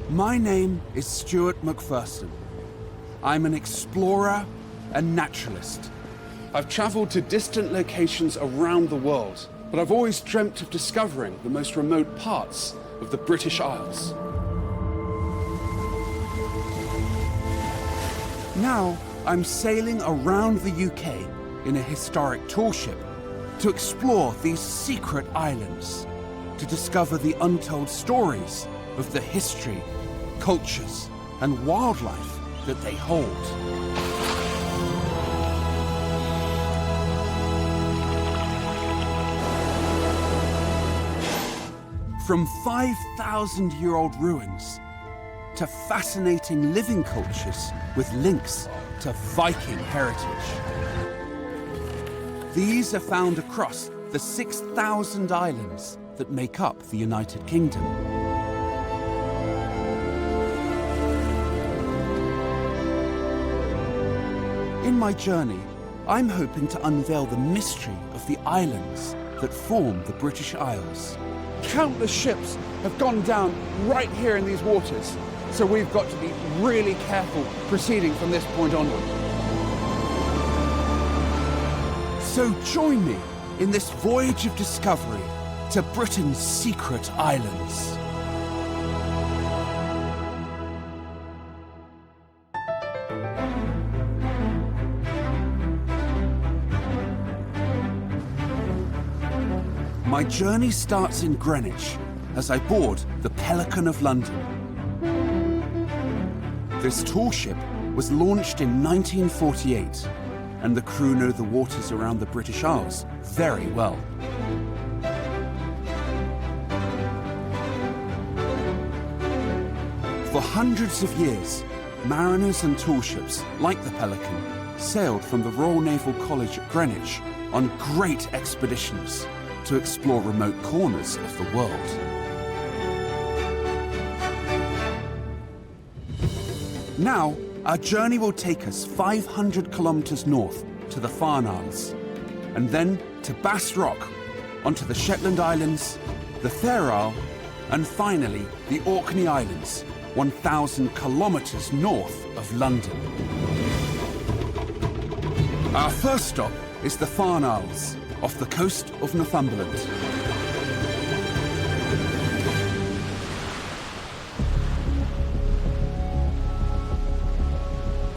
My name is Stuart McPherson. I'm an explorer and naturalist. I've traveled to distant locations around the world, but I've always dreamt of discovering the most remote parts of the British Isles. Now, I'm sailing around the UK in a historic tour ship to explore these secret islands, to discover the untold stories of the history, cultures, and wildlife that they hold. From 5,000-year-old ruins to fascinating living cultures with links to Viking heritage. These are found across the 6,000 islands that make up the United Kingdom. In my journey, I'm hoping to unveil the mystery of the islands that form the British Isles. Countless ships have gone down right here in these waters, so we've got to be really careful proceeding from this point onward. So join me in this voyage of discovery to Britain's secret islands. My journey starts in Greenwich as I board the Pelican of London. This tall ship was launched in 1948, and the crew know the waters around the British Isles very well. For hundreds of years, mariners and tall ships like the Pelican sailed from the Royal Naval College at Greenwich on great expeditions to explore remote corners of the world. Now, our journey will take us 500 kilometers north to the Farne Isles, and then to Bass Rock, onto the Shetland Islands, the Faroe Isle, and finally the Orkney Islands, 1,000 kilometers north of London. Our first stop is the Farne Isles, off the coast of Northumberland.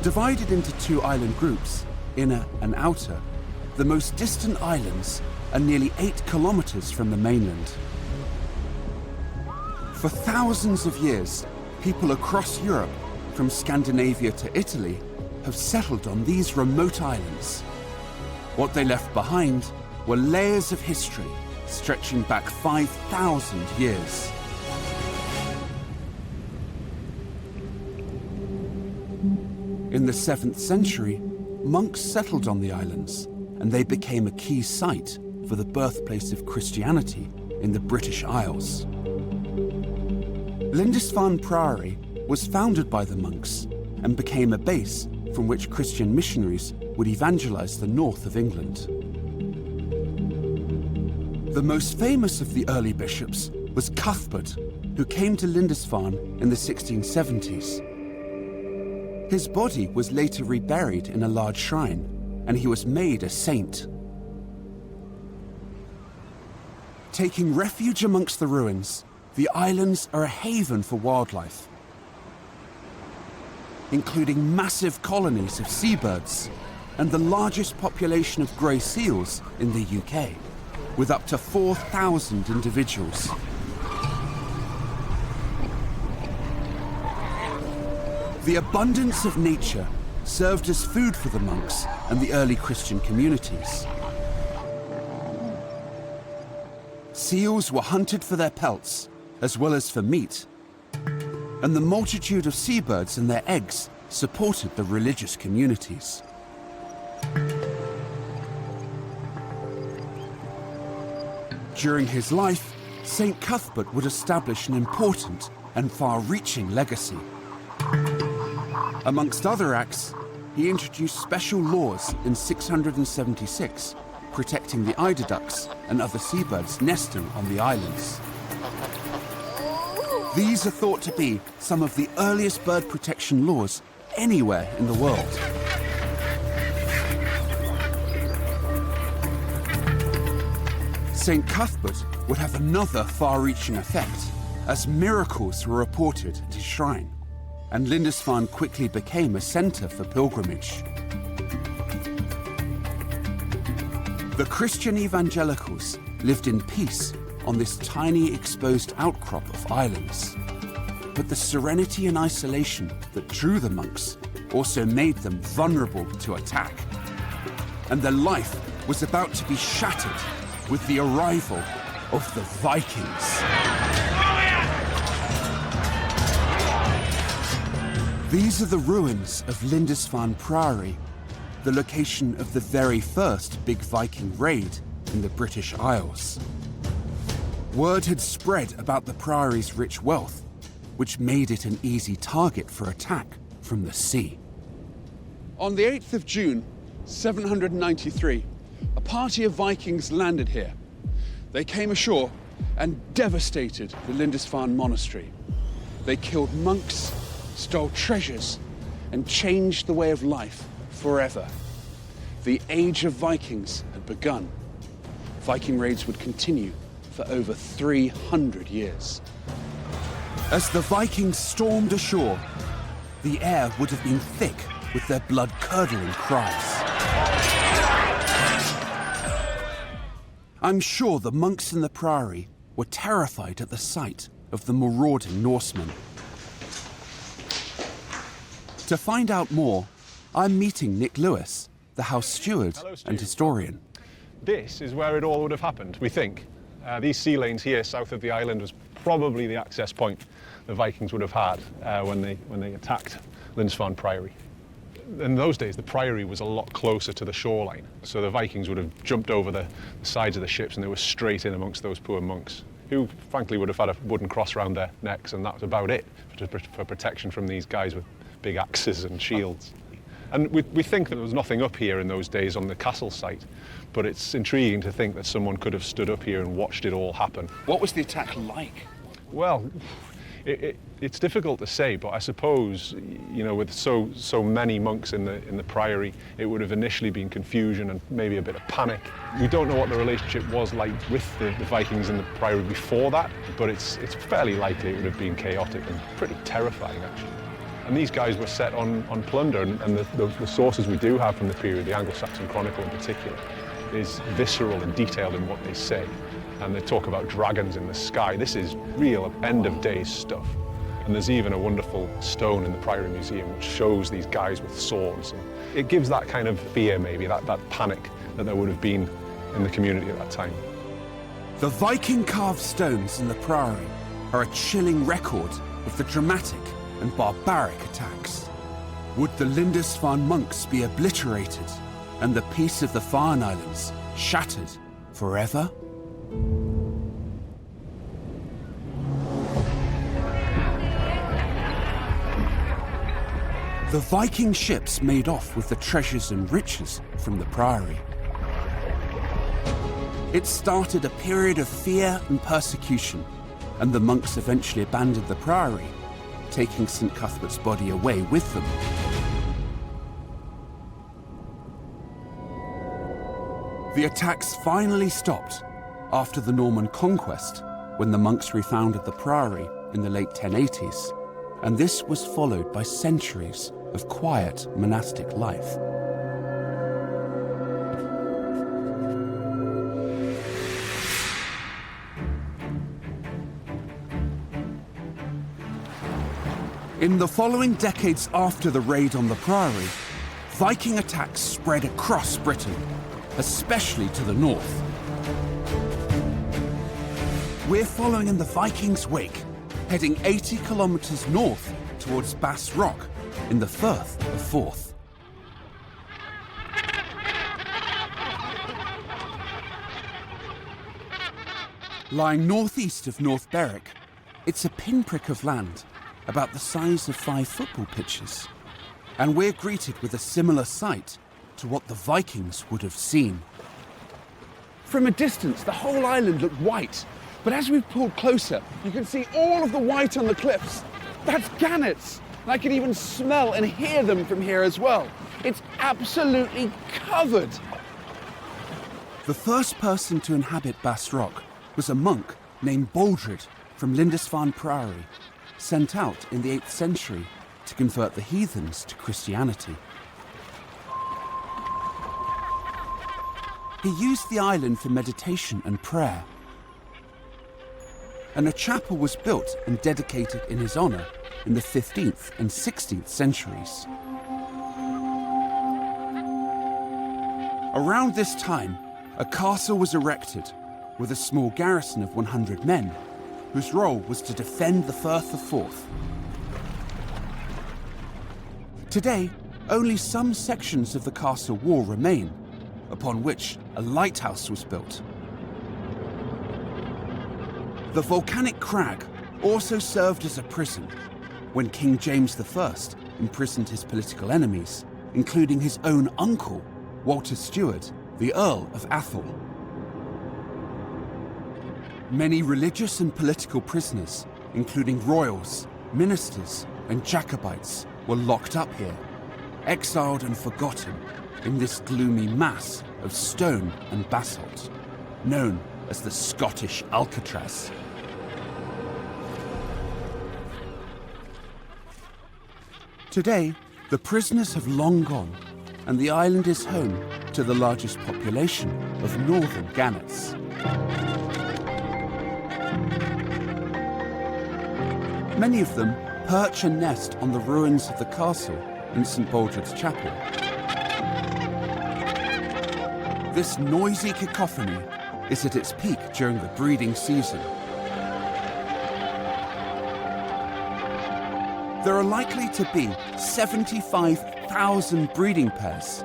Divided into two island groups, inner and outer, the most distant islands are nearly 8 kilometers from the mainland. For thousands of years, people across Europe, from Scandinavia to Italy, have settled on these remote islands. What they left behind were layers of history stretching back 5,000 years. In the 7th century, monks settled on the islands, and they became a key site for the birthplace of Christianity in the British Isles. Lindisfarne Priory was founded by the monks and became a base from which Christian missionaries would evangelize the north of England. The most famous of the early bishops was Cuthbert, who came to Lindisfarne in the 1670s. His body was later reburied in a large shrine, and he was made a saint. Taking refuge amongst the ruins, the islands are a haven for wildlife, including massive colonies of seabirds and the largest population of grey seals in the UK, with up to 4,000 individuals. The abundance of nature served as food for the monks and the early Christian communities. Seals were hunted for their pelts, as well as for meat, and the multitude of seabirds and their eggs supported the religious communities. During his life, St. Cuthbert would establish an important and far-reaching legacy. Amongst other acts, he introduced special laws in 676, protecting the eider ducks and other seabirds nesting on the islands. These are thought to be some of the earliest bird protection laws anywhere in the world. St. Cuthbert would have another far-reaching effect, as miracles were reported at his shrine, and Lindisfarne quickly became a centre for pilgrimage. The Christian evangelicals lived in peace on this tiny exposed outcrop of islands. But the serenity and isolation that drew the monks also made them vulnerable to attack. And their life was about to be shattered with the arrival of the Vikings. These are the ruins of Lindisfarne Priory, the location of the very first big Viking raid in the British Isles. Word had spread about the priory's rich wealth, which made it an easy target for attack from the sea. On the 8th of June, 793, a party of Vikings landed here. They came ashore and devastated the Lindisfarne monastery. They killed monks, stole treasures, and changed the way of life forever. The age of Vikings had begun. Viking raids would continue for over 300 years. As the Vikings stormed ashore, the air would have been thick with their blood-curdling cries. I'm sure the monks in the priory were terrified at the sight of the marauding Norsemen. To find out more, I'm meeting Nick Lewis, the house steward and historian. This is where it all would have happened, we think. These sea lanes here south of the island was probably the access point the Vikings would have had when they attacked Lindisfarne Priory. In those days, the priory was a lot closer to the shoreline, so the Vikings would have jumped over the sides of the ships and they were straight in amongst those poor monks, who frankly would have had a wooden cross around their necks, and that was about it for protection from these guys with big axes and shields. And we think that there was nothing up here in those days on the castle site, but it's intriguing to think that someone could have stood up here and watched it all happen. What was the attack like? Well, it's difficult to say, but I suppose, you know, with so many monks in the priory, it would have initially been confusion and maybe a bit of panic. We don't know what the relationship was like with the Vikings in the priory before that, but it's fairly likely it would have been chaotic and pretty terrifying, actually. And these guys were set on plunder, and the sources we do have from the period, the Anglo-Saxon Chronicle in particular, is visceral and detailed in what they say. And they talk about dragons in the sky. This is real end-of-days stuff. And there's even a wonderful stone in the Priory Museum which shows these guys with swords. And it gives that kind of fear, maybe, that panic that there would have been in the community at that time. The Viking carved stones in the Priory are a chilling record of the dramatic and barbaric attacks. Would the Lindisfarne monks be obliterated and the peace of the Farne Islands shattered forever? The Viking ships made off with the treasures and riches from the priory. It started a period of fear and persecution, and the monks eventually abandoned the priory, taking St. Cuthbert's body away with them. The attacks finally stopped after the Norman conquest, when the monks refounded the priory in the late 1080s, and this was followed by centuries of quiet monastic life. In the following decades after the raid on the priory, Viking attacks spread across Britain, especially to the north. We're following in the Vikings' wake, heading 80 kilometers north towards Bass Rock in the Firth of Forth. Lying northeast of North Berwick, it's a pinprick of land about the size of 5 football pitches, and we're greeted with a similar sight to what the Vikings would have seen. From a distance, the whole island looked white, But as we've pulled closer, you can see all of the white on the cliffs. That's gannets. And I can even smell and hear them from here as well. It's absolutely covered. The first person to inhabit Bass Rock was a monk named Baldred from Lindisfarne Priory, sent out in the 8th century to convert the heathens to Christianity. He used the island for meditation and prayer, and a chapel was built and dedicated in his honour in the 15th and 16th centuries. Around this time, a castle was erected with a small garrison of 100 men, whose role was to defend the Firth of Forth. Today, only some sections of the castle wall remain, upon which a lighthouse was built. The volcanic crag also served as a prison when King James I imprisoned his political enemies, including his own uncle, Walter Stewart, the Earl of Athol. Many religious and political prisoners, including royals, ministers, and Jacobites, were locked up here, exiled and forgotten in this gloomy mass of stone and basalt, known as the Scottish Alcatraz. Today, the prisoners have long gone, and the island is home to the largest population of northern gannets. Many of them perch and nest on the ruins of the castle in St. Baldred's Chapel. This noisy cacophony is at its peak during the breeding season. There are likely to be 75,000 breeding pairs.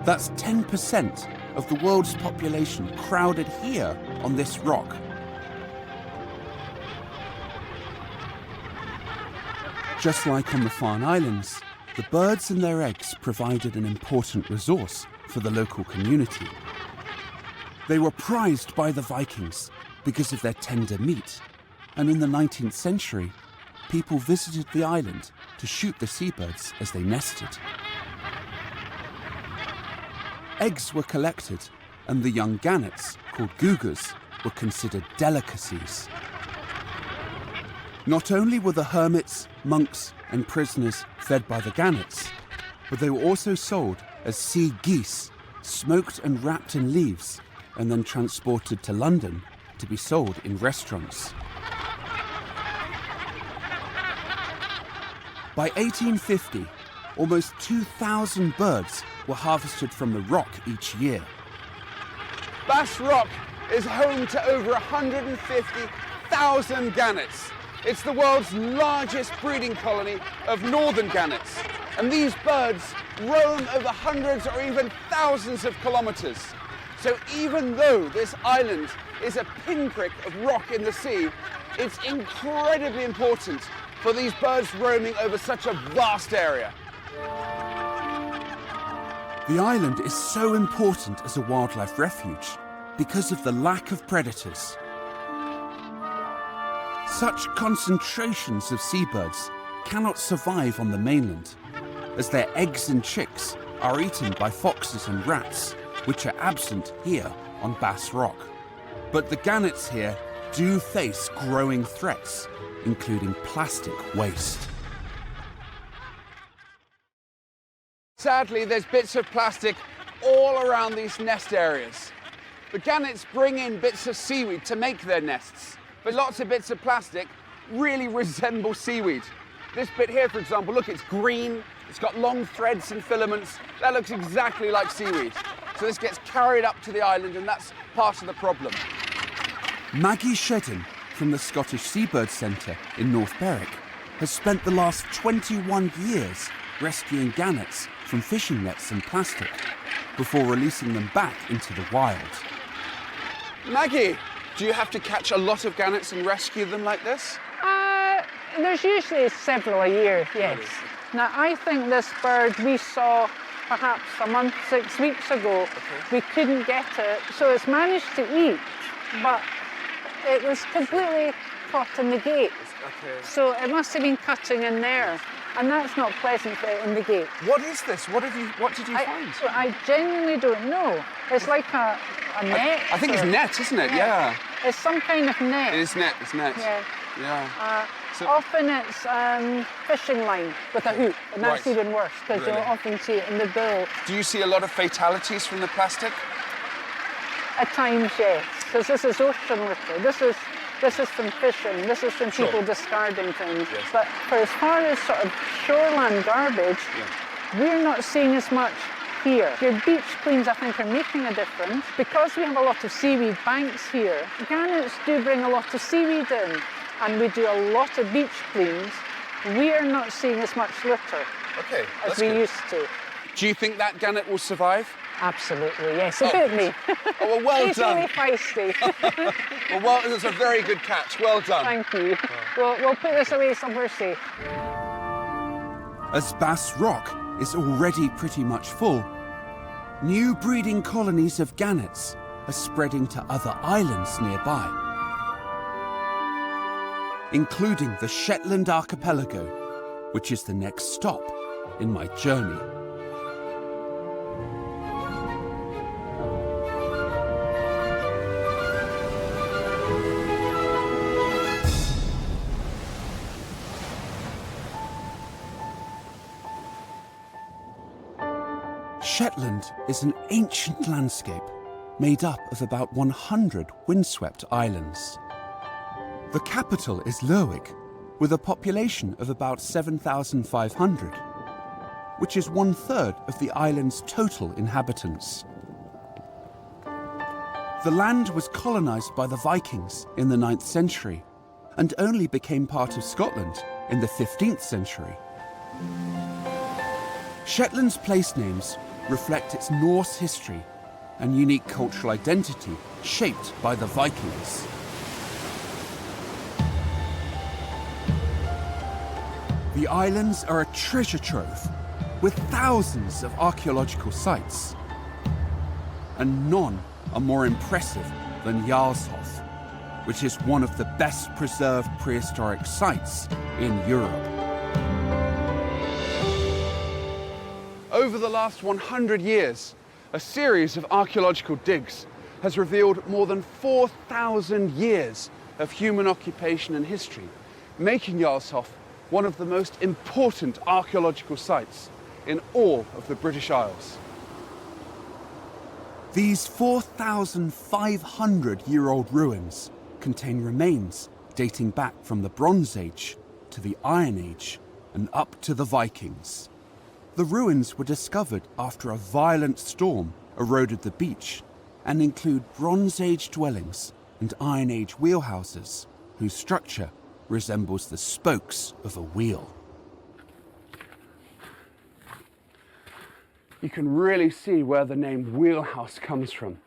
That's 10% of the world's population crowded here on this rock. Just like on the Farne Islands, the birds and their eggs provided an important resource for the local community. They were prized by the Vikings because of their tender meat, and in the 19th century, people visited the island to shoot the seabirds as they nested. Eggs were collected, and the young gannets, called gugas, were considered delicacies. Not only were the hermits, monks, and prisoners fed by the gannets, but they were also sold as sea geese, smoked and wrapped in leaves, and then transported to London to be sold in restaurants. By 1850, almost 2,000 birds were harvested from the rock each year. Bass Rock is home to over 150,000 gannets. It's the world's largest breeding colony of northern gannets. And these birds roam over hundreds or even thousands of kilometers. So even though this island is a pinprick of rock in the sea, it's incredibly important for these birds roaming over such a vast area. The island is so important as a wildlife refuge because of the lack of predators. Such concentrations of seabirds cannot survive on the mainland, as their eggs and chicks are eaten by foxes and rats, which are absent here on Bass Rock. But the gannets here do face growing threats, including plastic waste. Sadly, there's bits of plastic all around these nest areas. The gannets bring in bits of seaweed to make their nests, but lots of bits of plastic really resemble seaweed. This bit here, for example, look, it's green, it's got long threads and filaments. That looks exactly like seaweed. So this gets carried up to the island, and that's part of the problem. Maggie Shedden from the Scottish Seabird Centre in North Berwick has spent the last 21 years rescuing gannets from fishing nets and plastic before releasing them back into the wild. Maggie, do you have to catch a lot of gannets and rescue them like this? There's usually several a year, yes. Now, I think this bird we saw perhaps a month, 6 weeks ago. Okay. We couldn't get it, so it's managed to eat, but It was completely caught in the gate. Okay. So it must have been cutting in there. And that's not pleasant in the gate. What is this? What did you find? I genuinely don't know. It's like a net. I think it's net, isn't it? Yeah. It's some kind of net. It is net, it's net. Yeah. Yeah. Often it's fishing line with a hook, and that's Right. even worse, because Really? you'll often see it in the bill. Do you see a lot of fatalities from the plastic? At times, yes, because this is ocean litter. This is from fishing. This is from Sure. people discarding things. Yes. But for as far as sort of shoreland garbage, we're not seeing as much here. Your beach cleans, I think, are making a difference. Because we have a lot of seaweed banks here, gannets do bring a lot of seaweed in, and we do a lot of beach cleans. We are not seeing as much litter Okay, as we used to. Do you think that gannet will survive? Absolutely, yes. About me. Oh, well He's done. really feisty. Well, that's a very good catch. Well done. Thank you. We'll put this away somewhere safe. As Bass Rock is already pretty much full, new breeding colonies of gannets are spreading to other islands nearby, including the Shetland archipelago, which is the next stop in my journey. Shetland is an ancient landscape made up of about 100 windswept islands. The capital is Lerwick, with a population of about 7,500, which is 1/3 of the island's total inhabitants. The land was colonised by the Vikings in the 9th century and only became part of Scotland in the 15th century. Shetland's place names reflect its Norse history and unique cultural identity shaped by the Vikings. The islands are a treasure trove with thousands of archaeological sites, and none are more impressive than Jarlshof, which is one of the best preserved prehistoric sites in Europe. Over the last 100 years, a series of archaeological digs has revealed more than 4,000 years of human occupation and history, making Jarlshof one of the most important archaeological sites in all of the British Isles. These 4,500-year-old ruins contain remains dating back from the Bronze Age to the Iron Age and up to the Vikings. The ruins were discovered after a violent storm eroded the beach and include Bronze Age dwellings and Iron Age wheelhouses, whose structure resembles the spokes of a wheel. You can really see where the name wheelhouse comes from.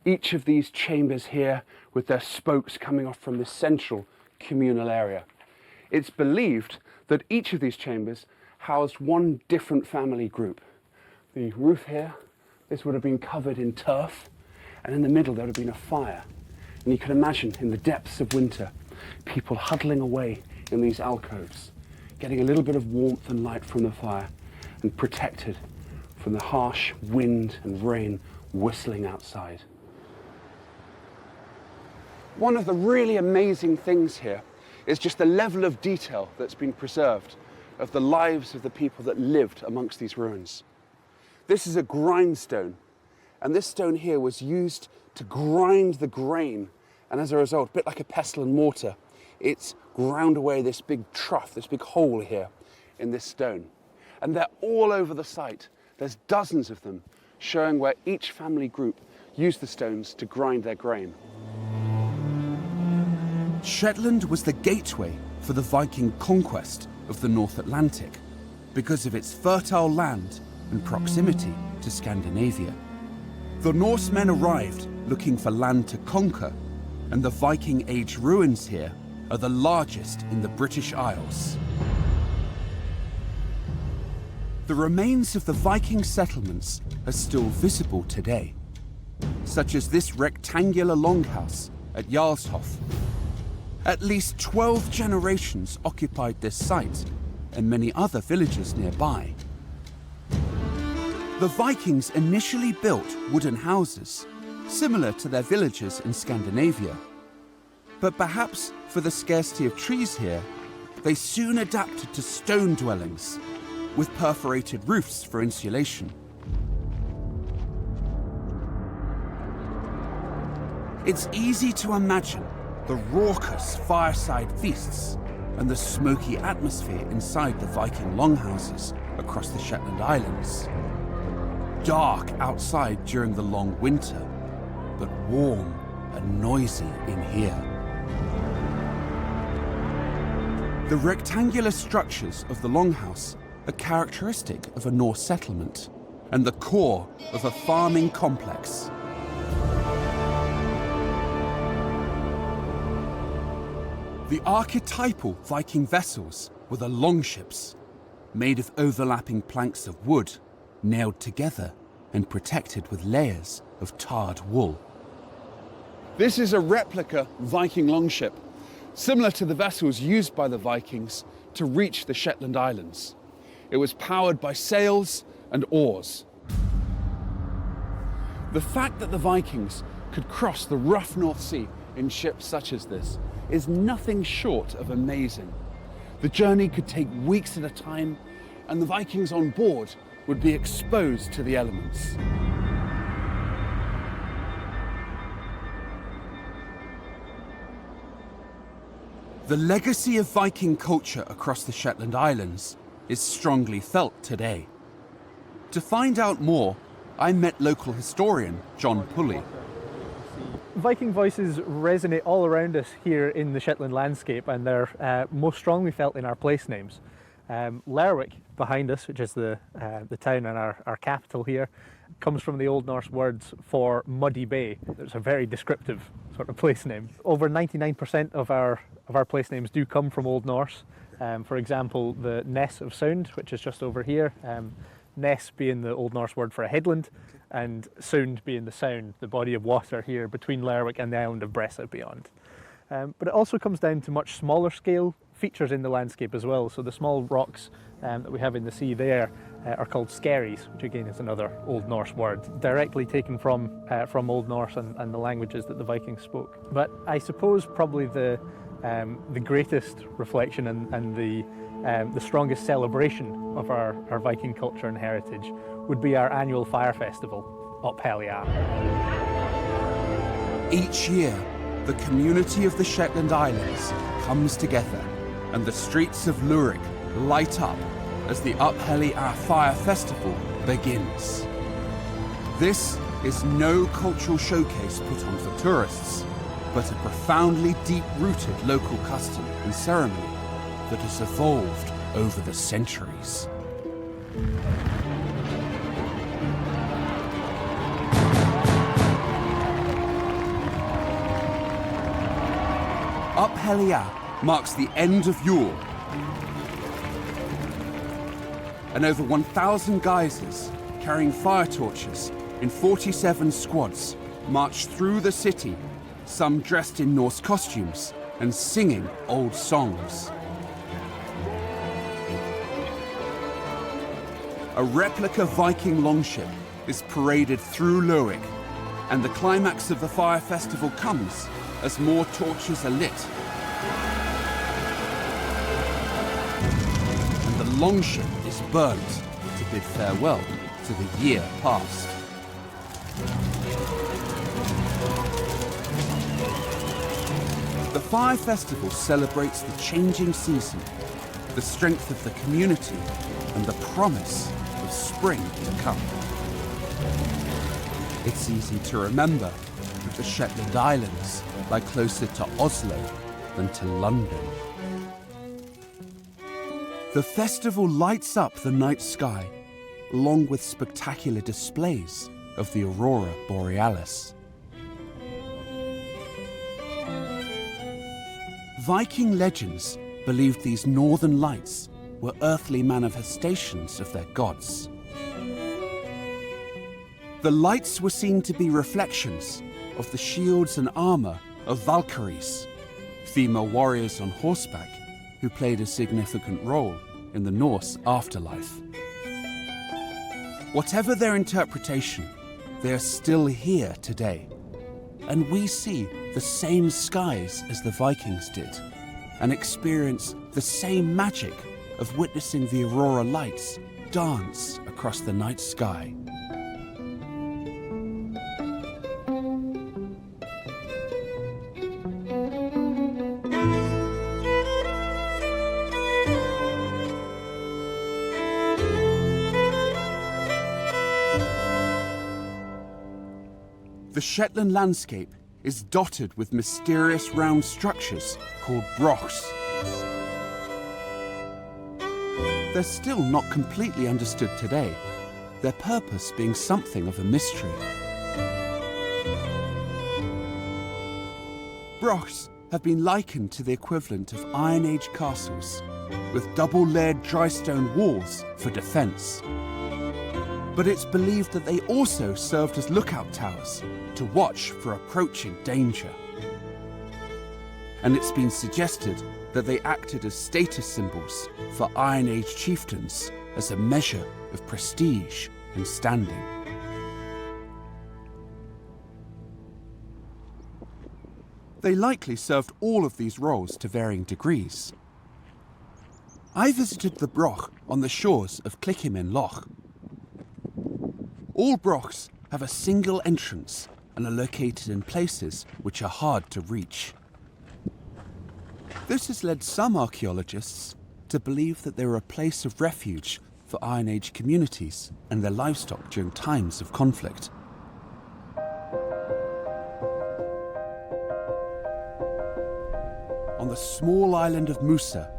Each of these chambers here with their spokes coming off from this central communal area. It's believed that each of these chambers housed one different family group. The roof here, this would have been covered in turf, and in the middle there would have been a fire. And you can imagine in the depths of winter, people huddling away in these alcoves, getting a little bit of warmth and light from the fire, and protected from the harsh wind and rain whistling outside. One of the really amazing things here is just the level of detail that's been preserved of the lives of the people that lived amongst these ruins. This is a grindstone, and this stone here was used to grind the grain, and as a result, a bit like a pestle and mortar, it's ground away this big trough, this big hole here in this stone. And they're all over the site. There's dozens of them, showing where each family group used the stones to grind their grain. Shetland was the gateway for the Viking conquest of the North Atlantic because of its fertile land and proximity to Scandinavia. The Norsemen arrived looking for land to conquer, and the Viking Age ruins here are the largest in the British Isles. The remains of the Viking settlements are still visible today, such as this rectangular longhouse at Jarlshof. At least 12 generations occupied this site, and many other villages nearby. The Vikings initially built wooden houses, similar to their villages in Scandinavia. But perhaps for the scarcity of trees here, they soon adapted to stone dwellings, with perforated roofs for insulation. It's easy to imagine the raucous fireside feasts and the smoky atmosphere inside the Viking longhouses across the Shetland Islands. Dark outside during the long winter, but warm and noisy in here. The rectangular structures of the longhouse are characteristic of a Norse settlement and the core of a farming complex. The archetypal Viking vessels were the longships, made of overlapping planks of wood, nailed together and protected with layers of tarred wool. This is a replica Viking longship, similar to the vessels used by the Vikings to reach the Shetland Islands. It was powered by sails and oars. The fact that the Vikings could cross the rough North Sea in ships such as this is nothing short of amazing. The journey could take weeks at a time, and the Vikings on board would be exposed to the elements. The legacy of Viking culture across the Shetland Islands is strongly felt today. To find out more, I met local historian John Pulley. Viking voices resonate all around us here in the Shetland landscape, and they're most strongly felt in our place names. Lerwick, behind us, which is the town and our capital here, comes from the Old Norse words for muddy bay. It's a very descriptive sort of place name. Over 99% of our place names do come from Old Norse. For example, the Ness of Sound, which is just over here, Ness being the Old Norse word for a headland, and Sound being the sound, the body of water here between Lerwick and the island of Bressa beyond. But it also comes down to much smaller scale features in the landscape as well. So the small rocks that we have in the sea there are called skerries, which again is another Old Norse word, directly taken from Old Norse and the languages that the Vikings spoke. But I suppose probably the greatest reflection and the strongest celebration of our Viking culture and heritage would be our annual fire festival, Up Helliar. Each year, the community of the Shetland Islands comes together, and the streets of Lerwick light up as the Up Helliar Fire Festival begins. This is no cultural showcase put on for tourists, but a profoundly deep-rooted local custom and ceremony that has evolved over the centuries. Up Helliar marks the end of Yule, and over 1,000 geysers carrying fire torches in 47 squads march through the city, some dressed in Norse costumes and singing old songs. A replica Viking longship is paraded through Lerwick, and the climax of the fire festival comes as more torches are lit. And the longship is burnt to bid farewell to the year past. The fire festival celebrates the changing season, the strength of the community, and the promise of spring to come. It's easy to remember that the Shetland Islands lie closer to Oslo than to London. The festival lights up the night sky, along with spectacular displays of the aurora borealis. Viking legends believed these northern lights were earthly manifestations of their gods. The lights were seen to be reflections of the shields and armor of Valkyries, female warriors on horseback who played a significant role in the Norse afterlife. Whatever their interpretation, they are still here today. And we see the same skies as the Vikings did and experience the same magic of witnessing the aurora lights dance across the night sky. The Shetland landscape is dotted with mysterious round structures called brochs. They're still not completely understood today, their purpose being something of a mystery. Brochs have been likened to the equivalent of Iron Age castles, with double-layered dry stone walls for defence. But it's believed that they also served as lookout towers to watch for approaching danger. And it's been suggested that they acted as status symbols for Iron Age chieftains as a measure of prestige and standing. They likely served all of these roles to varying degrees. I visited the broch on the shores of Clickymin Loch. All brochs have a single entrance and are located in places which are hard to reach. This has led some archaeologists to believe that they were a place of refuge for Iron Age communities and their livestock during times of conflict. On the small island of Musa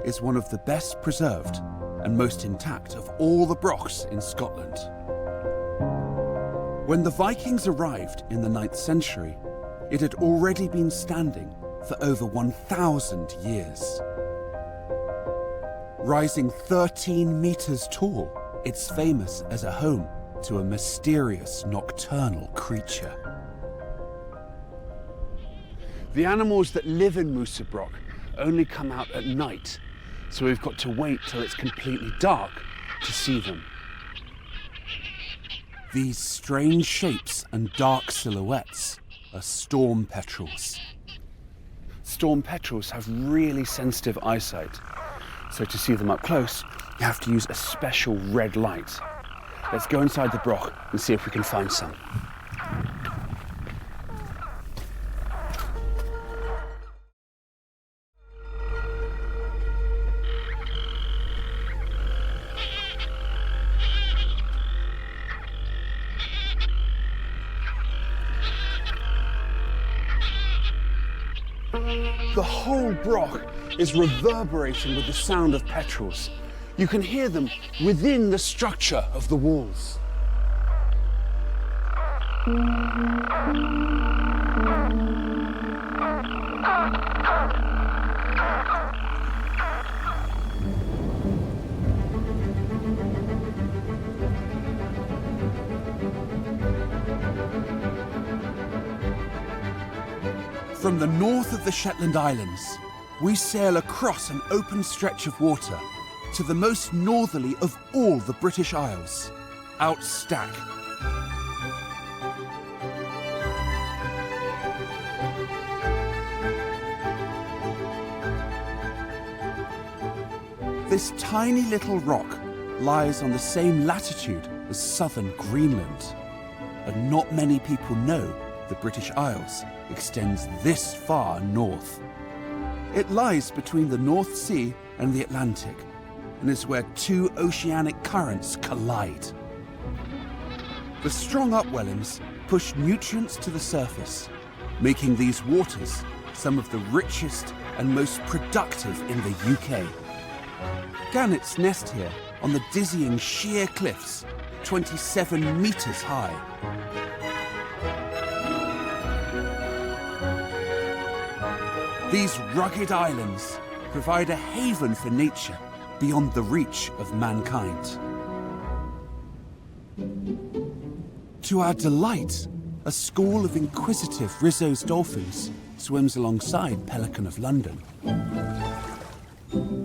is one of the best preserved and most intact of all the brochs in Scotland. When the Vikings arrived in the 9th century, it had already been standing for over 1,000 years. Rising 13 meters tall, it's famous as a home to a mysterious nocturnal creature. The animals that live in Musa Broch only come out at night, so we've got to wait till it's completely dark to see them. These strange shapes and dark silhouettes are storm petrels. Storm petrels have really sensitive eyesight, so to see them up close, you have to use a special red light. Let's go inside the broch and see if we can find some. The whole broch is reverberating with the sound of petrels. You can hear them within the structure of the walls. From the north of the Shetland Islands, we sail across an open stretch of water to the most northerly of all the British Isles, Outstack. This tiny little rock lies on the same latitude as southern Greenland, and not many people know the British Isles extends this far north. It lies between the North Sea and the Atlantic, and is where two oceanic currents collide. The strong upwellings push nutrients to the surface, making these waters some of the richest and most productive in the UK. Gannets nest here on the dizzying sheer cliffs, 27 meters high. These rugged islands provide a haven for nature beyond the reach of mankind. To our delight, a school of inquisitive Risso's dolphins swims alongside Pelican of London.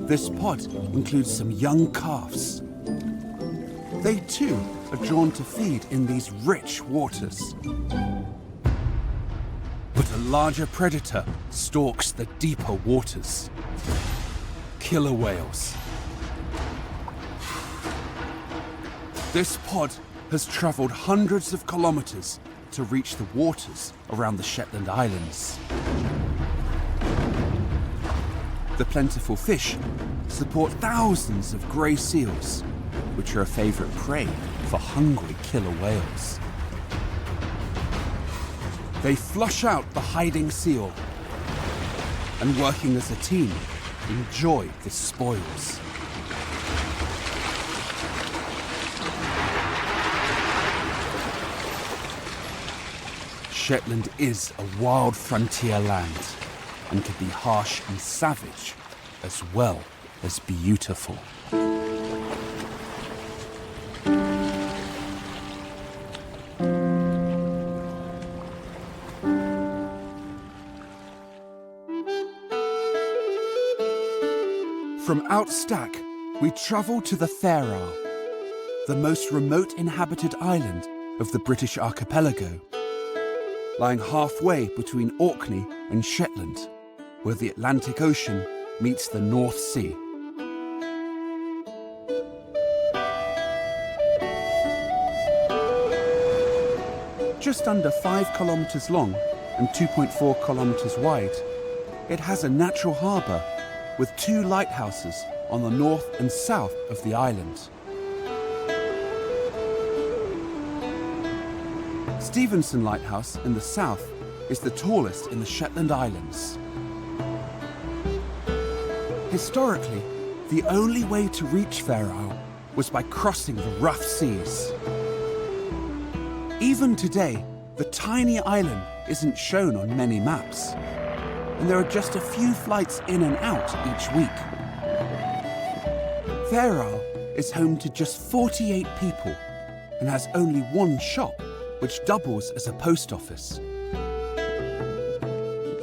This pod includes some young calves. They too are drawn to feed in these rich waters. But a larger predator stalks the deeper waters. Killer whales. This pod has travelled hundreds of kilometres to reach the waters around the Shetland Islands. The plentiful fish support thousands of grey seals, which are a favourite prey for hungry killer whales. They flush out the hiding seal and, working as a team, enjoy the spoils. Shetland is a wild frontier land and can be harsh and savage as well as beautiful. From Outstack, we travel to the Faroe, the most remote inhabited island of the British archipelago, lying halfway between Orkney and Shetland, where the Atlantic Ocean meets the North Sea. Just under 5 kilometres long and 2.4 kilometres wide, it has a natural harbour with 2 lighthouses on the north and south of the island. Stevenson Lighthouse in the south is the tallest in the Shetland Islands. Historically, the only way to reach Faroe was by crossing the rough seas. Even today, the tiny island isn't shown on many maps, and there are just a few flights in and out each week. Faroe is home to just 48 people and has only one shop, which doubles as a post office.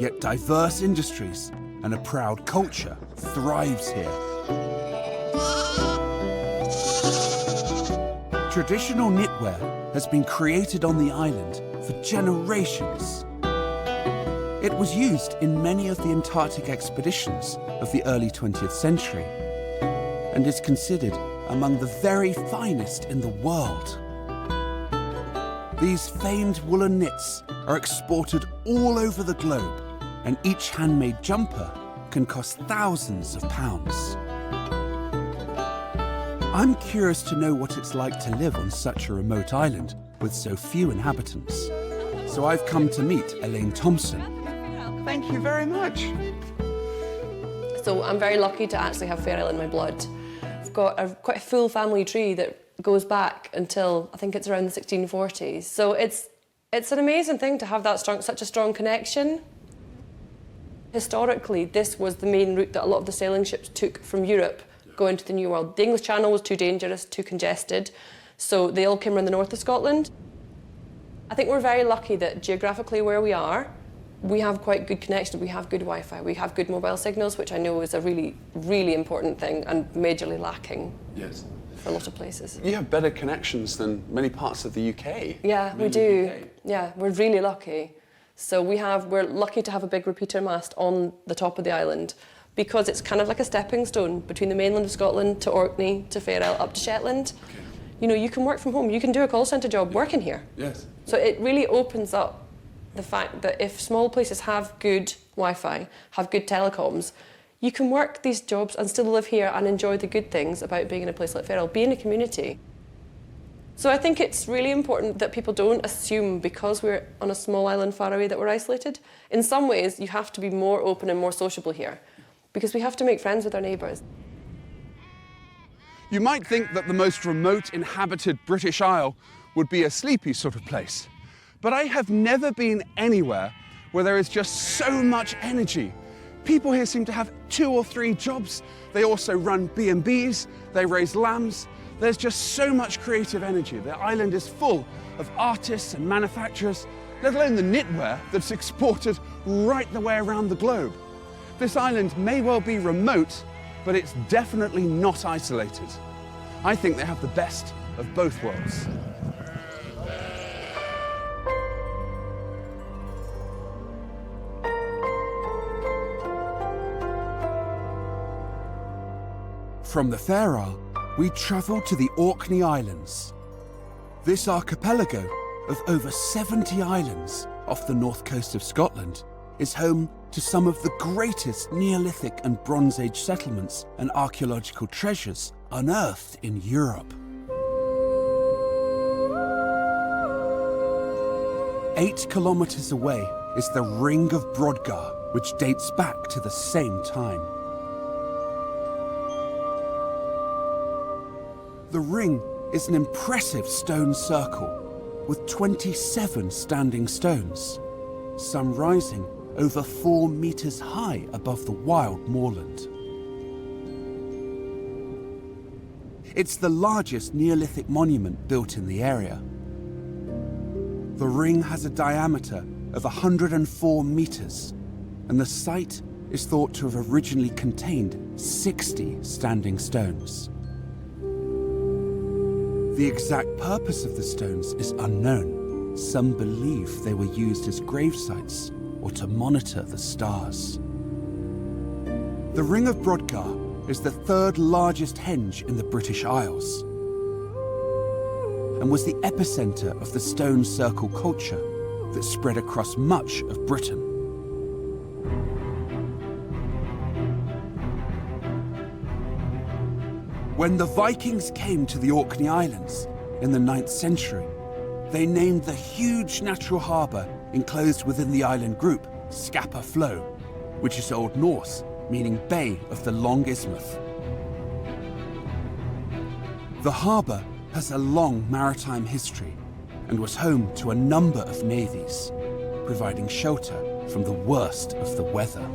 Yet diverse industries and a proud culture thrives here. Traditional knitwear has been created on the island for generations. It was used in many of the Antarctic expeditions of the early 20th century and is considered among the very finest in the world. These famed woolen knits are exported all over the globe, and each handmade jumper can cost thousands of pounds. I'm curious to know what it's like to live on such a remote island with so few inhabitants. So I've come to meet Elaine Thompson. Thank you very much. So I'm very lucky to actually have Fair Isle in my blood. I've got quite a full family tree that goes back until I think it's around the 1640s. So it's an amazing thing to have such a strong connection. Historically, this was the main route that a lot of the sailing ships took from Europe going to the New World. The English Channel was too dangerous, too congested, so they all came around the north of Scotland. I think we're very lucky that geographically where we are, we have quite good connection. We have good Wi-Fi, we have good mobile signals, which I know is a really, really important thing and majorly lacking. Yes. For a lot of places. You have better connections than many parts of the UK. Yeah, we do. Yeah, we're really lucky. So we're lucky to have a big repeater mast on the top of the island because it's kind of like a stepping stone between the mainland of Scotland to Orkney to Fair Isle up to Shetland. Okay. You know, you can work from home. You can do a call centre job working here. Yes. So it really opens up the fact that if small places have good Wi-Fi, have good telecoms, you can work these jobs and still live here and enjoy the good things about being in a place like Fair Isle, be in a community. So I think it's really important that people don't assume because we're on a small island far away that we're isolated. In some ways, you have to be more open and more sociable here because we have to make friends with our neighbours. You might think that the most remote inhabited British Isle would be a sleepy sort of place, but I have never been anywhere where there is just so much energy. People here seem to have 2 or 3 jobs. They also run B&Bs, they raise lambs. There's just so much creative energy. The island is full of artists and manufacturers, let alone the knitwear that's exported right the way around the globe. This island may well be remote, but it's definitely not isolated. I think they have the best of both worlds. From the Faroe, we travel to the Orkney Islands. This archipelago of over 70 islands off the north coast of Scotland is home to some of the greatest Neolithic and Bronze Age settlements and archaeological treasures unearthed in Europe. 8 kilometers away is the Ring of Brodgar, which dates back to the same time. The ring is an impressive stone circle with 27 standing stones, some rising over 4 meters high above the wild moorland. It's the largest Neolithic monument built in the area. The ring has a diameter of 104 meters, and the site is thought to have originally contained 60 standing stones. The exact purpose of the stones is unknown. Some believe they were used as grave sites or to monitor the stars. The Ring of Brodgar is the 3rd largest henge in the British Isles and was the epicenter of the stone circle culture that spread across much of Britain. When the Vikings came to the Orkney Islands in the 9th century, they named the huge natural harbour enclosed within the island group Scapa Flow, which is Old Norse, meaning Bay of the Long Isthmus. The harbour has a long maritime history and was home to a number of navies, providing shelter from the worst of the weather.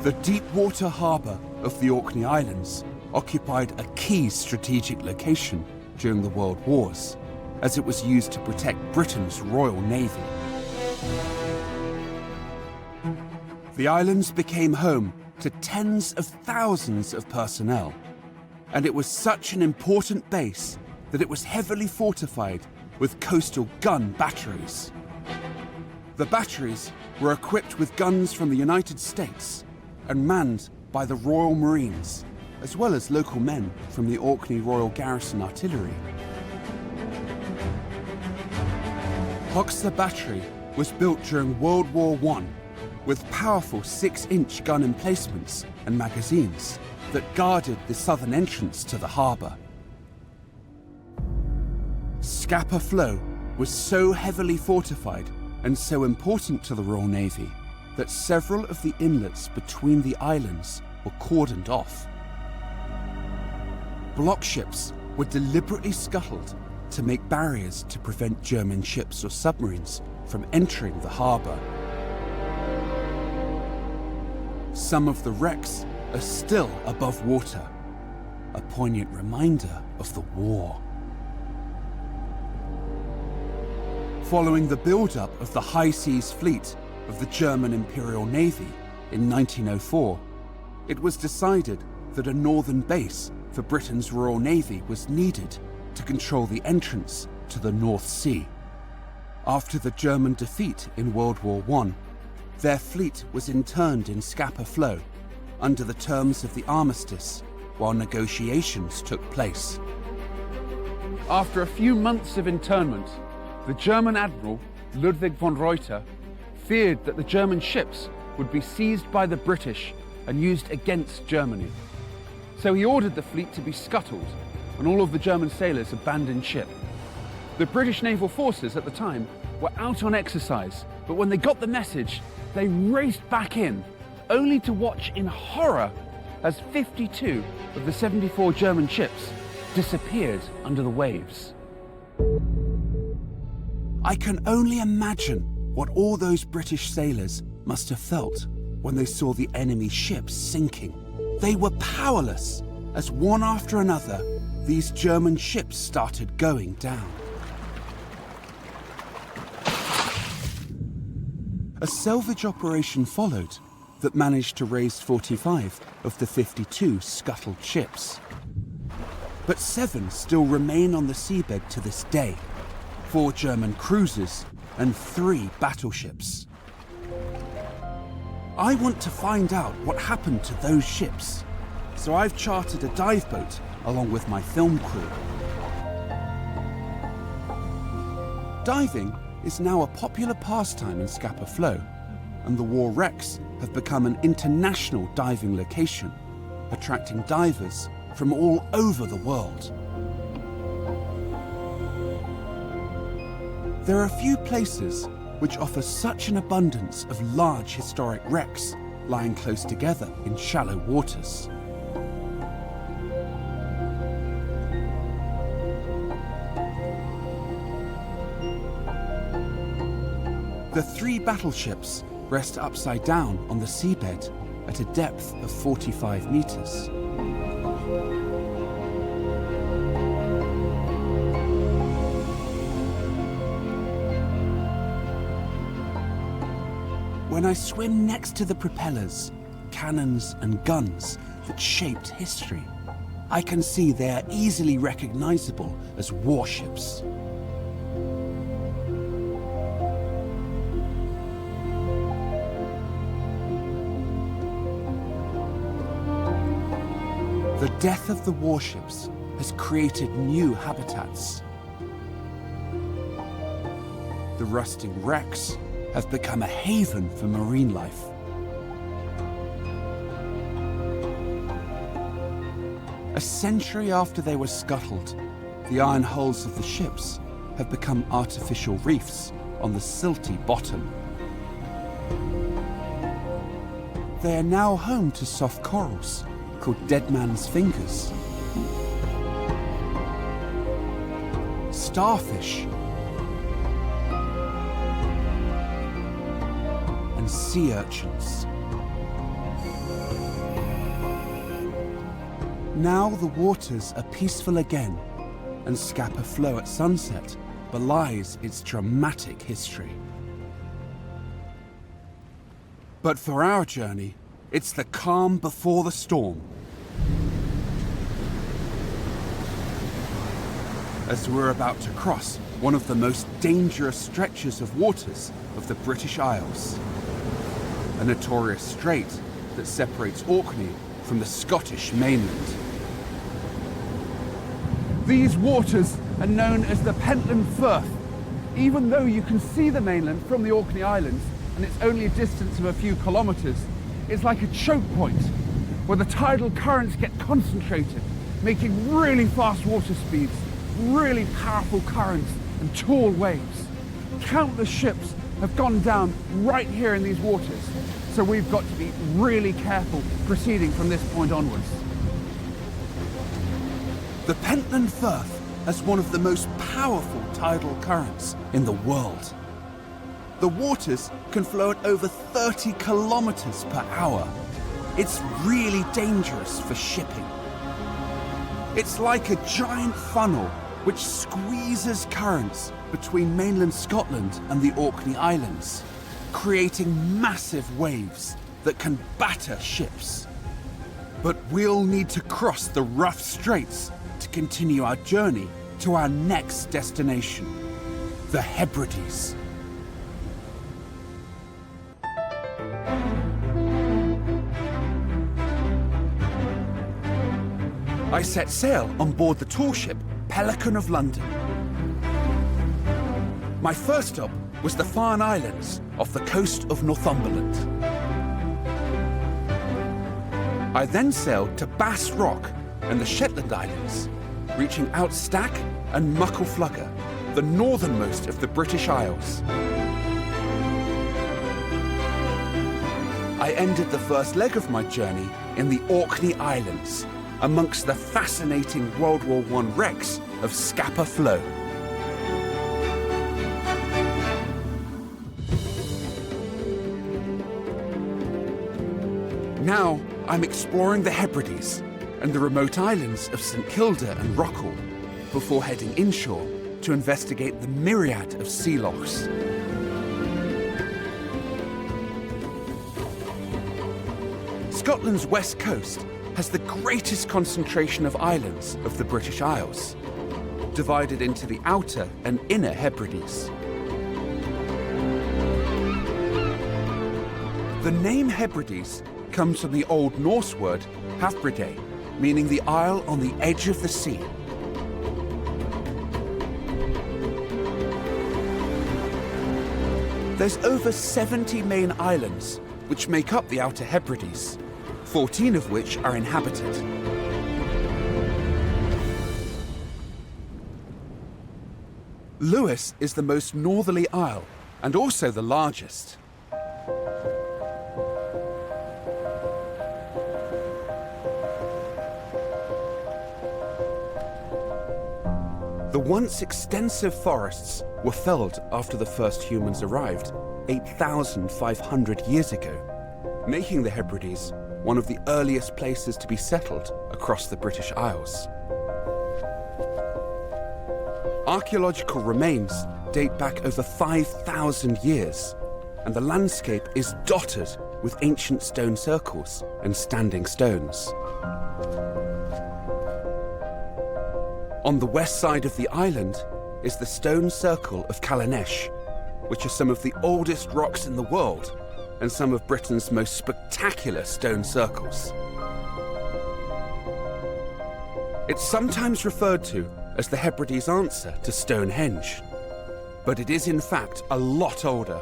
The deep water harbour of the Orkney Islands occupied a key strategic location during the World Wars, as it was used to protect Britain's Royal Navy. The islands became home to tens of thousands of personnel, and it was such an important base that it was heavily fortified with coastal gun batteries. The batteries were equipped with guns from the United States and manned by the Royal Marines, as well as local men from the Orkney Royal Garrison Artillery. Hoxha Battery was built during World War I with powerful 6-inch gun emplacements and magazines that guarded the southern entrance to the harbour. Scapa Flow was so heavily fortified and so important to the Royal Navy that several of the inlets between the islands were cordoned off. Block ships were deliberately scuttled to make barriers to prevent German ships or submarines from entering the harbour. Some of the wrecks are still above water, a poignant reminder of the war. Following the build-up of the High Seas Fleet of the German Imperial Navy in 1904, it was decided that a northern base for Britain's Royal Navy was needed to control the entrance to the North Sea. After the German defeat in World War I, their fleet was interned in Scapa Flow under the terms of the armistice while negotiations took place. After a few months of internment, the German Admiral Ludwig von Reuter feared that the German ships would be seized by the British and used against Germany. So he ordered the fleet to be scuttled and all of the German sailors abandoned ship. The British naval forces at the time were out on exercise, but when they got the message, they raced back in, only to watch in horror as 52 of the 74 German ships disappeared under the waves. I can only imagine what all those British sailors must have felt when they saw the enemy ships sinking. They were powerless as one after another, these German ships started going down. A salvage operation followed that managed to raise 45 of the 52 scuttled ships. But 7 still remain on the seabed to this day, 4 German cruisers and 3 battleships. I want to find out what happened to those ships, so I've chartered a dive boat along with my film crew. Diving is now a popular pastime in Scapa Flow, and the war wrecks have become an international diving location, attracting divers from all over the world. There are few places which offer such an abundance of large historic wrecks lying close together in shallow waters. The 3 battleships rest upside down on the seabed at a depth of 45 meters. When I swim next to the propellers, cannons and guns that shaped history, I can see they are easily recognizable as warships. The death of the warships has created new habitats. The rusting wrecks have become a haven for marine life. A century after they were scuttled, the iron hulls of the ships have become artificial reefs on the silty bottom. They are now home to soft corals called dead man's fingers, starfish, and sea urchins. Now the waters are peaceful again, and Scapa Flow at sunset belies its dramatic history. But for our journey, it's the calm before the storm. As we're about to cross one of the most dangerous stretches of waters of the British Isles, a notorious strait that separates Orkney from the Scottish mainland. These waters are known as the Pentland Firth. Even though you can see the mainland from the Orkney Islands, and it's only a distance of a few kilometers, it's like a choke point where the tidal currents get concentrated, making really fast water speeds, really powerful currents and tall waves. Countless ships have gone down right here in these waters, so we've got to be really careful proceeding from this point onwards. The Pentland Firth has one of the most powerful tidal currents in the world. The waters can flow at over 30 kilometers per hour. It's really dangerous for shipping. It's like a giant funnel which squeezes currents between mainland Scotland and the Orkney Islands, creating massive waves that can batter ships. But we'll need to cross the rough straits to continue our journey to our next destination, the Hebrides. I set sail on board the tall ship Pelican of London. My first stop was the Farne Islands off the coast of Northumberland. I then sailed to Bass Rock and the Shetland Islands, reaching Outstack and Muckleflugger, the northernmost of the British Isles. I ended the first leg of my journey in the Orkney Islands, amongst the fascinating World War I wrecks of Scapa Flow. Now I'm exploring the Hebrides and the remote islands of St Kilda and Rockall before heading inshore to investigate the myriad of sea lochs. Scotland's west coast has the greatest concentration of islands of the British Isles, divided into the Outer and Inner Hebrides. The name Hebrides comes from the Old Norse word Hafbride, meaning the isle on the edge of the sea. There's over 70 main islands which make up the Outer Hebrides, 14 of which are inhabited. Lewis is the most northerly isle and also the largest. The once extensive forests were felled after the first humans arrived 8,500 years ago, making the Hebrides one of the earliest places to be settled across the British Isles. Archaeological remains date back over 5,000 years, and the landscape is dotted with ancient stone circles and standing stones. On the west side of the island is the stone circle of Callanish, which are some of the oldest rocks in the world and some of Britain's most spectacular stone circles. It's sometimes referred to as the Hebrides' answer to Stonehenge, but it is in fact a lot older.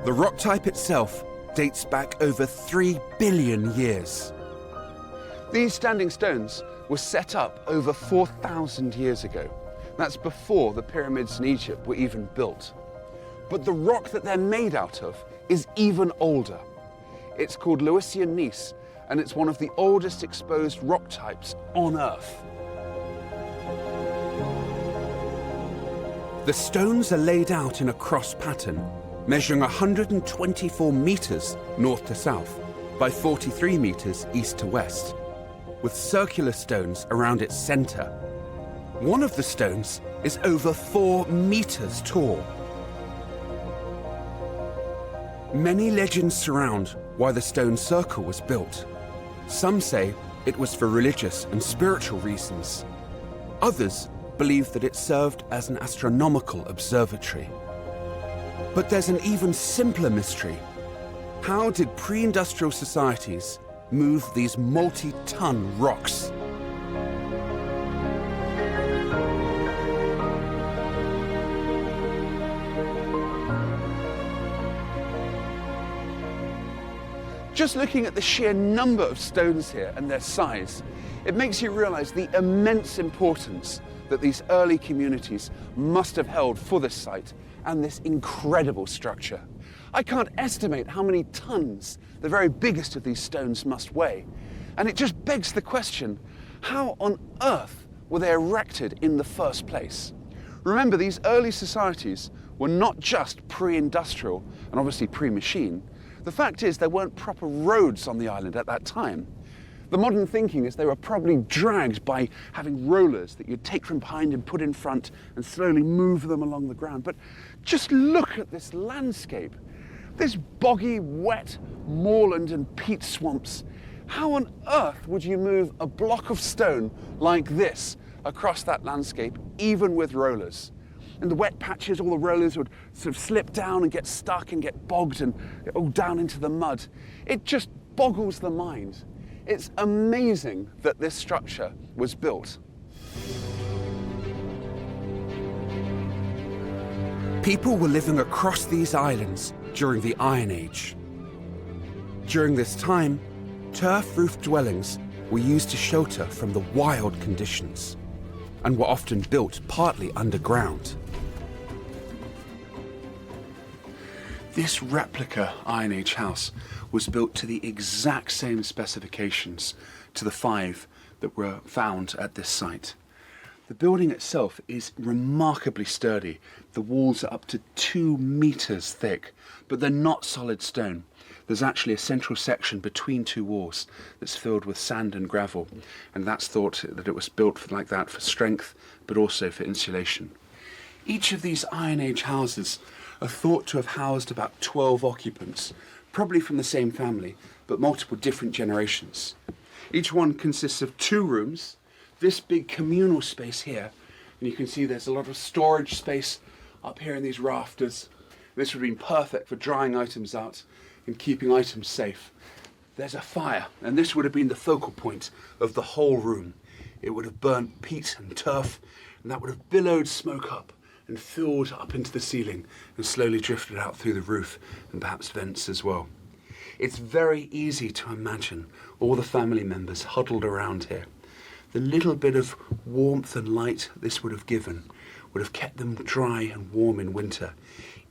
The rock type itself dates back over 3 billion years. These standing stones were set up over 4,000 years ago. That's before the pyramids in Egypt were even built. But the rock that they're made out of is even older. It's called Lewisian gneiss, and it's one of the oldest exposed rock types on Earth. The stones are laid out in a cross pattern, measuring 124 meters north to south by 43 meters east to west, with circular stones around its center. One of the stones is over 4 meters tall. Many legends surround why the stone circle was built. Some say it was for religious and spiritual reasons. Others believe that it served as an astronomical observatory. But there's an even simpler mystery. How did pre-industrial societies move these multi-ton rocks? Just looking at the sheer number of stones here and their size, it makes you realize the immense importance that these early communities must have held for this site and this incredible structure. I can't estimate how many tons the very biggest of these stones must weigh. And it just begs the question, how on earth were they erected in the first place? Remember, these early societies were not just pre-industrial and obviously pre-machine. The fact is there weren't proper roads on the island at that time. The modern thinking is they were probably dragged by having rollers that you'd take from behind and put in front and slowly move them along the ground. But just look at this landscape. This boggy, wet moorland and peat swamps. How on earth would you move a block of stone like this across that landscape, even with rollers? In the wet patches, all the rollers would sort of slip down and get stuck and get bogged and all down into the mud. It just boggles the mind. It's amazing that this structure was built. People were living across these islands during the Iron Age. During this time, turf-roofed dwellings were used to shelter from the wild conditions and were often built partly underground. This replica Iron Age house was built to the exact same specifications to the 5 that were found at this site. The building itself is remarkably sturdy. The walls are up to 2 meters thick, but they're not solid stone. There's actually a central section between 2 walls that's filled with sand and gravel, and that's thought that it was built like that for strength, but also for insulation. Each of these Iron Age houses are thought to have housed about 12 occupants, probably from the same family, but multiple different generations. Each one consists of 2 rooms, this big communal space here, and you can see there's a lot of storage space up here in these rafters. This would have been perfect for drying items out and keeping items safe. There's a fire, and this would have been the focal point of the whole room. It would have burnt peat and turf, and that would have billowed smoke up and filled up into the ceiling and slowly drifted out through the roof and perhaps vents as well. It's very easy to imagine all the family members huddled around here. The little bit of warmth and light this would have given would have kept them dry and warm in winter,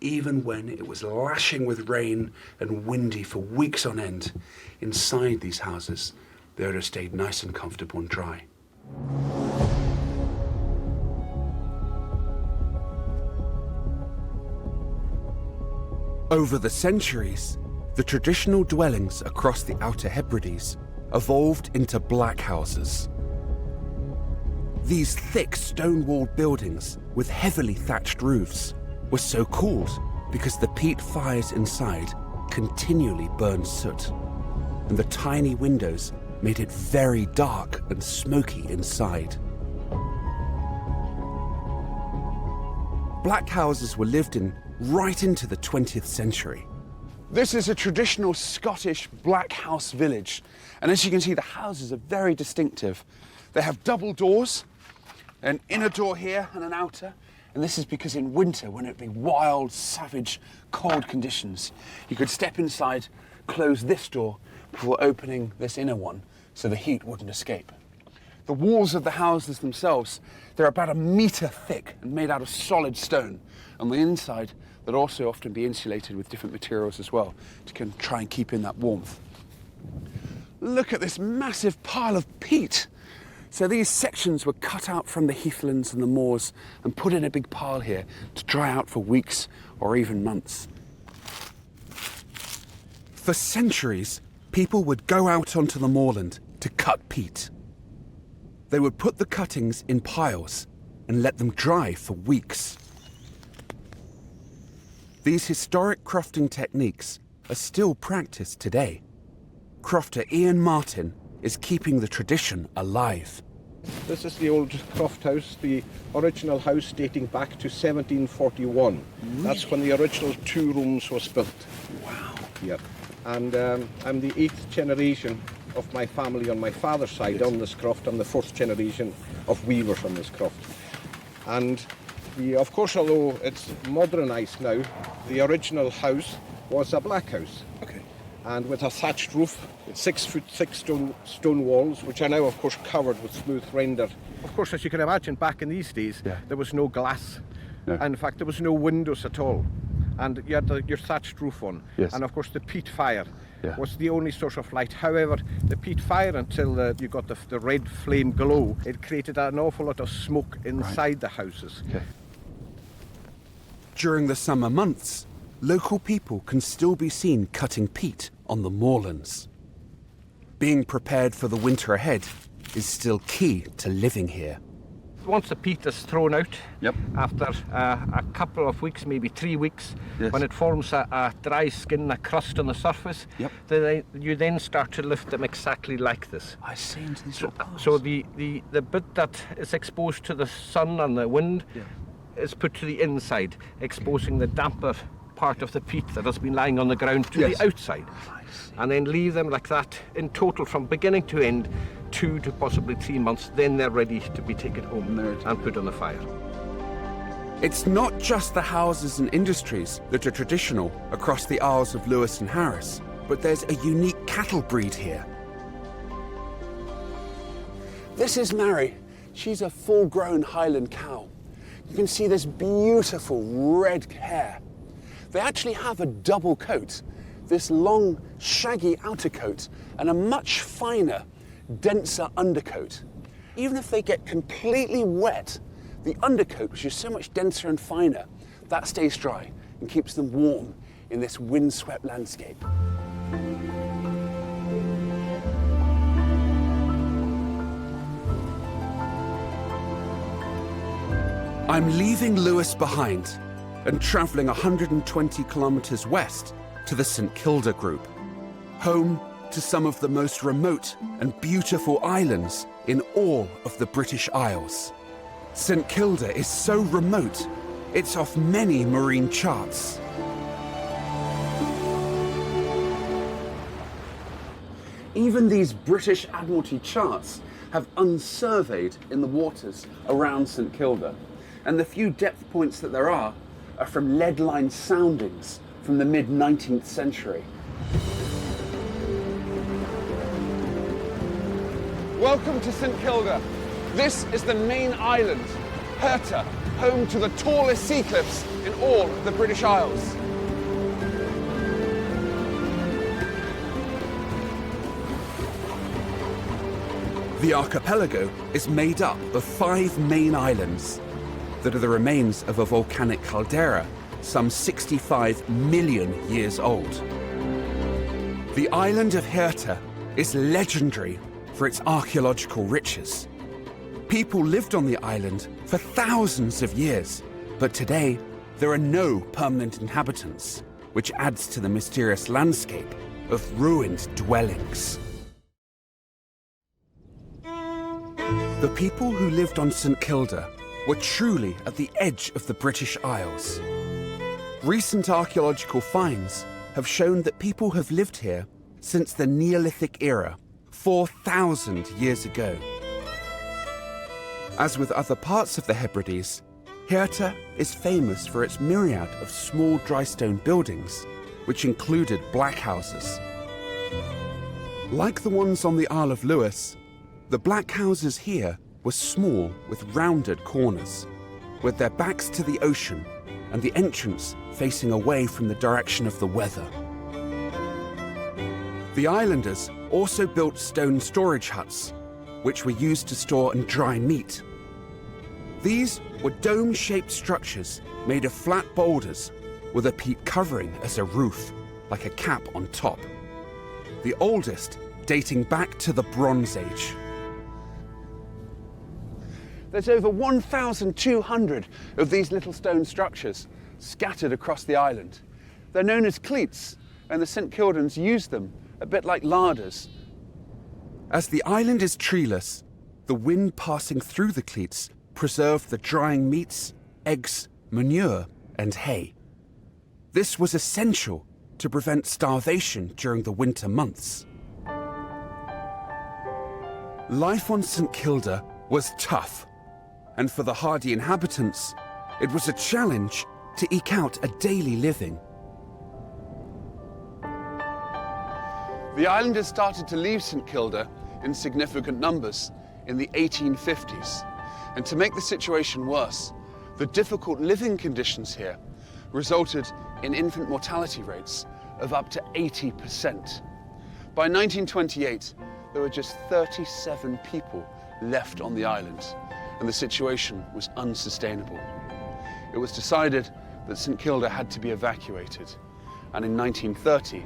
even when it was lashing with rain and windy for weeks on end. Inside these houses, they would have stayed nice and comfortable and dry. Over the centuries, the traditional dwellings across the Outer Hebrides evolved into blackhouses. These thick stone-walled buildings with heavily thatched roofs were so called because the peat fires inside continually burned soot, and the tiny windows made it very dark and smoky inside. Blackhouses were lived in right into the 20th century. This is a traditional Scottish black house village, and as you can see, the houses are very distinctive. They have double doors, an inner door here and an outer, and this is because in winter, when it'd be wild, savage, cold conditions, you could step inside, close this door before opening this inner one, so the heat wouldn't escape. The walls of the houses themselves, they're about 1 metre thick and made out of solid stone. On the inside, they'd also often be insulated with different materials as well to try and keep in that warmth. Look at this massive pile of peat. So these sections were cut out from the heathlands and the moors and put in a big pile here to dry out for weeks or even months. For centuries, people would go out onto the moorland to cut peat. They would put the cuttings in piles and let them dry for weeks. These historic crofting techniques are still practiced today. Crofter Ian Martin is keeping the tradition alive. This is the old croft house, the original house dating back to 1741. Really? That's when the original 2 rooms was built. Wow. Yep. And I'm the 8th generation of my family on my father's side on this croft. I'm the 4th generation of weavers on this croft. And of course, although it's modernised now, the original house was a black house. Okay. And with a thatched roof, 6 foot thick stone walls, which are now, of course, covered with smooth render. Of course, as you can imagine, back in these days, there was no glass. No. And in fact, there was no windows at all. And you had your thatched roof on. Yes. And of course, the peat fire was the only source of light. However, the peat fire, until you got the red flame glow, it created an awful lot of smoke inside the houses. Okay. During the summer months, local people can still be seen cutting peat on the moorlands. Being prepared for the winter ahead is still key to living here. Once the peat is thrown out, after a couple of weeks, maybe 3 weeks, when it forms a dry skin, a crust on the surface, you then start to lift them exactly like this. I see, into these little piles. So the bit that is exposed to the sun and the wind is put to the inside, exposing the damper part of the peat that has been lying on the ground to the outside. And then leave them like that in total from beginning to end, 2 to possibly 3 months. Then they're ready to be taken home and put on the fire. It's not just the houses and industries that are traditional across the Isles of Lewis and Harris, but there's a unique cattle breed here. This is Mary. She's a full-grown Highland cow. You can see this beautiful red hair. They actually have a double coat, this long, shaggy outer coat and a much finer, denser undercoat. Even if they get completely wet, the undercoat, which is so much denser and finer, that stays dry and keeps them warm in this windswept landscape. I'm leaving Lewis behind and travelling 120 kilometres west to the St Kilda group, home to some of the most remote and beautiful islands in all of the British Isles. St Kilda is so remote, it's off many marine charts. Even these British Admiralty charts have unsurveyed in the waters around St Kilda, and the few depth points that there are from lead-line soundings from the mid-19th century. Welcome to St Kilda. This is the main island, Herta, home to the tallest sea cliffs in all of the British Isles. The archipelago is made up of 5 main islands that are the remains of a volcanic caldera some 65 million years old. The island of Herta is legendary for its archaeological riches. People lived on the island for thousands of years, but today there are no permanent inhabitants, which adds to the mysterious landscape of ruined dwellings. The people who lived on St Kilda were truly at the edge of the British Isles. Recent archaeological finds have shown that people have lived here since the Neolithic era, 4,000 years ago. As with other parts of the Hebrides, Herta is famous for its myriad of small dry stone buildings, which included blackhouses. Like the ones on the Isle of Lewis, the blackhouses here were small with rounded corners, with their backs to the ocean and the entrance facing away from the direction of the weather. The islanders also built stone storage huts, which were used to store and dry meat. These were dome-shaped structures made of flat boulders with a peat covering as a roof, like a cap on top. The oldest dating back to the Bronze Age. There's over 1,200 of these little stone structures scattered across the island. They're known as cleats, and the St Kildans used them, a bit like larders. As the island is treeless, the wind passing through the cleats preserved the drying meats, eggs, manure, and hay. This was essential to prevent starvation during the winter months. Life on St Kilda was tough, and for the hardy inhabitants, it was a challenge to eke out a daily living. The islanders started to leave St Kilda in significant numbers in the 1850s, and to make the situation worse, the difficult living conditions here resulted in infant mortality rates of up to 80%. By 1928, there were just 37 people left on the island, and the situation was unsustainable. It was decided that St Kilda had to be evacuated, and in 1930,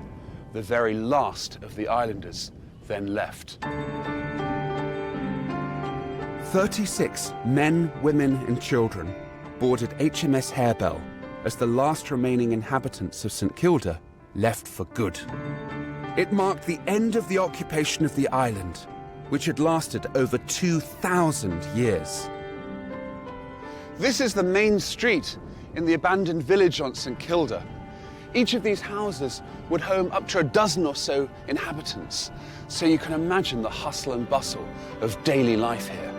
the very last of the islanders then left. 36 men, women and children boarded HMS Harebell as the last remaining inhabitants of St Kilda left for good. It marked the end of the occupation of the island, which had lasted over 2,000 years. This is the main street in the abandoned village on St Kilda. Each of these houses would home up to a dozen or so inhabitants, so you can imagine the hustle and bustle of daily life here.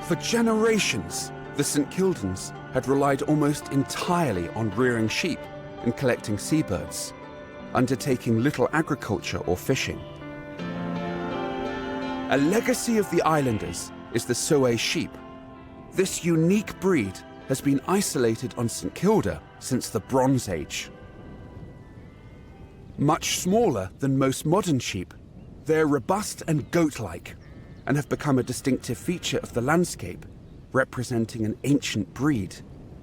For generations, the St Kildans had relied almost entirely on rearing sheep and collecting seabirds, undertaking little agriculture or fishing. A legacy of the islanders is the Soay sheep. This unique breed has been isolated on St Kilda since the Bronze Age. Much smaller than most modern sheep, they're robust and goat-like and have become a distinctive feature of the landscape, representing an ancient breed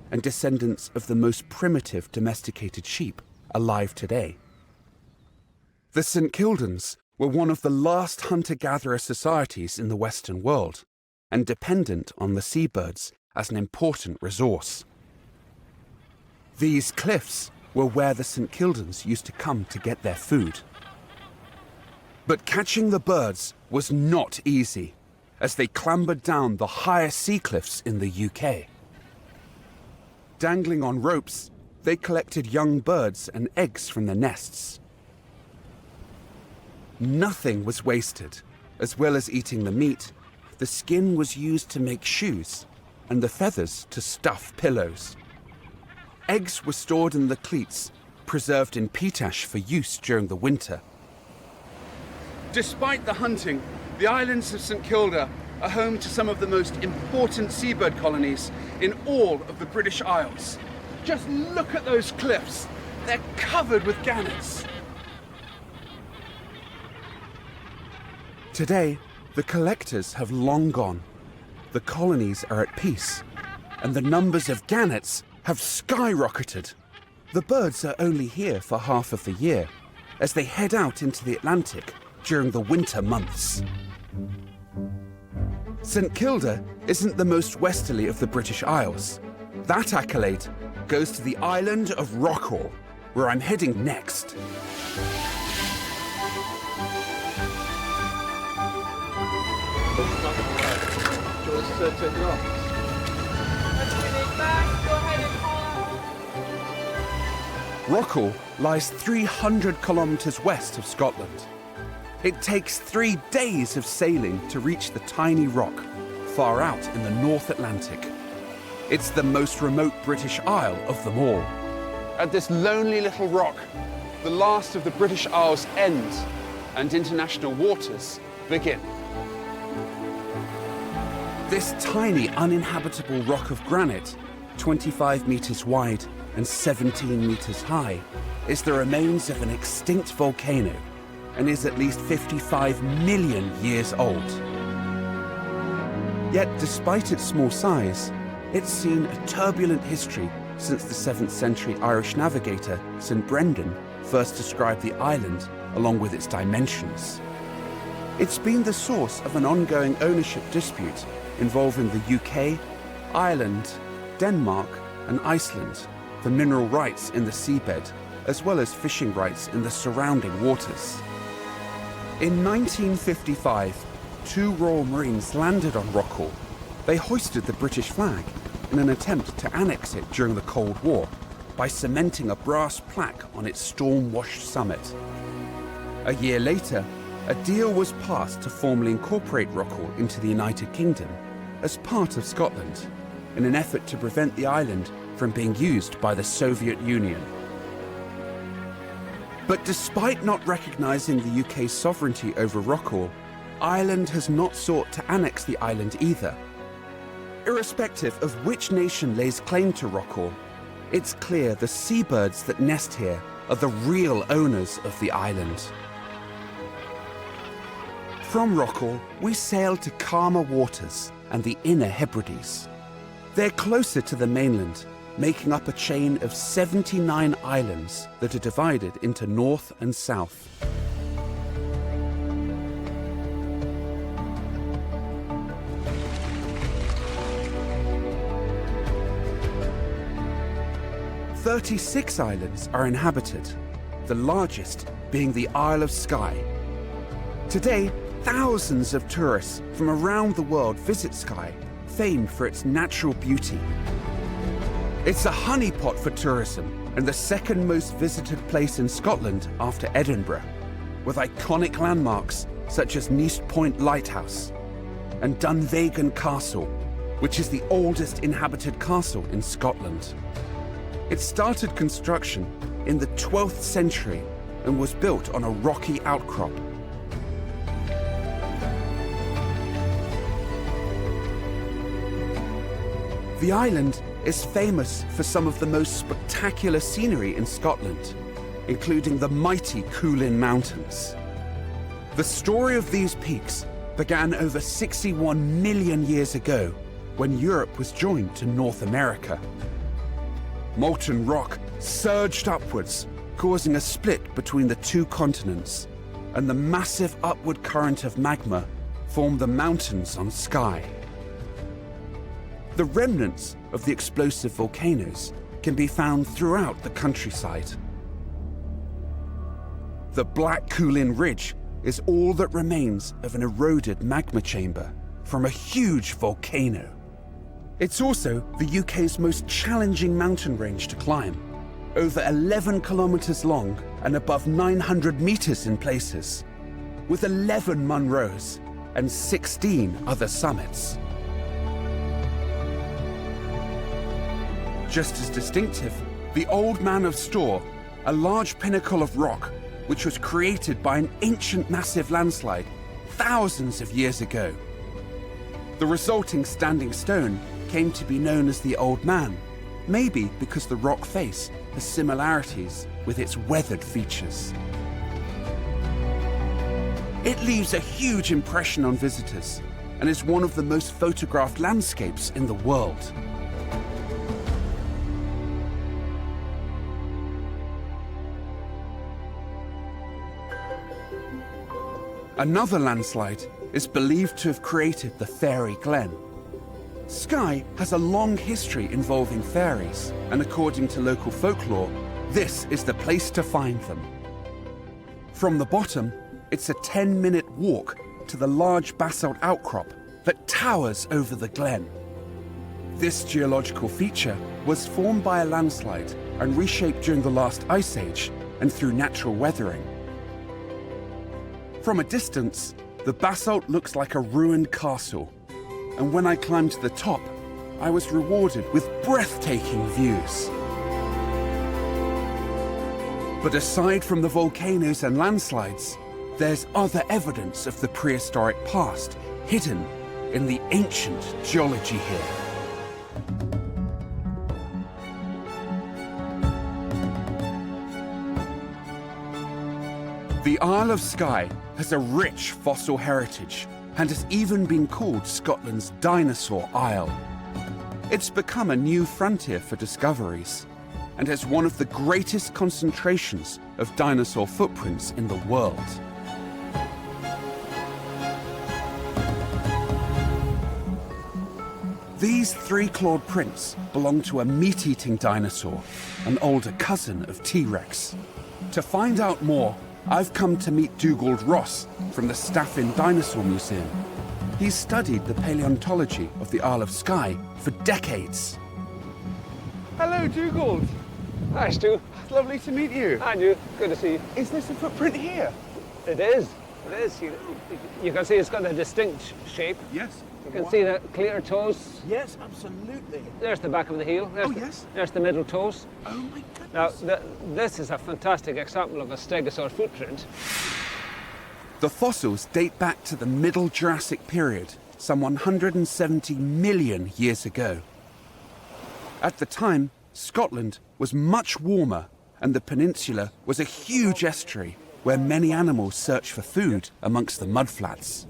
and descendants of the most primitive domesticated sheep alive today. The St Kildans were one of the last hunter-gatherer societies in the Western world, and dependent on the seabirds as an important resource. These cliffs were where the St Kildans used to come to get their food. But catching the birds was not easy, as they clambered down the higher sea cliffs in the UK. Dangling on ropes, they collected young birds and eggs from the nests. Nothing was wasted. As well as eating the meat, the skin was used to make shoes, and the feathers to stuff pillows. Eggs were stored in the cleats, preserved in peat ash for use during the winter. Despite the hunting, the islands of St Kilda are home to some of the most important seabird colonies in all of the British Isles. Just look at those cliffs. They're covered with gannets. Today, the collectors have long gone. The colonies are at peace, and the numbers of gannets have skyrocketed. The birds are only here for half of the year, as they head out into the Atlantic during the winter months. St Kilda isn't the most westerly of the British Isles. That accolade goes to the island of Rockall, where I'm heading next. Rockall lies 300 kilometres west of Scotland. It takes 3 days of sailing to reach the tiny rock, far out in the North Atlantic. It's the most remote British isle of them all. At this lonely little rock, the last of the British Isles ends and international waters begin. This tiny uninhabitable rock of granite, 25 metres wide and 17 metres high, is the remains of an extinct volcano and is at least 55 million years old. Yet, despite its small size, it's seen a turbulent history since the 7th century Irish navigator St Brendan first described the island along with its dimensions. It's been the source of an ongoing ownership dispute involving the UK, Ireland, Denmark and Iceland for mineral rights in the seabed, as well as fishing rights in the surrounding waters. In 1955, 2 Royal Marines landed on Rockall. They hoisted the British flag in an attempt to annex it during the Cold War by cementing a brass plaque on its storm-washed summit. A year later, a deal was passed to formally incorporate Rockall into the United Kingdom as part of Scotland, in an effort to prevent the island from being used by the Soviet Union. But despite not recognising the UK's sovereignty over Rockall, Ireland has not sought to annex the island either. Irrespective of which nation lays claim to Rockall, it's clear the seabirds that nest here are the real owners of the island. From Rockall, we sail to calmer waters and the Inner Hebrides. They're closer to the mainland, making up a chain of 79 islands that are divided into north and south. "36 islands are inhabited, the largest being the Isle of Skye. Today, thousands of tourists from around the world visit Skye, famed for its natural beauty. It's a honeypot for tourism and the second most visited place in Scotland after Edinburgh, with iconic landmarks such as Neast Point Lighthouse and Dunvegan Castle, which is the oldest inhabited castle in Scotland. It started construction in the 12th century and was built on a rocky outcrop. The island is famous for some of the most spectacular scenery in Scotland, including the mighty Coolin Mountains. The story of these peaks began over 61 million years ago when Europe was joined to North America. Molten rock surged upwards, causing a split between the two continents, and the massive upward current of magma formed the mountains on Skye. The remnants of the explosive volcanoes can be found throughout the countryside. The Black Coolin Ridge is all that remains of an eroded magma chamber from a huge volcano. It's also the UK's most challenging mountain range to climb, over 11 kilometres long and above 900 metres in places, with 11 Munros and 16 other summits. Just as distinctive, the Old Man of Storr, a large pinnacle of rock which was created by an ancient massive landslide thousands of years ago. The resulting standing stone came to be known as the Old Man, maybe because the rock face has similarities with its weathered features. It leaves a huge impression on visitors and is one of the most photographed landscapes in the world. Another landslide is believed to have created the Fairy Glen. Skye has a long history involving fairies, and according to local folklore, this is the place to find them. From the bottom, it's a 10-minute walk to the large basalt outcrop that towers over the glen. This geological feature was formed by a landslide and reshaped during the last ice age and through natural weathering. From a distance, the basalt looks like a ruined castle, and when I climbed to the top, I was rewarded with breathtaking views. But aside from the volcanoes and landslides, there's other evidence of the prehistoric past hidden in the ancient geology here. The Isle of Skye has a rich fossil heritage and has even been called Scotland's Dinosaur Isle. It's become a new frontier for discoveries and has one of the greatest concentrations of dinosaur footprints in the world. These three-clawed prints belong to a meat-eating dinosaur, an older cousin of T-Rex. To find out more, I've come to meet Dugald Ross from the Staffin Dinosaur Museum. He's studied the paleontology of the Isle of Skye for decades. Hello, Dugald. Hi, Stu. It's lovely to meet you. And you. Good to see you. Is this a footprint here? It is. It is. You can see it's got a distinct shape. Yes. You can see the clear toes. Yes, absolutely. There's the back of the heel. There's yes. There's the middle toes. Oh my goodness. Now, this is a fantastic example of a stegosaur footprint. The fossils date back to the Middle Jurassic period, some 170 million years ago. At the time, Scotland was much warmer, and the peninsula was a huge estuary where many animals search for food amongst the mudflats.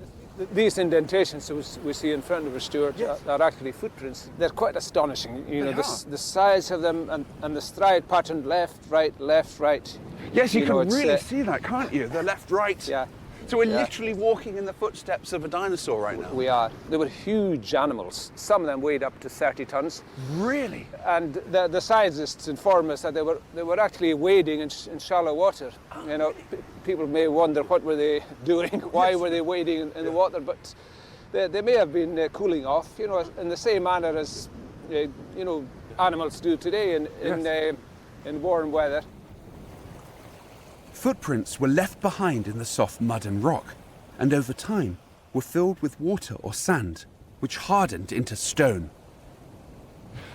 These indentations we see in front of us, Stuart, are actually footprints. They're quite astonishing. You know, the size of them and the stride pattern, left, right, left, right. Yes, you can really see that, can't you? The left, right. Yeah. So we're literally walking in the footsteps of a dinosaur right now. We are. They were huge animals. Some of them weighed up to 30 tons. Really? And the scientists inform us that they were actually wading in shallow water. Oh, you know, people may wonder what were they doing, why were they wading in the water, but they may have been cooling off. You know, in the same manner as you know, animals do today in warm weather. Footprints were left behind in the soft mud and rock, and over time were filled with water or sand, which hardened into stone.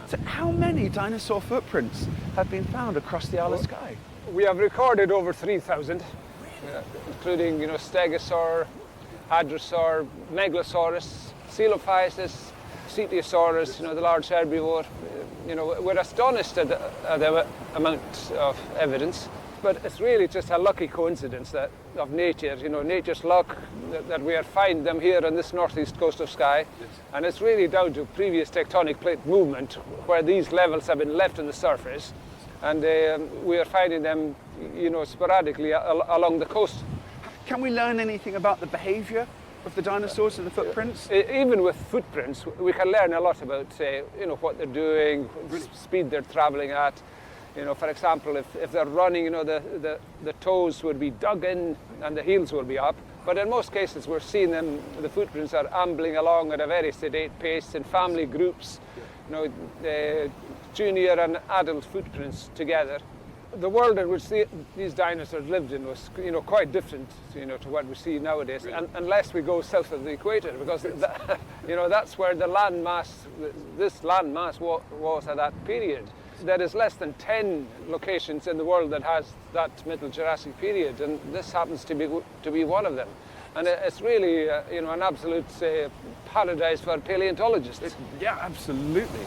So how many dinosaur footprints have been found across the Isle of Skye? We have recorded over 3,000, including, you know, stegosaur, hadrosaur, megalosaurus, coelophysis, ceteosaurus, you know, the large herbivore. You know, we're astonished at the amount of evidence. But it's really just a lucky coincidence that of nature, you know, nature's luck that we find them here on this northeast coast of Skye. Yes. And it's really down to previous tectonic plate movement where these levels have been left on the surface. And we are finding them, you know, sporadically along the coast. Can we learn anything about the behaviour of the dinosaurs and the footprints? Even with footprints, we can learn a lot about, what they're doing, speed they're traveling at. For example, if they're running, the toes would be dug in and the heels will be up. But in most cases, we're seeing them, the footprints are ambling along at a very sedate pace in family groups, junior and adult footprints together. The world in which these dinosaurs lived in was, quite different, to what we see nowadays, unless we go south of the equator, because, that's where the landmass, this landmass was at that period. There is less than 10 locations in the world that has that Middle Jurassic period, and this happens to be one of them. And it's really, an absolute paradise for paleontologists. Yeah, absolutely.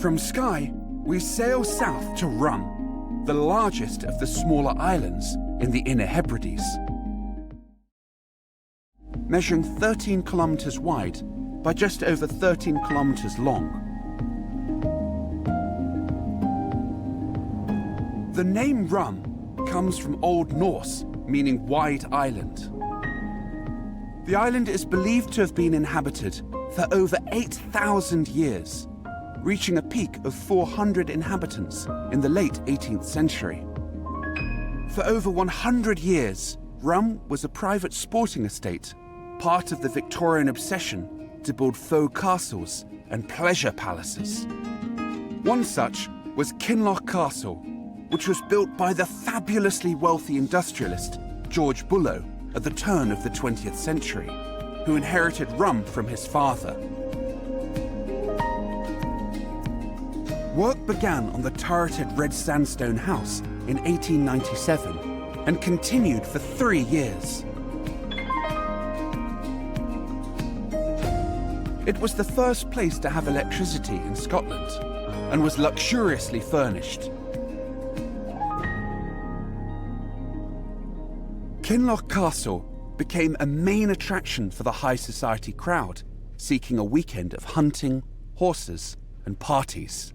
From Skye, we sail south to Rum, the largest of the smaller islands in the Inner Hebrides. Measuring 13 kilometres wide by just over 13 kilometres long. The name Rum comes from Old Norse, meaning wide island. The island is believed to have been inhabited for over 8,000 years, reaching a peak of 400 inhabitants in the late 18th century. For over 100 years, Rum was a private sporting estate, part of the Victorian obsession to build faux castles and pleasure palaces. One such was Kinloch Castle, which was built by the fabulously wealthy industrialist George Bullough at the turn of the 20th century, who inherited Rum from his father. Work began on the turreted red sandstone house in 1897 and continued for 3 years. It was the first place to have electricity in Scotland and was luxuriously furnished. Kinloch Castle became a main attraction for the high society crowd, seeking a weekend of hunting, horses, and parties.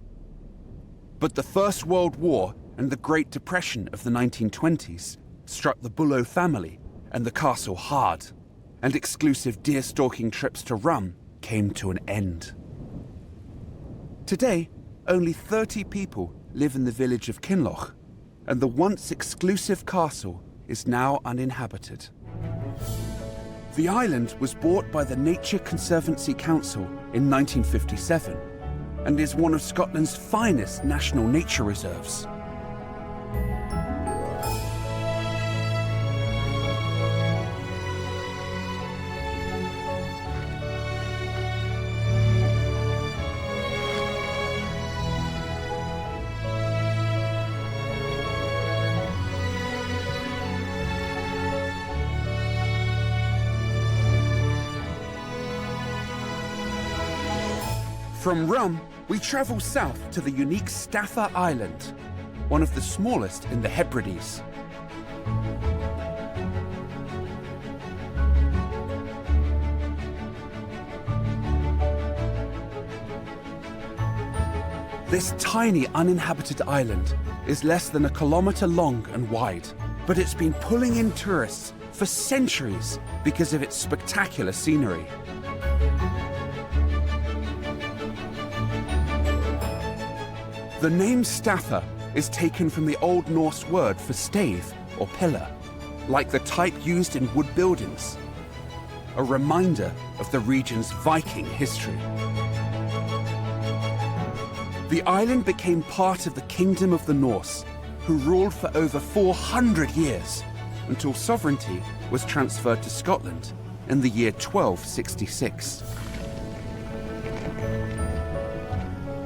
But the First World War and the Great Depression of the 1920s struck the Bullough family and the castle hard, and exclusive deer-stalking trips to Rum came to an end. Today, only 30 people live in the village of Kinloch, and the once exclusive castle is now uninhabited. The island was bought by the Nature Conservancy Council in 1957, and is one of Scotland's finest national nature reserves. From Rum, we travel south to the unique Staffa Island, one of the smallest in the Hebrides. This tiny uninhabited island is less than 1 kilometre long and wide, but it's been pulling in tourists for centuries because of its spectacular scenery. The name Staffa is taken from the Old Norse word for stave or pillar, like the type used in wood buildings, a reminder of the region's Viking history. The island became part of the Kingdom of the Norse, who ruled for over 400 years, until sovereignty was transferred to Scotland in the year 1266.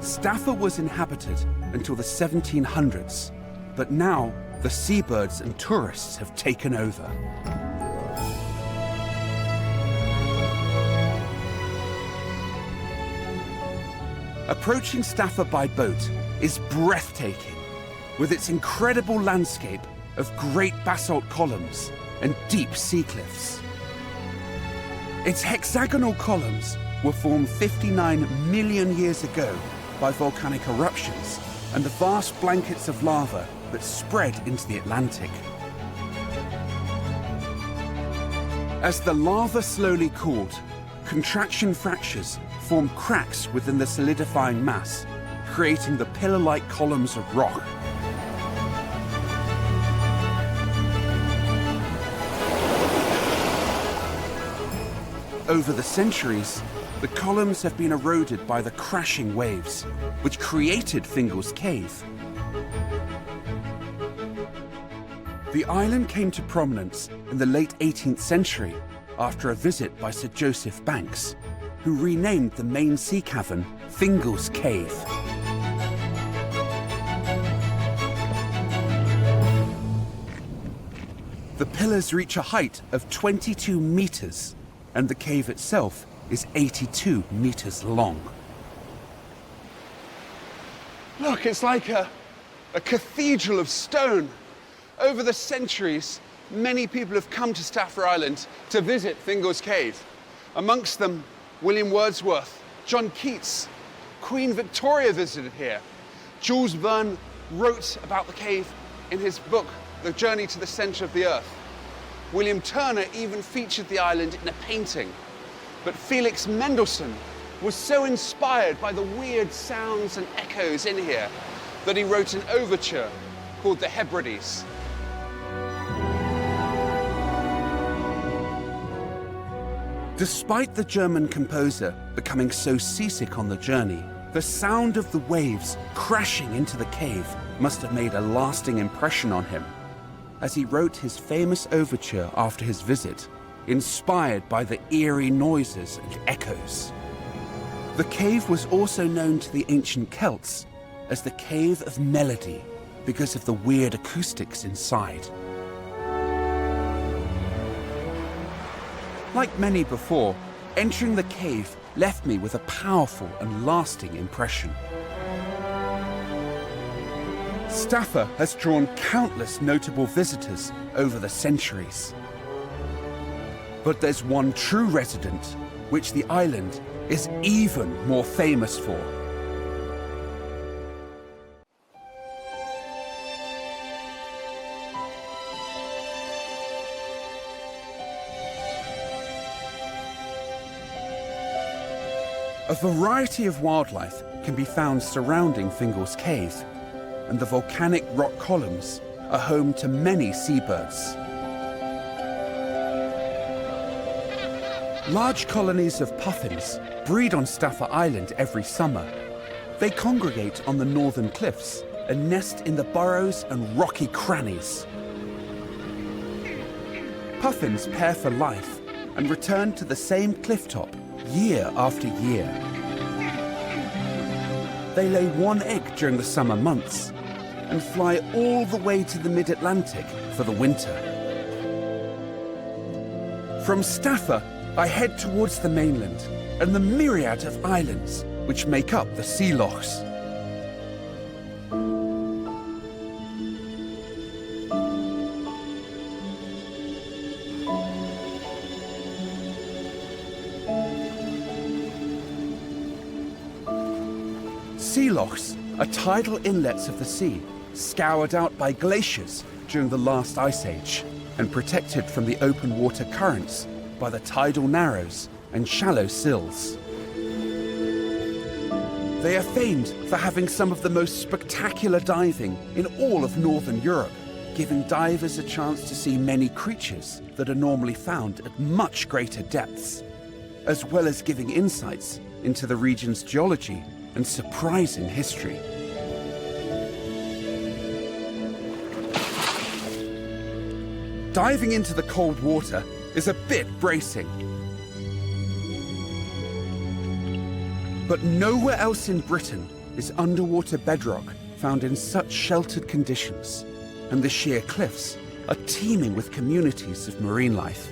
Staffa was inhabited until the 1700s, but now the seabirds and tourists have taken over. Approaching Staffa by boat is breathtaking, with its incredible landscape of great basalt columns and deep sea cliffs. Its hexagonal columns were formed 59 million years ago by volcanic eruptions and the vast blankets of lava that spread into the Atlantic. As the lava slowly cooled, contraction fractures formed cracks within the solidifying mass, creating the pillar-like columns of rock. Over the centuries, the columns have been eroded by the crashing waves, which created Fingal's Cave. The island came to prominence in the late 18th century after a visit by Sir Joseph Banks, who renamed the main sea cavern Fingal's Cave. The pillars reach a height of 22 meters, and the cave itself is 82 meters long. Look, it's like a cathedral of stone. Over the centuries, many people have come to Staffa Island to visit Fingal's Cave. Amongst them, William Wordsworth, John Keats, Queen Victoria visited here. Jules Verne wrote about the cave in his book, The Journey to the Centre of the Earth. William Turner even featured the island in a painting. But Felix Mendelssohn was so inspired by the weird sounds and echoes in here that he wrote an overture called the Hebrides. Despite the German composer becoming so seasick on the journey, the sound of the waves crashing into the cave must have made a lasting impression on him, as he wrote his famous overture after his visit, inspired by the eerie noises and echoes. The cave was also known to the ancient Celts as the Cave of Melody because of the weird acoustics inside. Like many before, entering the cave left me with a powerful and lasting impression. Staffa has drawn countless notable visitors over the centuries. But there's one true resident which the island is even more famous for. A variety of wildlife can be found surrounding Fingal's Cave, and the volcanic rock columns are home to many seabirds. Large colonies of puffins breed on Staffa Island every summer. They congregate on the northern cliffs and nest in the burrows and rocky crannies. Puffins pair for life and return to the same clifftop year after year. They lay one egg during the summer months and fly all the way to the mid-Atlantic for the winter. From Staffa, I head towards the mainland and the myriad of islands which make up the sea lochs. Sea lochs are tidal inlets of the sea, scoured out by glaciers during the last ice age and protected from the open water currents by the tidal narrows and shallow sills. They are famed for having some of the most spectacular diving in all of Northern Europe, giving divers a chance to see many creatures that are normally found at much greater depths, as well as giving insights into the region's geology and surprising history. Diving into the cold water is a bit bracing. But nowhere else in Britain is underwater bedrock found in such sheltered conditions, and the sheer cliffs are teeming with communities of marine life.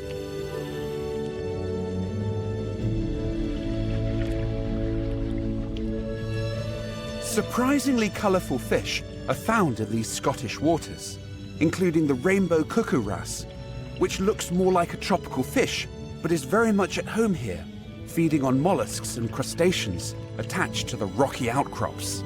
Surprisingly colourful fish are found in these Scottish waters, including the rainbow cuckoo wrasse, which looks more like a tropical fish, but is very much at home here, feeding on mollusks and crustaceans attached to the rocky outcrops.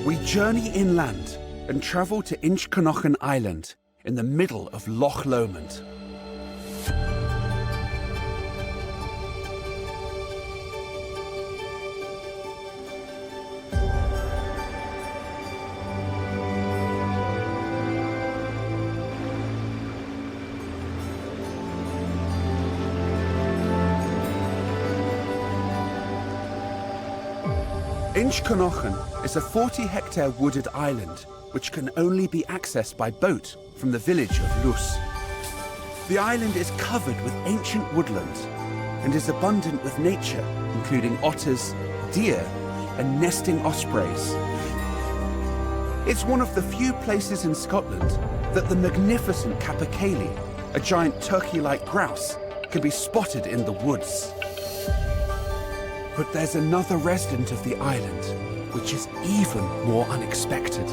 We journey inland and travel to Inchconochan Island in the middle of Loch Lomond. Inchconochan is a 40-hectare wooded island which can only be accessed by boat from the village of Luce. The island is covered with ancient woodland and is abundant with nature, including otters, deer, and nesting ospreys. It's one of the few places in Scotland that the magnificent capercaillie, a giant turkey-like grouse, can be spotted in the woods. But there's another resident of the island, which is even more unexpected.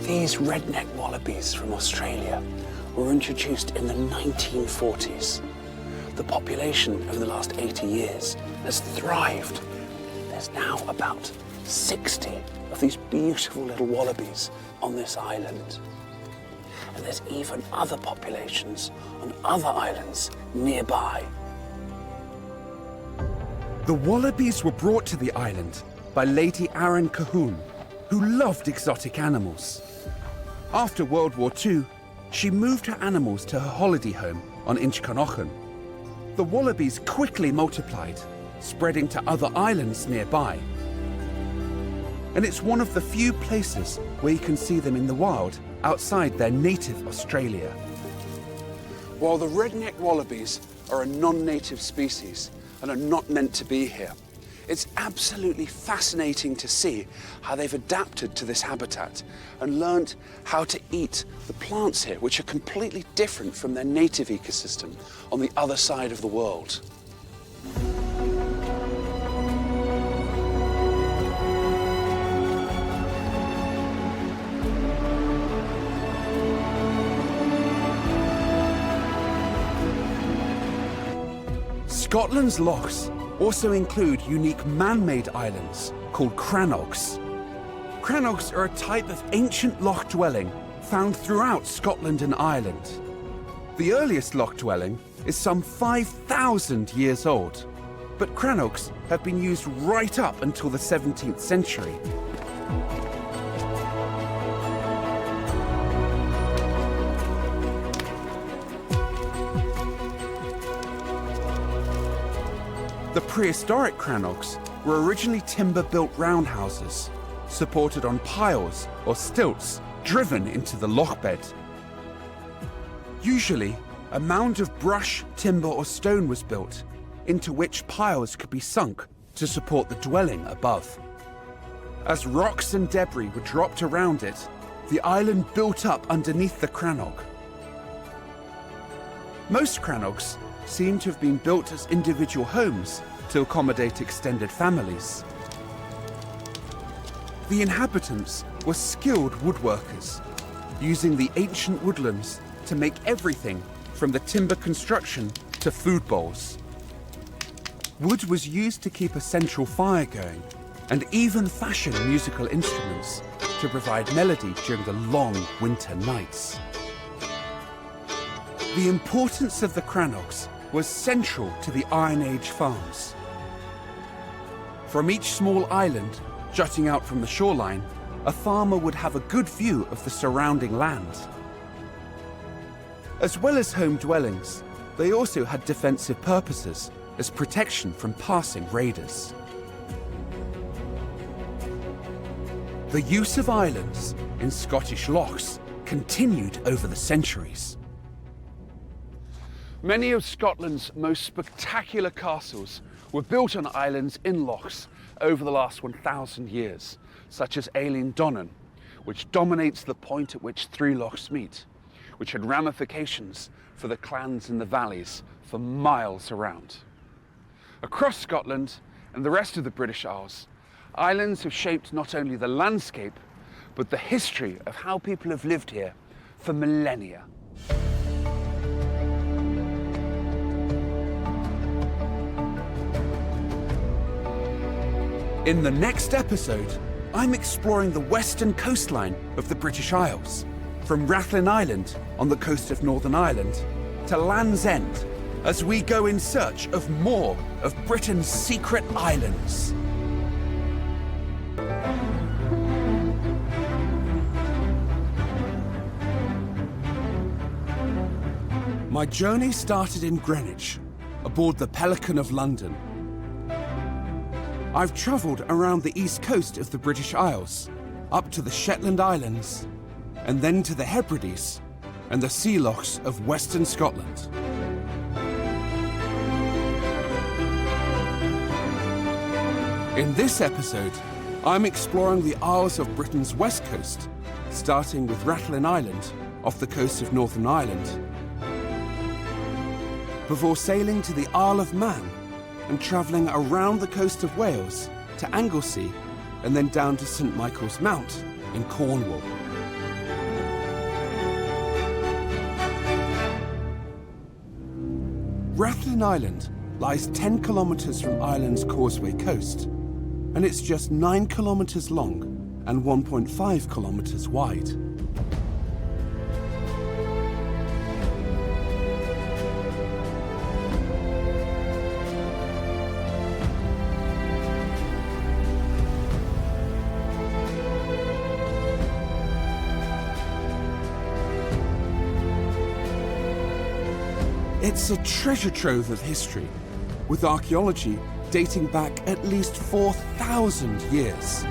These redneck wallabies from Australia were introduced in the 1940s. The population over the last 80 years has thrived. There's now about 60 of these beautiful little wallabies on this island. And there's even other populations on other islands nearby. The wallabies were brought to the island by Lady Arran Cahoon, who loved exotic animals. After World War II, she moved her animals to her holiday home on Inchconochan. The wallabies quickly multiplied, spreading to other islands nearby. And it's one of the few places where you can see them in the wild outside their native Australia. While the redneck wallabies are a non-native species and are not meant to be here, it's absolutely fascinating to see how they've adapted to this habitat and learnt how to eat the plants here, which are completely different from their native ecosystem on the other side of the world. Scotland's lochs also include unique man-made islands called crannogs. Crannogs are a type of ancient loch dwelling found throughout Scotland and Ireland. The earliest loch dwelling is some 5,000 years old, but crannogs have been used right up until the 17th century. The prehistoric crannogs were originally timber-built roundhouses, supported on piles or stilts driven into the loch bed. Usually, a mound of brush, timber or stone was built, into which piles could be sunk to support the dwelling above. As rocks and debris were dropped around it, the island built up underneath the crannog. Most crannogs seem to have been built as individual homes to accommodate extended families. The inhabitants were skilled woodworkers, using the ancient woodlands to make everything from the timber construction to food bowls. Wood was used to keep a central fire going and even fashion musical instruments to provide melody during the long winter nights. The importance of the crannogs was central to the Iron Age farms. From each small island jutting out from the shoreline, a farmer would have a good view of the surrounding land. As well as home dwellings, they also had defensive purposes as protection from passing raiders. The use of islands in Scottish lochs continued over the centuries. Many of Scotland's most spectacular castles were built on islands in lochs over the last 1,000 years, such as Eilean Donnan, which dominates the point at which three lochs meet, which had ramifications for the clans in the valleys for miles around. Across Scotland and the rest of the British Isles, islands have shaped not only the landscape, but the history of how people have lived here for millennia. In the next episode, I'm exploring the western coastline of the British Isles, from Rathlin Island on the coast of Northern Ireland to Land's End, as we go in search of more of Britain's secret islands. My journey started in Greenwich, aboard the Pelican of London. I've travelled around the east coast of the British Isles, up to the Shetland Islands, and then to the Hebrides and the sea lochs of western Scotland. In this episode, I'm exploring the Isles of Britain's west coast, starting with Rathlin Island off the coast of Northern Ireland, before sailing to the Isle of Man and travelling around the coast of Wales to Anglesey and then down to St Michael's Mount in Cornwall. Rathlin Island lies 10 kilometres from Ireland's Causeway coast, and it's just 9 kilometres long and 1.5 kilometres wide. It's a treasure trove of history, with archaeology dating back at least 4,000 years.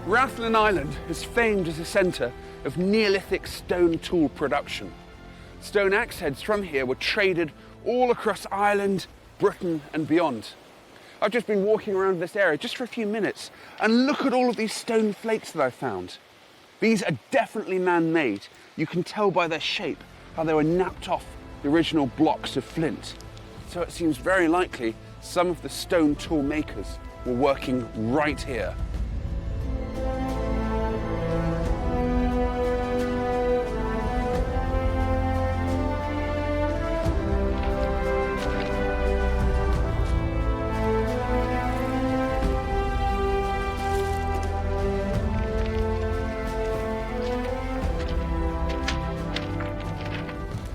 Rathlin Island is famed as a centre of Neolithic stone tool production. Stone axe heads from here were traded all across Ireland, Britain and beyond. I've just been walking around this area just for a few minutes, and look at all of these stone flakes that I found. These are definitely man-made. You can tell by their shape how they were knapped off the original blocks of flint. So it seems very likely some of the stone tool makers were working right here.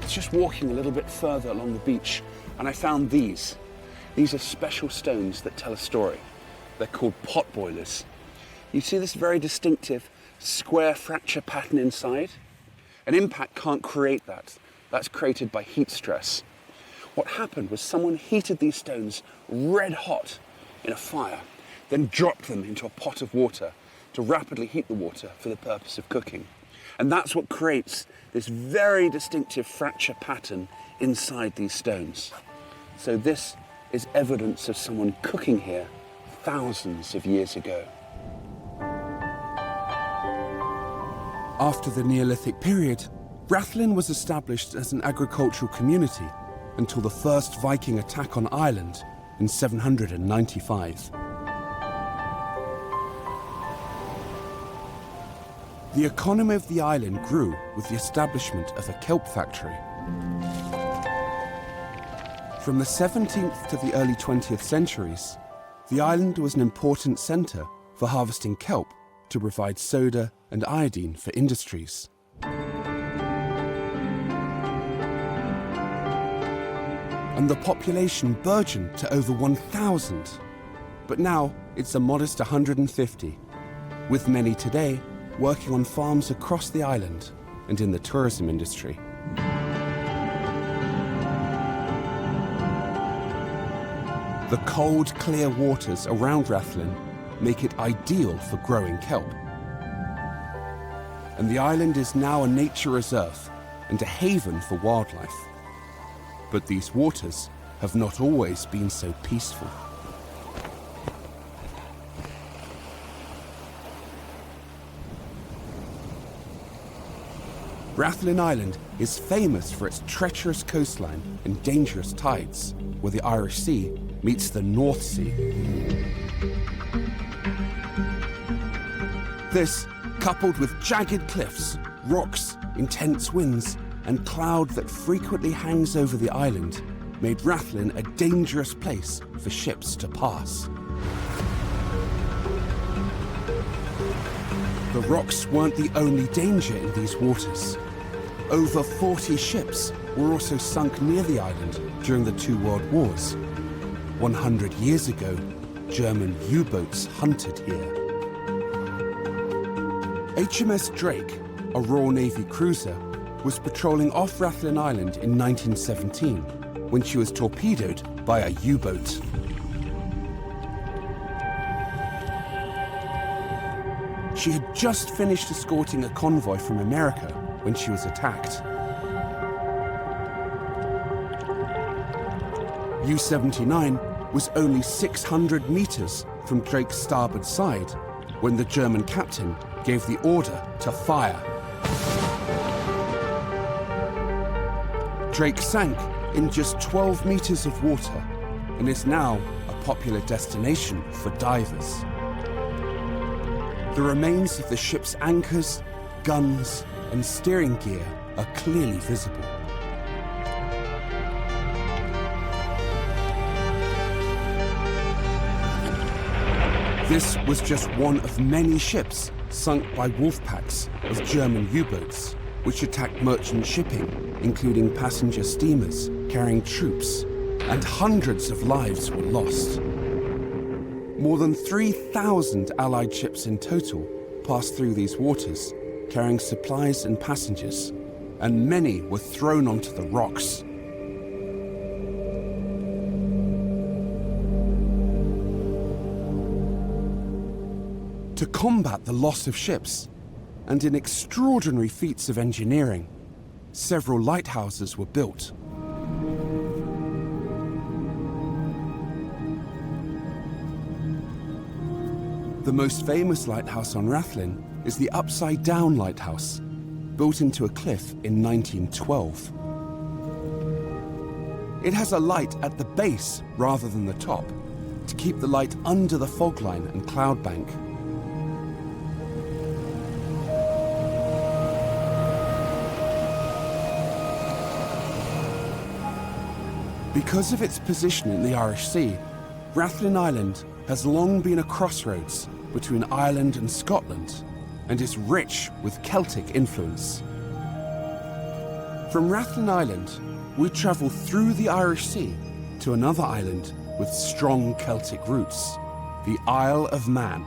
Just walking a little bit further along the beach, and I found these. These are special stones that tell a story. They're called pot boilers. You see this very distinctive square fracture pattern inside? An impact can't create that. That's created by heat stress. What happened was someone heated these stones red hot in a fire, then dropped them into a pot of water to rapidly heat the water for the purpose of cooking. And that's what creates this very distinctive fracture pattern inside these stones. So this is evidence of someone cooking here thousands of years ago. After the Neolithic period, Rathlin was established as an agricultural community until the first Viking attack on Ireland in 795. The economy of the island grew with the establishment of a kelp factory. From the 17th to the early 20th centuries, the island was an important centre for harvesting kelp to provide soda and iodine for industries. And the population burgeoned to over 1,000, but now it's a modest 150, with many today working on farms across the island and in the tourism industry. The cold, clear waters around Rathlin make it ideal for growing kelp. and the island is now a nature reserve and a haven for wildlife. But these waters have not always been so peaceful. Rathlin Island is famous for its treacherous coastline and dangerous tides, where the Irish Sea meets the North Sea. This, coupled with jagged cliffs, rocks, intense winds, and cloud that frequently hangs over the island, made Rathlin a dangerous place for ships to pass. The rocks weren't the only danger in these waters. Over 40 ships were also sunk near the island during the two world wars. 100 years ago, German U-boats hunted here. HMS Drake, a Royal Navy cruiser, was patrolling off Rathlin Island in 1917 when she was torpedoed by a U-boat. She had just finished escorting a convoy from America when she was attacked. U-79 was only 600 meters from Drake's starboard side when the German captain gave the order to fire. Drake sank in just 12 meters of water and is now a popular destination for divers. The remains of the ship's anchors, guns, and steering gear are clearly visible. This was just one of many ships sunk by wolf packs of German U-boats, which attacked merchant shipping, including passenger steamers carrying troops, and hundreds of lives were lost. More than 3,000 Allied ships in total passed through these waters, carrying supplies and passengers, and many were thrown onto the rocks. To combat the loss of ships, and in extraordinary feats of engineering, several lighthouses were built. The most famous lighthouse on Rathlin is the upside-down lighthouse, built into a cliff in 1912. It has a light at the base rather than the top, to keep the light under the fog line and cloud bank. Because of its position in the Irish Sea, Rathlin Island has long been a crossroads between Ireland and Scotland, and is rich with Celtic influence. From Rathlin Island, we travel through the Irish Sea to another island with strong Celtic roots, the Isle of Man.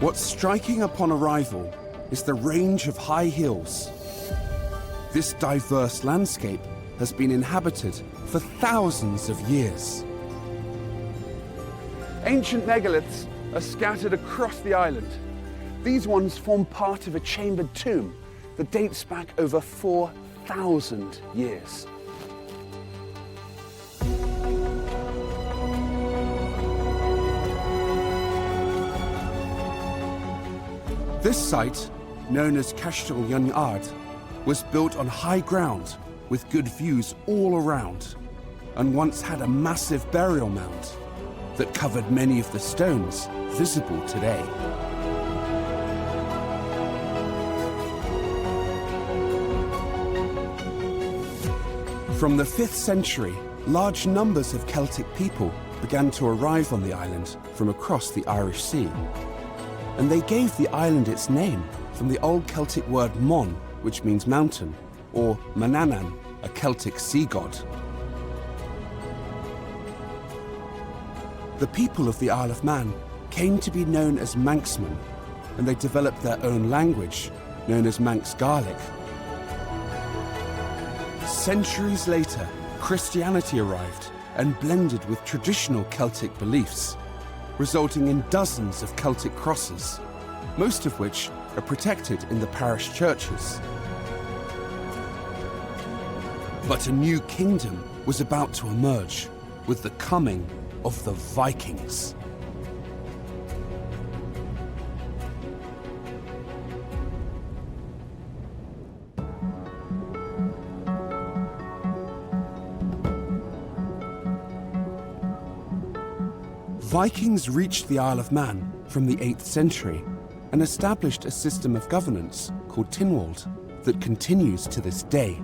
What's striking upon arrival is the range of high hills. This diverse landscape has been inhabited for thousands of years. Ancient megaliths are scattered across the island. These ones form part of a chambered tomb that dates back over 4,000 years. This site, known as Castell Yon Ard, was built on high ground with good views all around, and once had a massive burial mound that covered many of the stones visible today. From the 5th century, large numbers of Celtic people began to arrive on the island from across the Irish Sea. And they gave the island its name from the old Celtic word mon, which means mountain, or Manannan, a Celtic sea god. The people of the Isle of Man came to be known as Manxmen, and they developed their own language, known as Manx Gaelic. Centuries later, Christianity arrived and blended with traditional Celtic beliefs, resulting in dozens of Celtic crosses, most of which are protected in the parish churches. But a new kingdom was about to emerge with the coming of the Vikings. Vikings reached the Isle of Man from the 8th century and established a system of governance called Tynwald that continues to this day.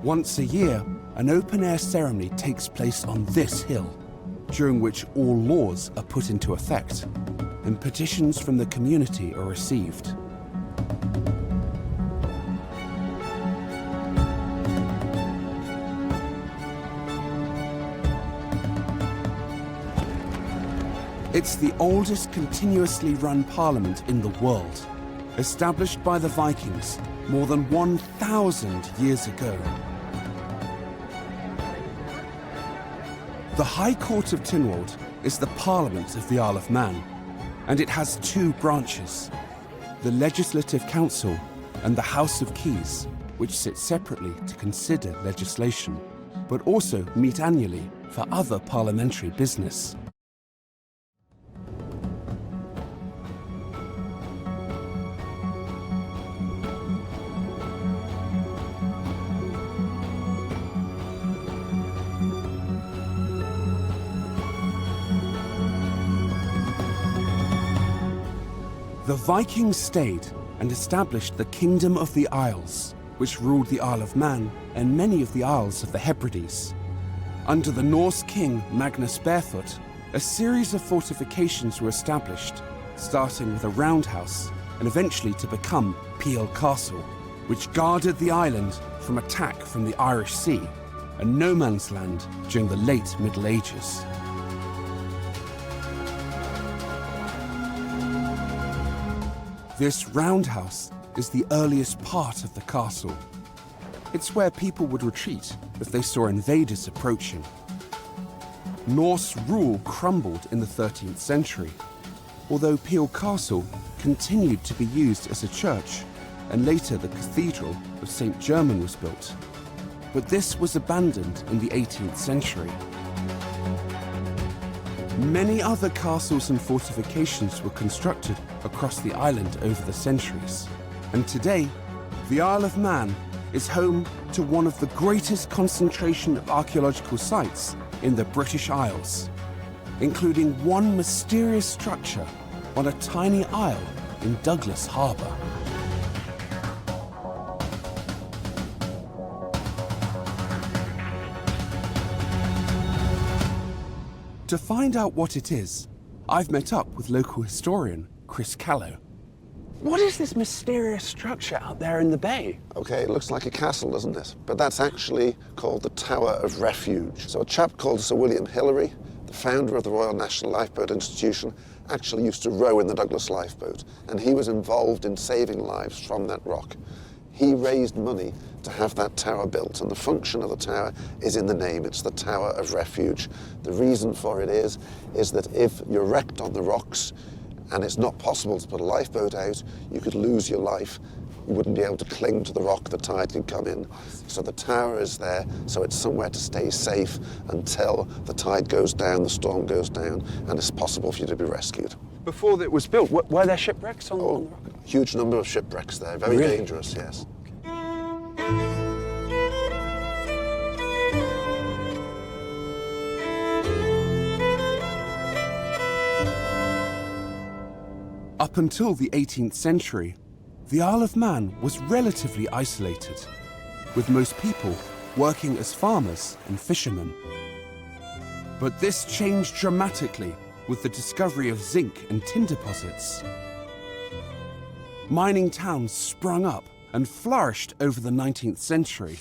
Once a year, an open-air ceremony takes place on this hill, during which all laws are put into effect, and petitions from the community are received. It's the oldest continuously run parliament in the world, established by the Vikings more than 1,000 years ago. The High Court of Tynwald is the Parliament of the Isle of Man, and it has two branches, the Legislative Council and the House of Keys, which sit separately to consider legislation, but also meet annually for other parliamentary business. The Vikings stayed and established the Kingdom of the Isles, which ruled the Isle of Man and many of the Isles of the Hebrides. Under the Norse king Magnus Barefoot, a series of fortifications were established, starting with a roundhouse and eventually to become Peel Castle, which guarded the island from attack from the Irish Sea, a no man's land during the late Middle Ages. This roundhouse is the earliest part of the castle. It's where people would retreat if they saw invaders approaching. Norse rule crumbled in the 13th century, although Peel Castle continued to be used as a church, and later the Cathedral of St. German was built. But this was abandoned in the 18th century. Many other castles and fortifications were constructed across the island over the centuries. And today, the Isle of Man is home to one of the greatest concentration of archaeological sites in the British Isles, including one mysterious structure on a tiny isle in Douglas Harbour. To find out what it is, I've met up with local historian Chris Callow. What is this mysterious structure out there in the bay? Okay, it looks like a castle, doesn't it? But that's actually called the Tower of Refuge. So a chap called Sir William Hillary, the founder of the Royal National Lifeboat Institution, actually used to row in the Douglas lifeboat, and he was involved in saving lives from that rock. He raised money to have that tower built, and the function of the tower is in the name. It's the Tower of Refuge. The reason for it is that if you're wrecked on the rocks and it's not possible to put a lifeboat out, you could lose your life. You wouldn't be able to cling to the rock, the tide could come in. So the tower is there, so it's somewhere to stay safe until the tide goes down, the storm goes down, and it's possible for you to be rescued. Before it was built, were there shipwrecks on the rock? Huge number of shipwrecks there, very dangerous, yes. Up until the 18th century, the Isle of Man was relatively isolated, with most people working as farmers and fishermen. But this changed dramatically with the discovery of zinc and tin deposits. Mining towns sprung up and flourished over the 19th century.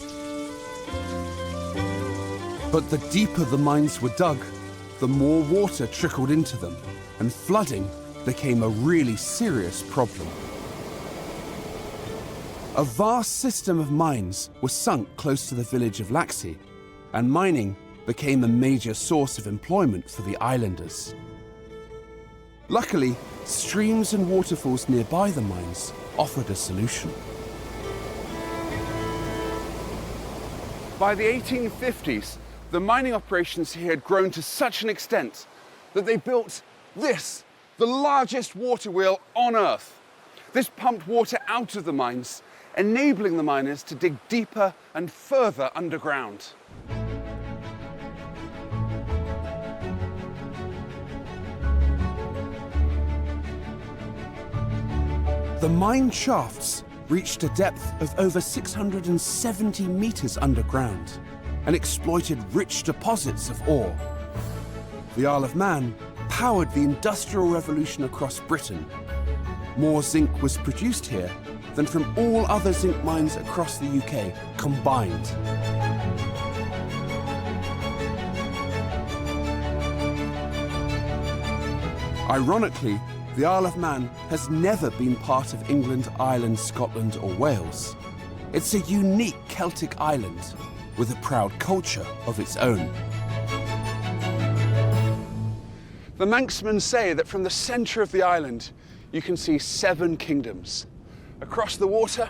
But the deeper the mines were dug, the more water trickled into them, and flooding became a really serious problem. A vast system of mines was sunk close to the village of Laxey, and mining became a major source of employment for the islanders. Luckily, streams and waterfalls nearby the mines offered a solution. By the 1850s, the mining operations here had grown to such an extent that they built this, the largest water wheel on Earth. This pumped water out of the mines, enabling the miners to dig deeper and further underground. The mine shafts reached a depth of over 670 meters underground and exploited rich deposits of ore. The Isle of Man powered the Industrial Revolution across Britain. More zinc was produced here than from all other zinc mines across the UK combined. Ironically, the Isle of Man has never been part of England, Ireland, Scotland or Wales. It's a unique Celtic island with a proud culture of its own. The Manxmen say that from the centre of the island, you can see 7 kingdoms. Across the water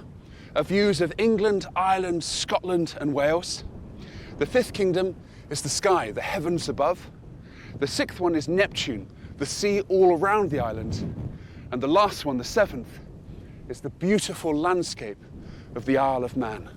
are views of England, Ireland, Scotland and Wales. The 5th kingdom is the sky, the heavens above. The 6th one is Neptune, the sea all around the island. And the last one, the 7th, is the beautiful landscape of the Isle of Man.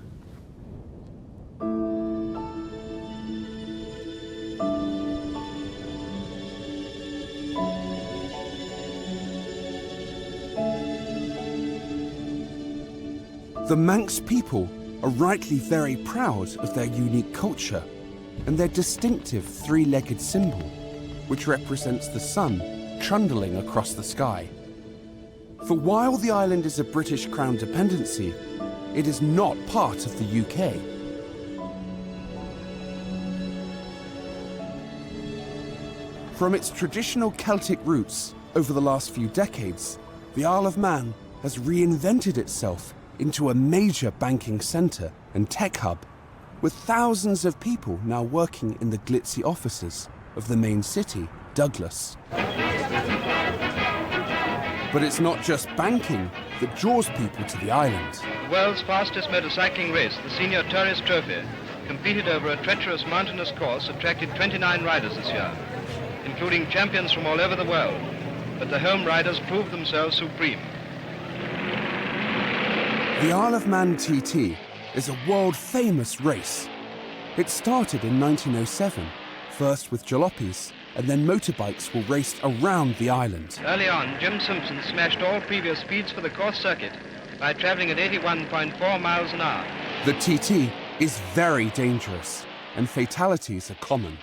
The Manx people are rightly very proud of their unique culture and their distinctive 3-legged symbol, which represents the sun trundling across the sky. For while the island is a British Crown dependency, it is not part of the UK. From its traditional Celtic roots over the last few decades, the Isle of Man has reinvented itself into a major banking centre and tech hub, with thousands of people now working in the glitzy offices of the main city, Douglas. But it's not just banking that draws people to the island. The world's fastest motorcycling race, the Senior Tourist Trophy, competed over a treacherous mountainous course, attracted 29 riders this year, including champions from all over the world. But the home riders proved themselves supreme. The Isle of Man TT is a world-famous race. It started in 1907, first with jalopies, and then motorbikes were raced around the island. Early on, Jim Simpson smashed all previous speeds for the course circuit by travelling at 81.4 miles an hour. The TT is very dangerous, and fatalities are common.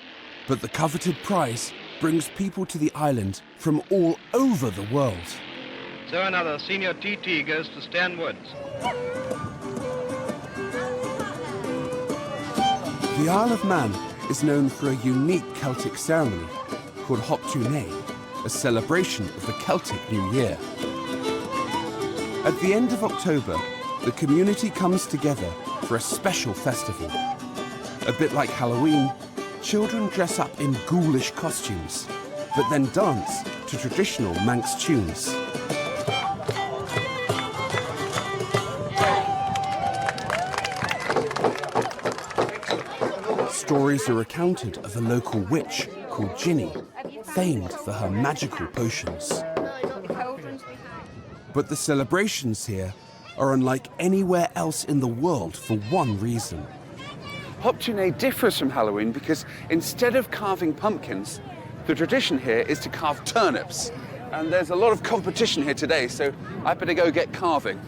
But the coveted prize brings people to the island from all over the world. So another Senior TT goes to Stan Woods. The Isle of Man is known for a unique Celtic ceremony called Hoptune, a celebration of the Celtic New Year. At the end of October, the community comes together for a special festival. A bit like Halloween, children dress up in ghoulish costumes, but then dance to traditional Manx tunes. Stories are recounted of a local witch called Ginny, famed for her magical potions. But the celebrations here are unlike anywhere else in the world for one reason. Hoptune differs from Halloween because instead of carving pumpkins, the tradition here is to carve turnips. And there's a lot of competition here today, so I better go get carving.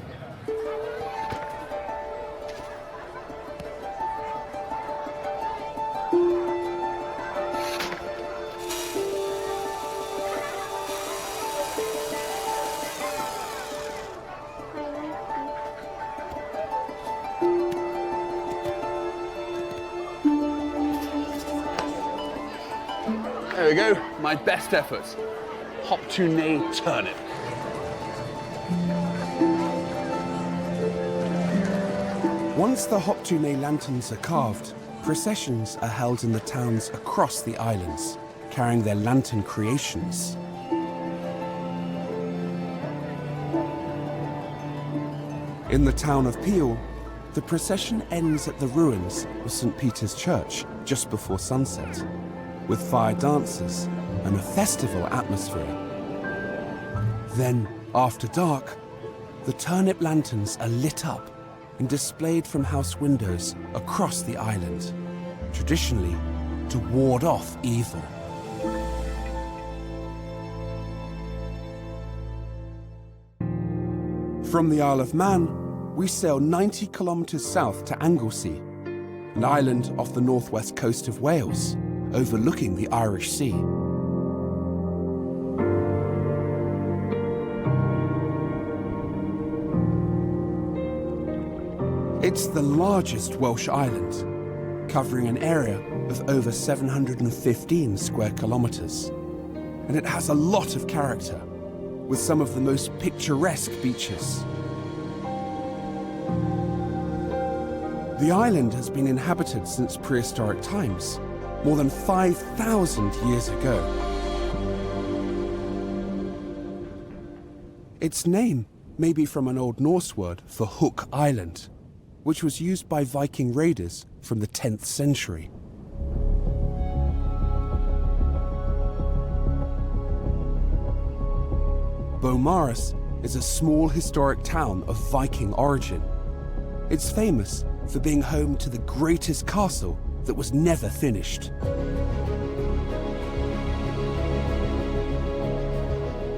There we go, my best effort. Hop-to-nay turnip. Once the Hop-to-nay lanterns are carved, processions are held in the towns across the islands, carrying their lantern creations. In the town of Peel, the procession ends at the ruins of St. Peter's Church just before sunset, with fire dances and a festival atmosphere. Then, after dark, the turnip lanterns are lit up and displayed from house windows across the island, traditionally to ward off evil. From the Isle of Man, we sail 90 kilometres south to Anglesey, an island off the northwest coast of Wales, overlooking the Irish Sea. It's the largest Welsh island, covering an area of over 715 square kilometres. And it has a lot of character, with some of the most picturesque beaches. The island has been inhabited since prehistoric times, more than 5,000 years ago. Its name may be from an Old Norse word for Hook Island, which was used by Viking raiders from the 10th century. Beaumaris is a small historic town of Viking origin. It's famous for being home to the greatest castle that was never finished.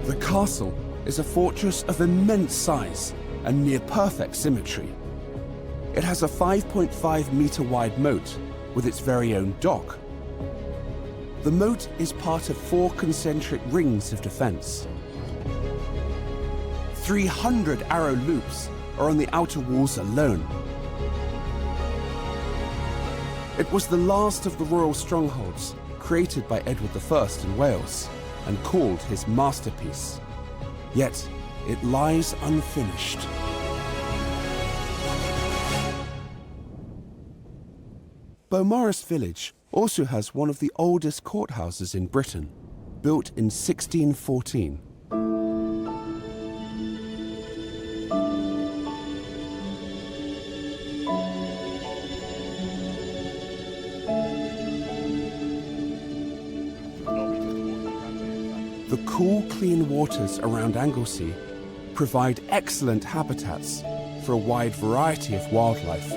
The castle is a fortress of immense size and near perfect symmetry. It has a 5.5 metre wide moat with its very own dock. The moat is part of 4 concentric rings of defence. 300 arrow loops are on the outer walls alone. It was the last of the royal strongholds created by Edward I in Wales and called his masterpiece. Yet it lies unfinished. Beaumaris village also has one of the oldest courthouses in Britain, built in 1614. The cool, clean waters around Anglesey provide excellent habitats for a wide variety of wildlife.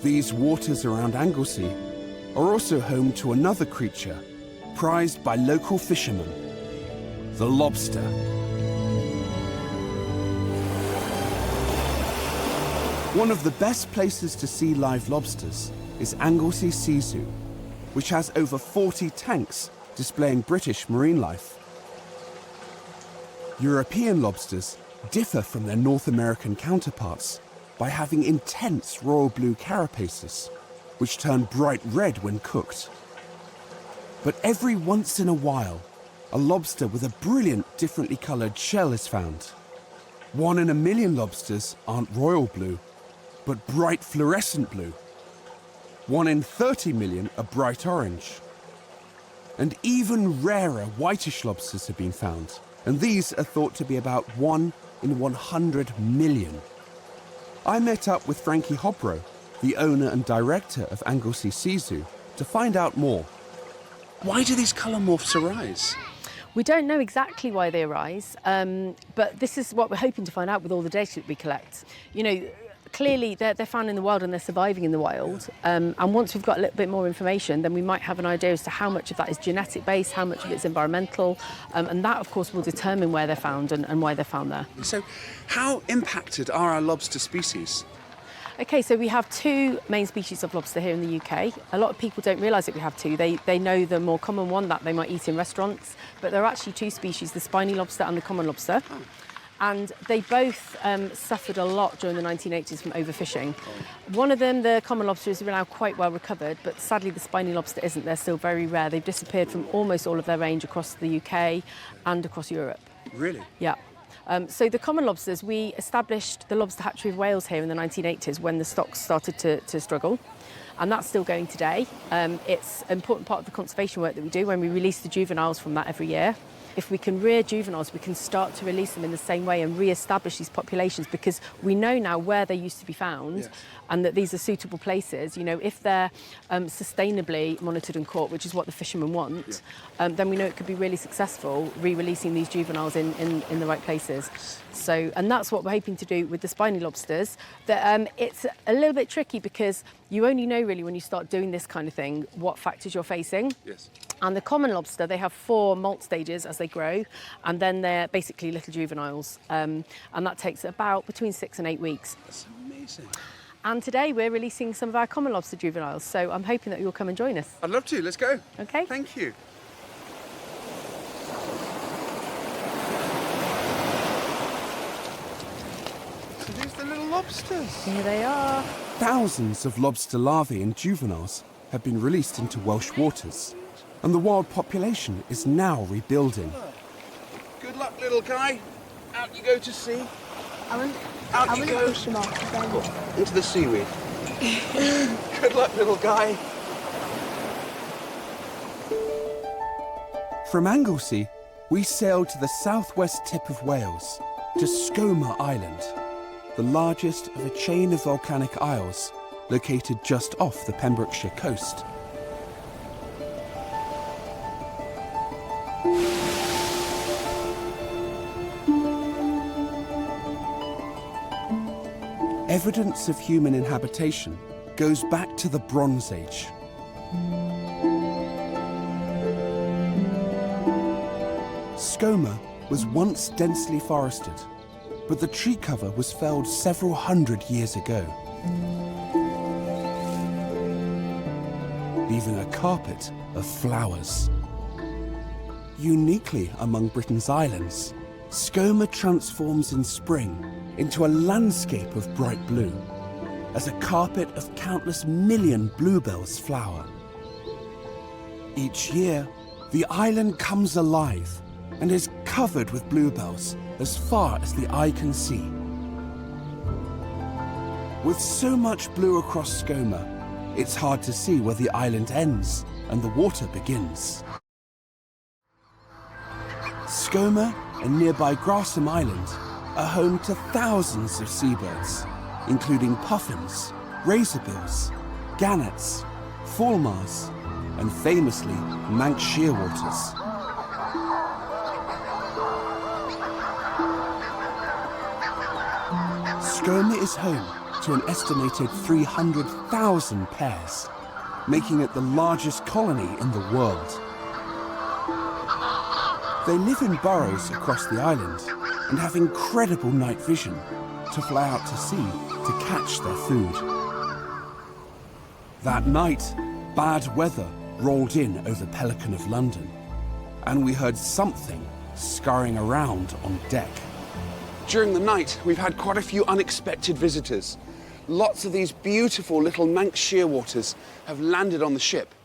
These waters around Anglesey are also home to another creature prized by local fishermen, the lobster. One of the best places to see live lobsters is Anglesey Sea Zoo, which has over 40 tanks displaying British marine life. European lobsters differ from their North American counterparts by having intense royal blue carapaces, which turn bright red when cooked. But every once in a while, a lobster with a brilliant, differently coloured shell is found. 1 in a million lobsters aren't royal blue, but bright fluorescent blue. 1 in 30 million are bright orange. And even rarer whitish lobsters have been found, and these are thought to be about 1 in 100 million. I met up with Frankie Hobrow, the owner and director of Anglesey Sea Zoo, to find out more. Why do these colour morphs arise? We don't know exactly why they arise, but this is what we're hoping to find out with all the data that we collect. You know, clearly they're found in the wild and they're surviving in the wild. And once we've got a little bit more information, then we might have an idea as to how much of that is genetic based, how much of it's environmental. And that, of course, will determine where they're found and why they're found there. So how impacted are our lobster species? Okay, so we have two main species of lobster here in the UK. A lot of people don't realise that we have two. They know the more common one that they might eat in restaurants, but there are actually two species, the spiny lobster and the common lobster. Oh. And they both suffered a lot during the 1980s from overfishing. One of them, the common lobster, is now quite well recovered, but sadly the spiny lobster isn't. They're still very rare. They've disappeared from almost all of their range across the UK and across Europe. Really? Yeah. So the common lobsters, we established the lobster hatchery of Wales here in the 1980s when the stocks started to struggle. And that's still going today. It's an important part of the conservation work that we do when we release the juveniles from that every year. If we can rear juveniles, we can start to release them in the same way and re-establish these populations, because we know now where they used to be found. Yes. And that these are suitable places. You know, if they're sustainably monitored and caught, which is what the fishermen want, then we know it could be really successful re-releasing these juveniles in the right places. So, and that's what we're hoping to do with the spiny lobsters. It's a little bit tricky because you only know really when you start doing this kind of thing what factors you're facing. Yes. And the common lobster, they have 4 molt stages as they grow, and then they're basically little juveniles. And that takes about between 6 and 8 weeks. That's amazing. And today we're releasing some of our common lobster juveniles, so I'm hoping that you'll come and join us. I'd love to. Let's go. Okay. Thank you. So there's the little lobsters. Here they are. Thousands of lobster larvae and juveniles have been released into Welsh waters, and the wild population is now rebuilding. Good luck, little guy. Out you go to sea. I want Out you to go. push them off. Into the seaweed. Good luck, little guy. From Anglesey, we sailed to the southwest tip of Wales, to Skomer Island, the largest of a chain of volcanic isles located just off the Pembrokeshire coast. Evidence of human inhabitation goes back to the Bronze Age. Skomer was once densely forested, but the tree cover was felled several hundred years ago, leaving a carpet of flowers. Uniquely among Britain's islands, Skomer transforms in spring into a landscape of bright blue, as a carpet of countless million bluebells flower. Each year, the island comes alive and is covered with bluebells as far as the eye can see. With so much blue across Skomer, it's hard to see where the island ends and the water begins. Skomer and nearby Grasham Island are home to thousands of seabirds, including puffins, razorbills, gannets, fulmars, and famously Manx shearwaters. Skomer is home to an estimated 300,000 pairs, making it the largest colony in the world. They live in burrows across the island and have incredible night vision to fly out to sea to catch their food. That night, bad weather rolled in over Pelican of London, and we heard something scurrying around on deck. During the night, we've had quite a few unexpected visitors. Lots of these beautiful little Manx shearwaters have landed on the ship.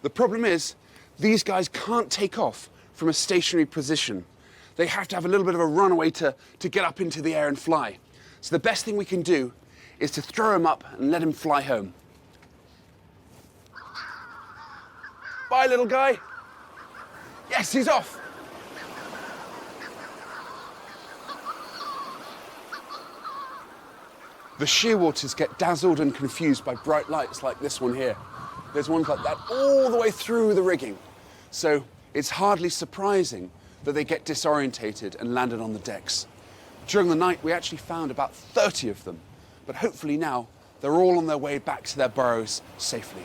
The problem is, these guys can't take off from a stationary position. They have to have a little bit of a runaway to get up into the air and fly. So the best thing we can do is to throw him up and let him fly home. Bye, little guy. Yes, he's off. The shearwaters get dazzled and confused by bright lights like this one here. There's ones like that all the way through the rigging. So it's hardly surprising that they get disorientated and landed on the decks. During the night, we actually found about 30 of them, but hopefully now they're all on their way back to their burrows safely.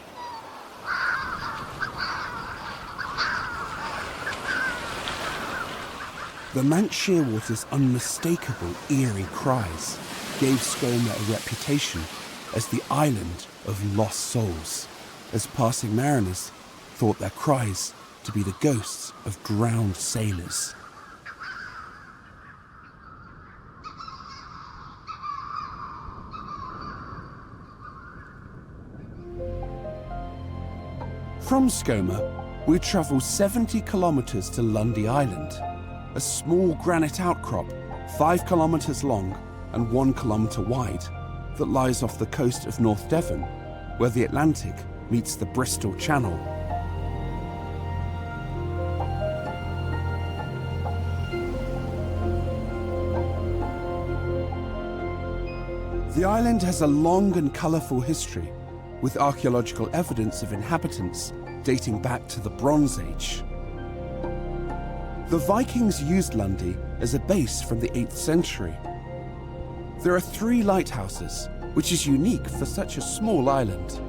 The Manx shearwaters' unmistakable eerie cries gave Skomer a reputation as the island of lost souls, as passing mariners thought their cries to be the ghosts of drowned sailors. From Skomer, we travel 70 kilometres to Lundy Island, a small granite outcrop 5 kilometres long and 1 kilometre wide that lies off the coast of North Devon, where the Atlantic meets the Bristol Channel. The island has a long and colourful history, with archaeological evidence of inhabitants dating back to the Bronze Age. The Vikings used Lundy as a base from the 8th century. There are 3 lighthouses, which is unique for such a small island.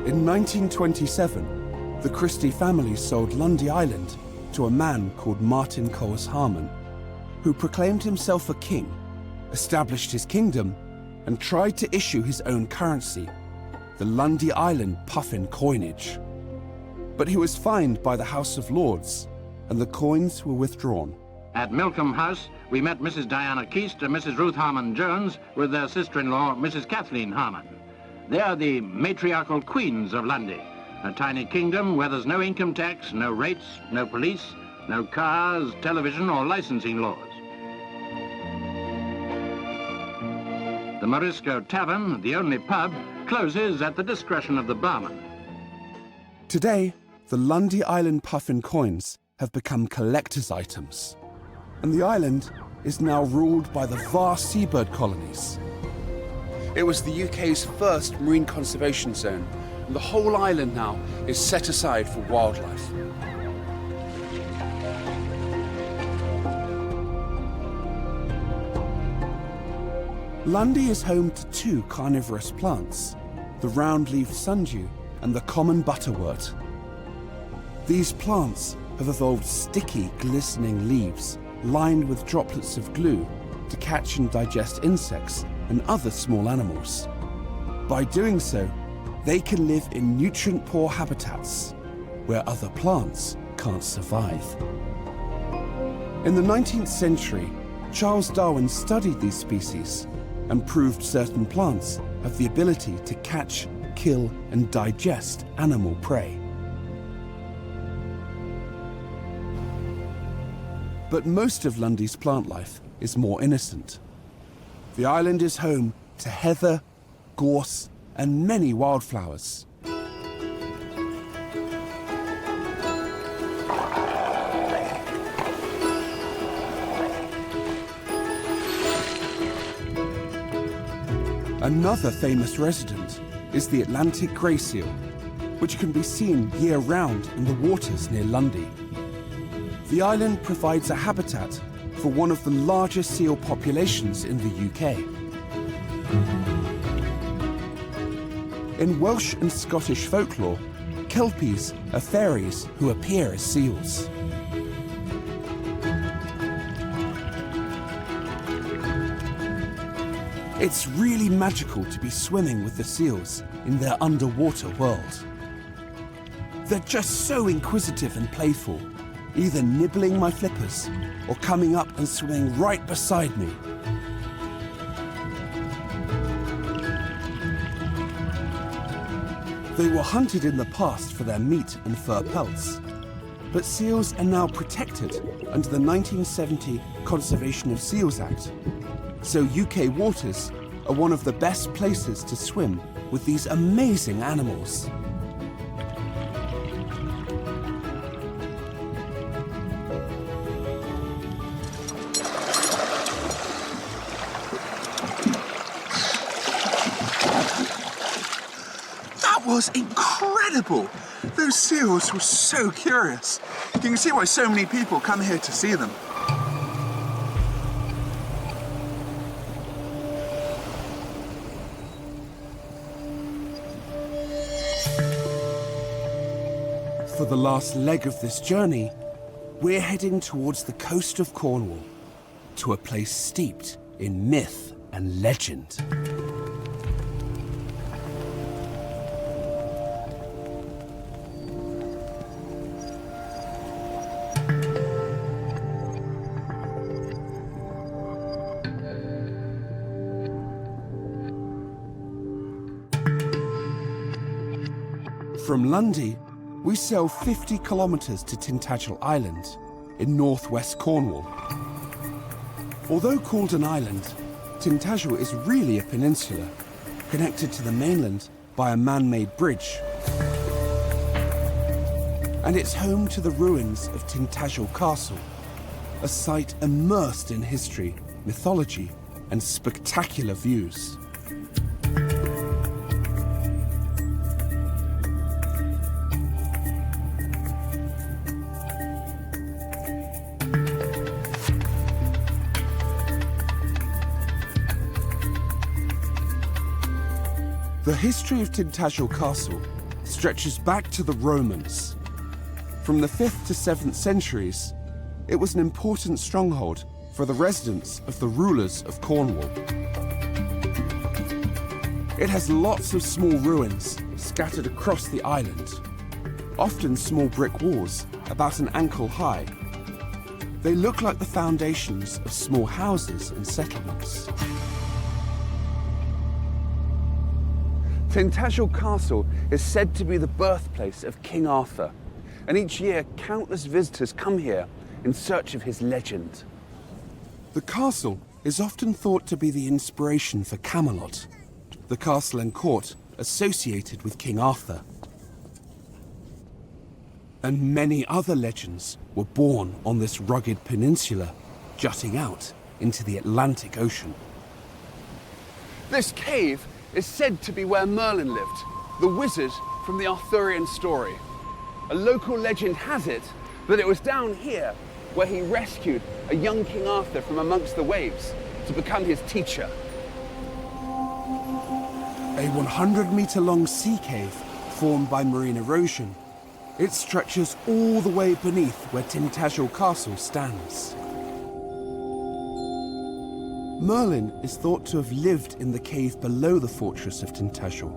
In 1927, the Christie family sold Lundy Island to a man called Martin Coles Harmon, who proclaimed himself a king, established his kingdom, and tried to issue his own currency, the Lundy Island puffin coinage. But he was fined by the House of Lords, and the coins were withdrawn. At Milcombe House, we met Mrs. Diana Keast and Mrs. Ruth Harmon Jones with their sister-in-law, Mrs. Kathleen Harmon. They are the matriarchal queens of Lundy, a tiny kingdom where there's no income tax, no rates, no police, no cars, television, or licensing laws. The Morisco Tavern, the only pub, closes at the discretion of the barman. Today, the Lundy Island puffin coins have become collector's items, and the island is now ruled by the vast seabird colonies. It was the UK's first marine conservation zone, and the whole island now is set aside for wildlife. Lundy is home to 2 carnivorous plants, the round-leaved sundew and the common butterwort. These plants have evolved sticky, glistening leaves lined with droplets of glue to catch and digest insects and other small animals. By doing so, they can live in nutrient-poor habitats where other plants can't survive. In the 19th century, Charles Darwin studied these species and proved certain plants have the ability to catch, kill, and digest animal prey. But most of Lundy's plant life is more innocent. The island is home to heather, gorse, and many wildflowers. Another famous resident is the Atlantic grey seal, which can be seen year-round in the waters near Lundy. The island provides a habitat for one of the largest seal populations in the UK. In Welsh and Scottish folklore, kelpies are fairies who appear as seals. It's really magical to be swimming with the seals in their underwater world. They're just so inquisitive and playful, either nibbling my flippers or coming up and swimming right beside me. They were hunted in the past for their meat and fur pelts, but seals are now protected under the 1970 Conservation of Seals Act. So UK waters are one of the best places to swim with these amazing animals. That was incredible! Those seals were so curious. You can see why so many people come here to see them. For the last leg of this journey, we're heading towards the coast of Cornwall, to a place steeped in myth and legend. From Lundy, we sail 50 kilometres to Tintagel Island in northwest Cornwall. Although called an island, Tintagel is really a peninsula, connected to the mainland by a man-made bridge. And it's home to the ruins of Tintagel Castle, a site immersed in history, mythology, and spectacular views. The history of Tintagel Castle stretches back to the Romans. From the 5th to 7th centuries, it was an important stronghold for the residence of the rulers of Cornwall. It has lots of small ruins scattered across the island, often small brick walls about an ankle high. They look like the foundations of small houses and settlements. Tintagel Castle is said to be the birthplace of King Arthur, and each year countless visitors come here in search of his legend. The castle is often thought to be the inspiration for Camelot, the castle and court associated with King Arthur. And many other legends were born on this rugged peninsula, jutting out into the Atlantic Ocean. This cave is said to be where Merlin lived, the wizard from the Arthurian story. A local legend has it that it was down here where he rescued a young King Arthur from amongst the waves to become his teacher. A 100-metre-long sea cave formed by marine erosion. It stretches all the way beneath where Tintagel Castle stands. Merlin is thought to have lived in the cave below the fortress of Tintagel.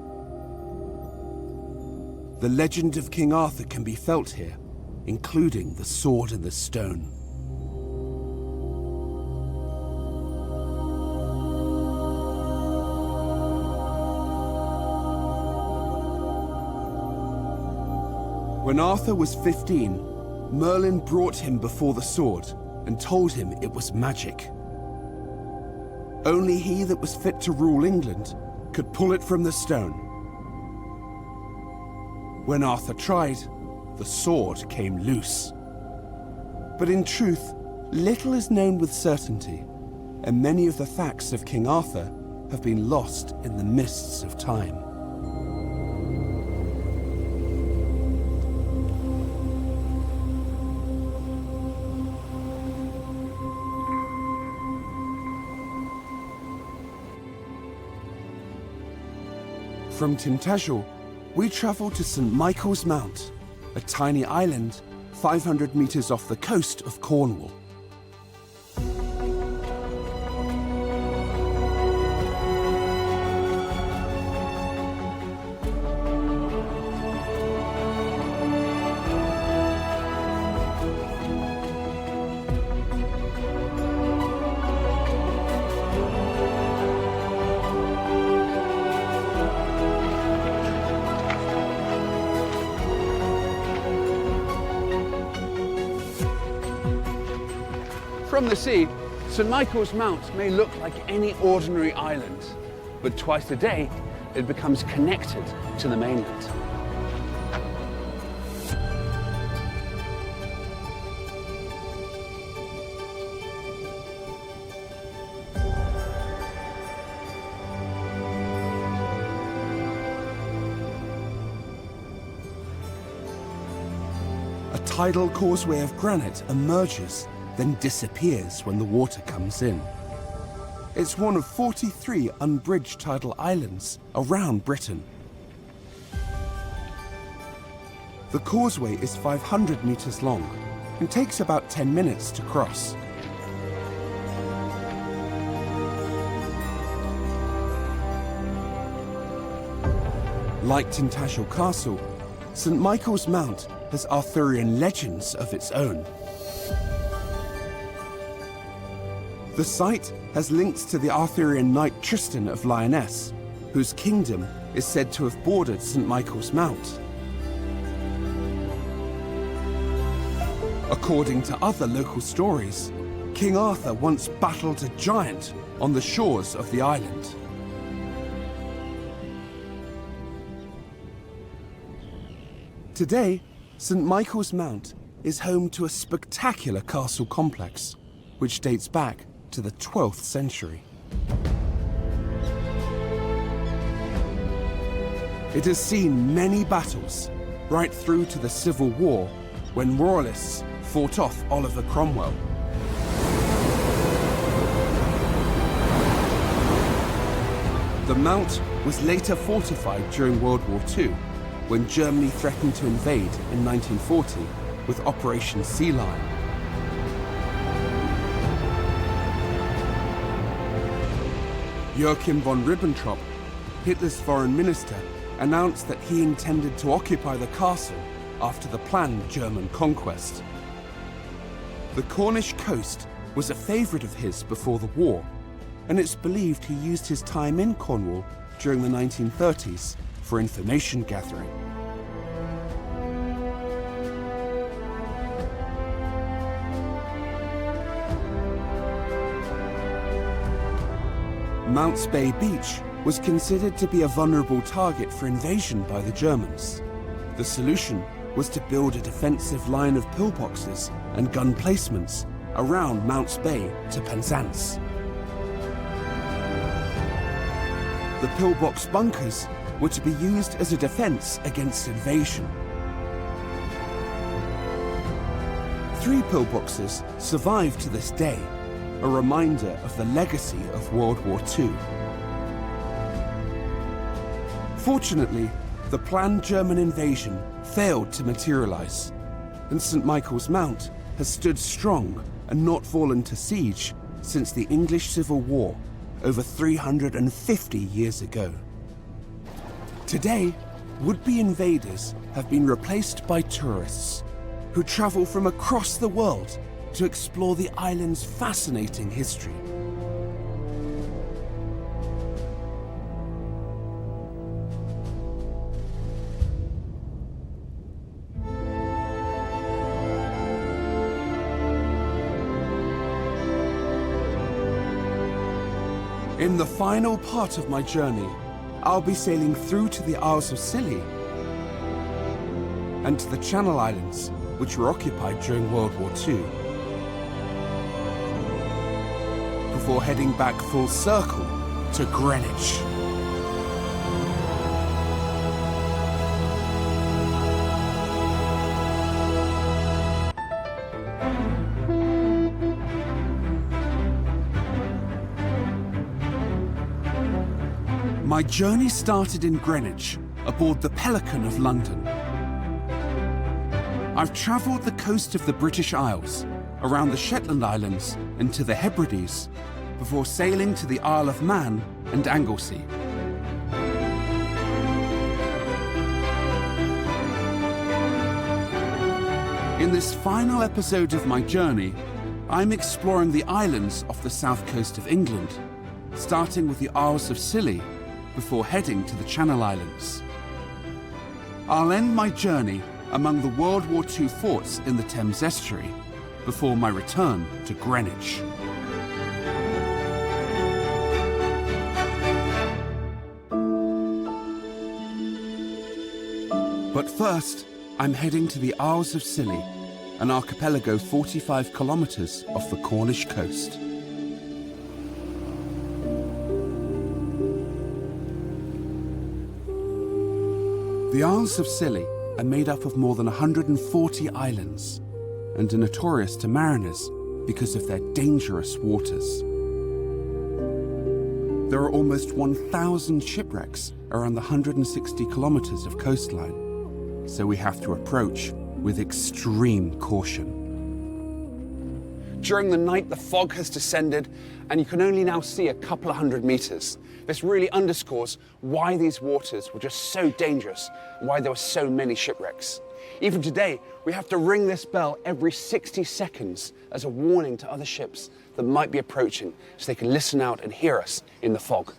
The legend of King Arthur can be felt here, including the sword and the stone. When Arthur was 15, Merlin brought him before the sword and told him it was magic. Only he that was fit to rule England could pull it from the stone. When Arthur tried, the sword came loose. But in truth, little is known with certainty, and many of the facts of King Arthur have been lost in the mists of time. From Tintagel, we travel to St. Michael's Mount, a tiny island 500 metres off the coast of Cornwall. From the sea, St. Michael's Mount may look like any ordinary island, but twice a day it becomes connected to the mainland. A tidal causeway of granite emerges, then disappears when the water comes in. It's one of 43 unbridged tidal islands around Britain. The causeway is 500 metres long and takes about 10 minutes to cross. Like Tintagel Castle, St Michael's Mount has Arthurian legends of its own. The site has links to the Arthurian knight Tristan of Lyonesse, whose kingdom is said to have bordered St Michael's Mount. According to other local stories, King Arthur once battled a giant on the shores of the island. Today, St Michael's Mount is home to a spectacular castle complex, which dates back to the 12th century. It has seen many battles, right through to the Civil War, when Royalists fought off Oliver Cromwell. The Mount was later fortified during World War II, when Germany threatened to invade in 1940 with Operation Sea Lion. Joachim von Ribbentrop, Hitler's foreign minister, announced that he intended to occupy the castle after the planned German conquest. The Cornish coast was a favourite of his before the war, and it's believed he used his time in Cornwall during the 1930s for information gathering. Mounts Bay Beach was considered to be a vulnerable target for invasion by the Germans. The solution was to build a defensive line of pillboxes and gun placements around Mounts Bay to Penzance. The pillbox bunkers were to be used as a defense against invasion. 3 pillboxes survive to this day, a reminder of the legacy of World War II. Fortunately, the planned German invasion failed to materialize, and St Michael's Mount has stood strong and not fallen to siege since the English Civil War over 350 years ago. Today, would-be invaders have been replaced by tourists who travel from across the world to explore the island's fascinating history. In the final part of my journey, I'll be sailing through to the Isles of Scilly and to the Channel Islands, which were occupied during World War II, before heading back full circle to Greenwich. My journey started in Greenwich, aboard the Pelican of London. I've travelled the coast of the British Isles, around the Shetland Islands and to the Hebrides, before sailing to the Isle of Man and Anglesey. In this final episode of my journey, I'm exploring the islands off the south coast of England, starting with the Isles of Scilly, before heading to the Channel Islands. I'll end my journey among the World War II forts in the Thames estuary, before my return to Greenwich. But first, I'm heading to the Isles of Scilly, an archipelago 45 kilometres off the Cornish coast. The Isles of Scilly are made up of more than 140 islands and are notorious to mariners because of their dangerous waters. There are almost 1,000 shipwrecks around the 160 kilometres of coastline, so we have to approach with extreme caution. During the night, the fog has descended and you can only now see a couple of hundred metres. This really underscores why these waters were just so dangerous and why there were so many shipwrecks. Even today, we have to ring this bell every 60 seconds as a warning to other ships that might be approaching so they can listen out and hear us in the fog.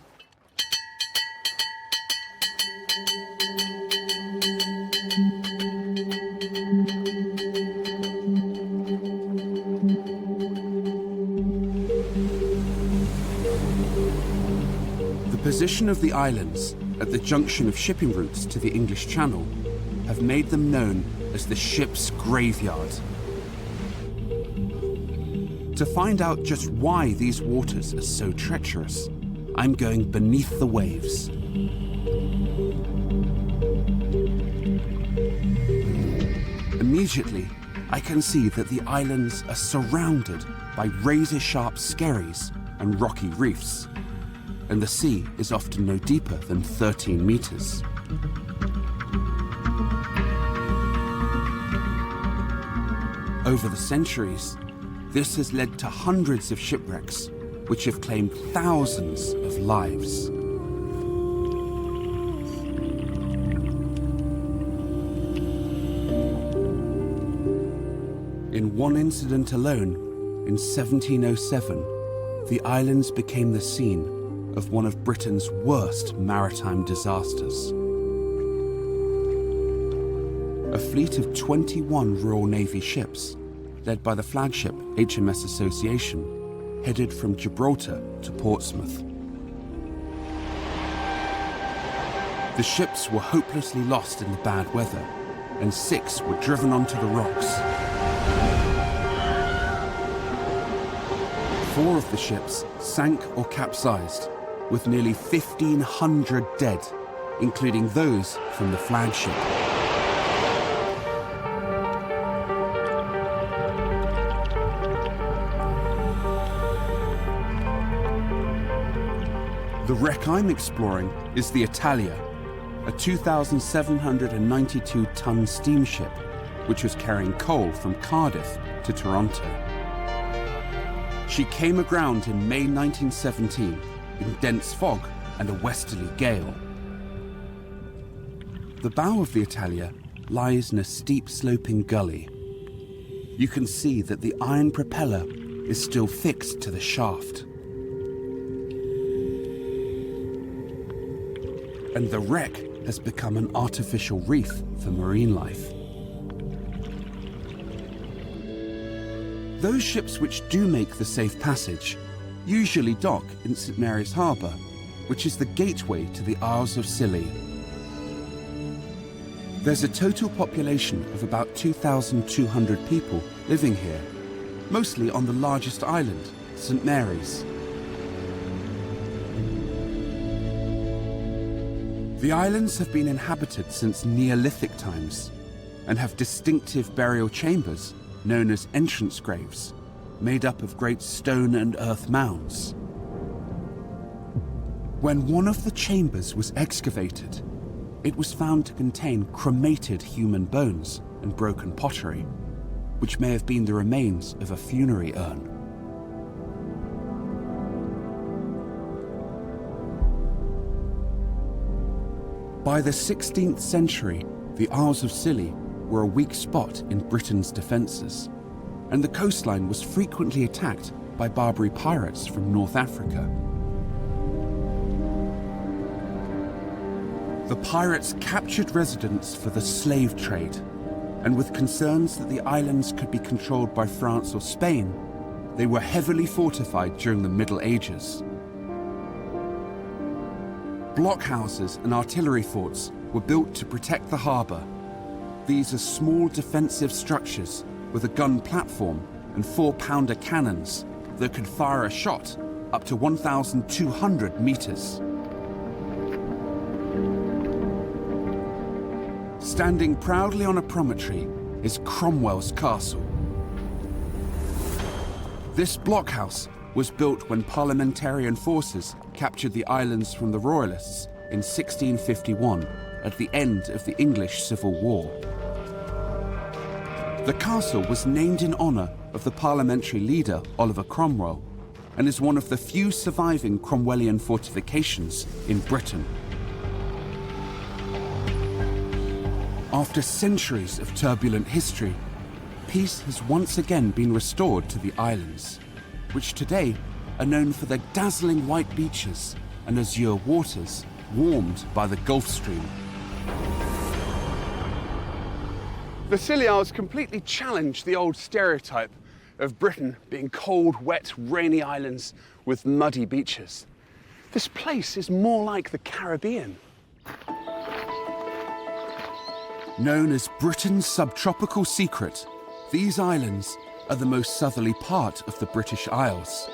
The position of the islands at the junction of shipping routes to the English Channel have made them known as the ship's graveyard. To find out just why these waters are so treacherous, I'm going beneath the waves. Immediately, I can see that the islands are surrounded by razor-sharp skerries and rocky reefs, and the sea is often no deeper than 13 meters. Over the centuries, this has led to hundreds of shipwrecks, which have claimed thousands of lives. In one incident alone, in 1707, the islands became the scene of one of Britain's worst maritime disasters. A fleet of 21 Royal Navy ships, led by the flagship HMS Association, headed from Gibraltar to Portsmouth. The ships were hopelessly lost in the bad weather, and 6 were driven onto the rocks. 4 of the ships sank or capsized, with nearly 1,500 dead, including those from the flagship. The wreck I'm exploring is the Italia, a 2,792-ton steamship which was carrying coal from Cardiff to Toronto. She came aground in May 1917 in dense fog and a westerly gale. The bow of the Italia lies in a steep sloping gully. You can see that the iron propeller is still fixed to the shaft. And the wreck has become an artificial reef for marine life. Those ships which do make the safe passage usually dock in St Mary's Harbour, which is the gateway to the Isles of Scilly. There's a total population of about 2,200 people living here, mostly on the largest island, St Mary's. The islands have been inhabited since Neolithic times and have distinctive burial chambers known as entrance graves, made up of great stone and earth mounds. When one of the chambers was excavated, it was found to contain cremated human bones and broken pottery, which may have been the remains of a funerary urn. By the 16th century, the Isles of Scilly were a weak spot in Britain's defences, and the coastline was frequently attacked by Barbary pirates from North Africa. The pirates captured residents for the slave trade, and with concerns that the islands could be controlled by France or Spain, they were heavily fortified during the Middle Ages. Blockhouses and artillery forts were built to protect the harbour. These are small defensive structures with a gun platform and 4-pounder cannons that could fire a shot up to 1,200 meters. Standing proudly on a promontory is Cromwell's castle. This blockhouse was built when parliamentarian forces captured the islands from the Royalists in 1651 at the end of the English Civil War. The castle was named in honour of the parliamentary leader Oliver Cromwell and is one of the few surviving Cromwellian fortifications in Britain. After centuries of turbulent history, peace has once again been restored to the islands, which today are known for their dazzling white beaches and azure waters warmed by the Gulf Stream. The Scilly Isles completely challenge the old stereotype of Britain being cold, wet, rainy islands with muddy beaches. This place is more like the Caribbean. Known as Britain's subtropical secret, these islands are the most southerly part of the British Isles.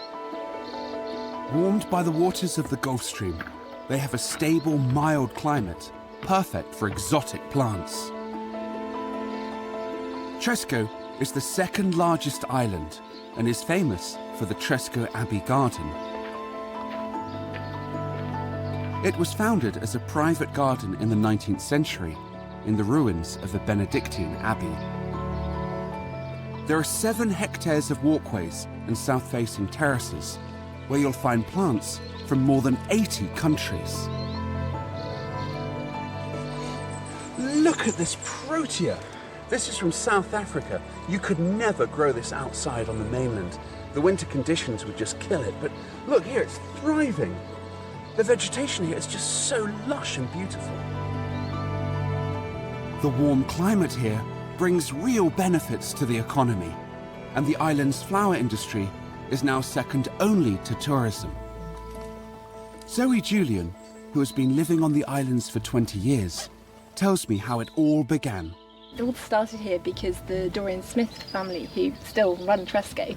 Warmed by the waters of the Gulf Stream, they have a stable, mild climate, perfect for exotic plants. Tresco is the second largest island and is famous for the Tresco Abbey Garden. It was founded as a private garden in the 19th century in the ruins of a Benedictine abbey. There are 7 hectares of walkways and south-facing terraces where you'll find plants from more than 80 countries. Look at this protea. This is from South Africa. You could never grow this outside on the mainland. The winter conditions would just kill it. But look here, it's thriving. The vegetation here is just so lush and beautiful. The warm climate here brings real benefits to the economy, and the island's flower industry is now second only to tourism. Zoe Julian, who has been living on the islands for 20 years, tells me how it all began. It all started here because the Dorian Smith family, who still run Tresco,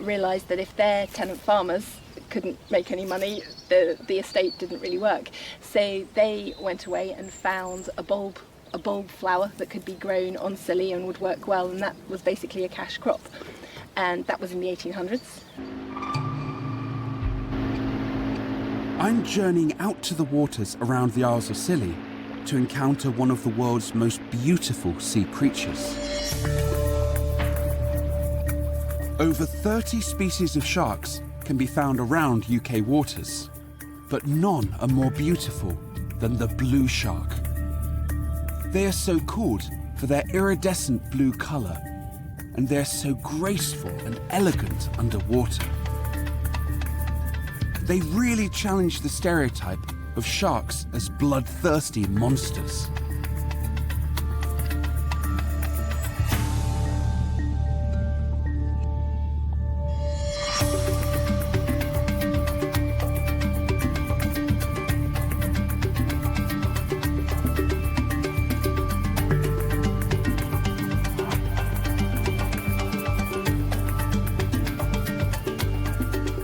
realised that if their tenant farmers couldn't make any money, the estate didn't really work. So they went away and found a bulb flower that could be grown on Scilly and would work well, and that was basically a cash crop. And that was in the 1800s. I'm journeying out to the waters around the Isles of Scilly to encounter one of the world's most beautiful sea creatures. Over 30 species of sharks can be found around UK waters, but none are more beautiful than the blue shark. They are so called for their iridescent blue colour, and they're so graceful and elegant underwater. They really challenge the stereotype of sharks as bloodthirsty monsters.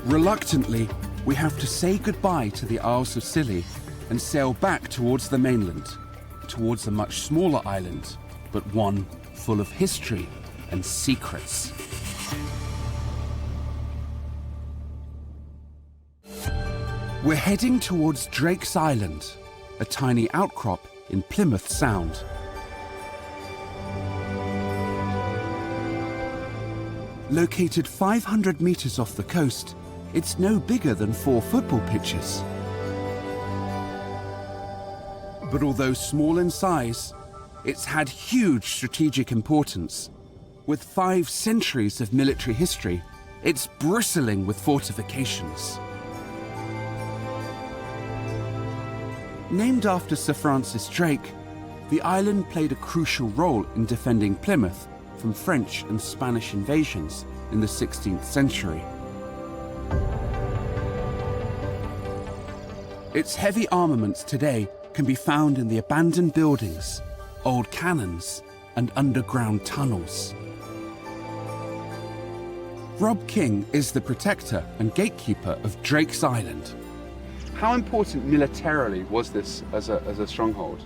Reluctantly, we have to say goodbye to the Isles of Scilly and sail back towards the mainland, towards a much smaller island, but one full of history and secrets. We're heading towards Drake's Island, a tiny outcrop in Plymouth Sound. Located 500 meters off the coast, it's no bigger than 4 football pitches. But although small in size, it's had huge strategic importance. With 5 centuries of military history, it's bristling with fortifications. Named after Sir Francis Drake, the island played a crucial role in defending Plymouth from French and Spanish invasions in the 16th century. Its heavy armaments today can be found in the abandoned buildings, old cannons, and underground tunnels. Rob King is the protector and gatekeeper of Drake's Island. How important militarily was this as a stronghold?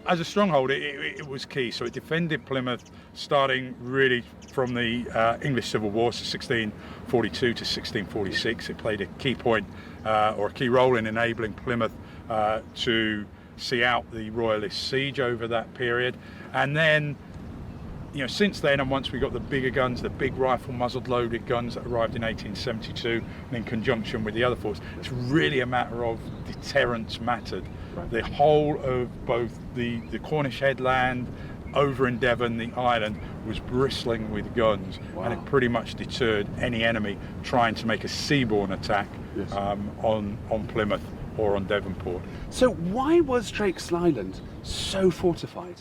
As a stronghold, it was key. So it defended Plymouth, starting really from the English Civil War, so 1642 to 1646. It played a key point or a key role in enabling Plymouth to see out the Royalist siege over that period. And then since then, and once we got the bigger guns, the big rifle muzzled loaded guns that arrived in 1872, and in conjunction with the other forts, it's really a matter of deterrence mattered. Right. The whole of both the Cornish headland, over in Devon, the island was bristling with guns. Wow. And it pretty much deterred any enemy trying to make a seaborne attack. Yes. On Plymouth or on Devonport. So why was Drake's Island so fortified?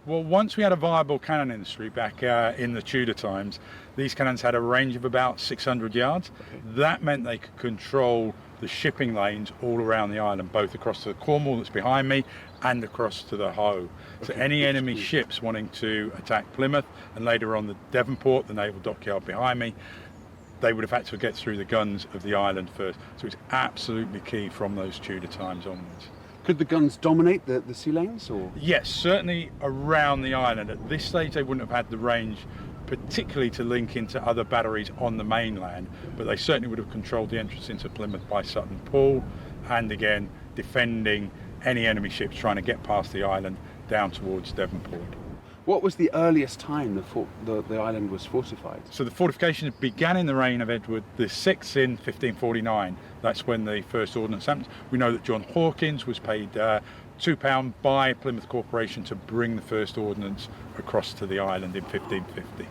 Well, once we had a viable cannon industry back in the Tudor times, these cannons had a range of about 600 yards. Okay. That meant they could control the shipping lanes all around the island, both across to the Cornwall that's behind me and across to the Hoe. Okay. So any enemy ships wanting to attack Plymouth and later on the Devonport, the naval dockyard behind me, they would have had to get through the guns of the island first. So it's absolutely key from those Tudor times onwards. Could the guns dominate the sea lanes? Or? Yes, certainly around the island. At this stage they wouldn't have had the range particularly to link into other batteries on the mainland, but they certainly would have controlled the entrance into Plymouth by Sutton Pool, and again defending any enemy ships trying to get past the island down towards Devonport. What was the earliest time the island was fortified? So the fortifications began in the reign of Edward VI in 1549. That's when the first ordnance happened. We know that John Hawkins was paid £2 by Plymouth Corporation to bring the first ordnance across to the island in 1550.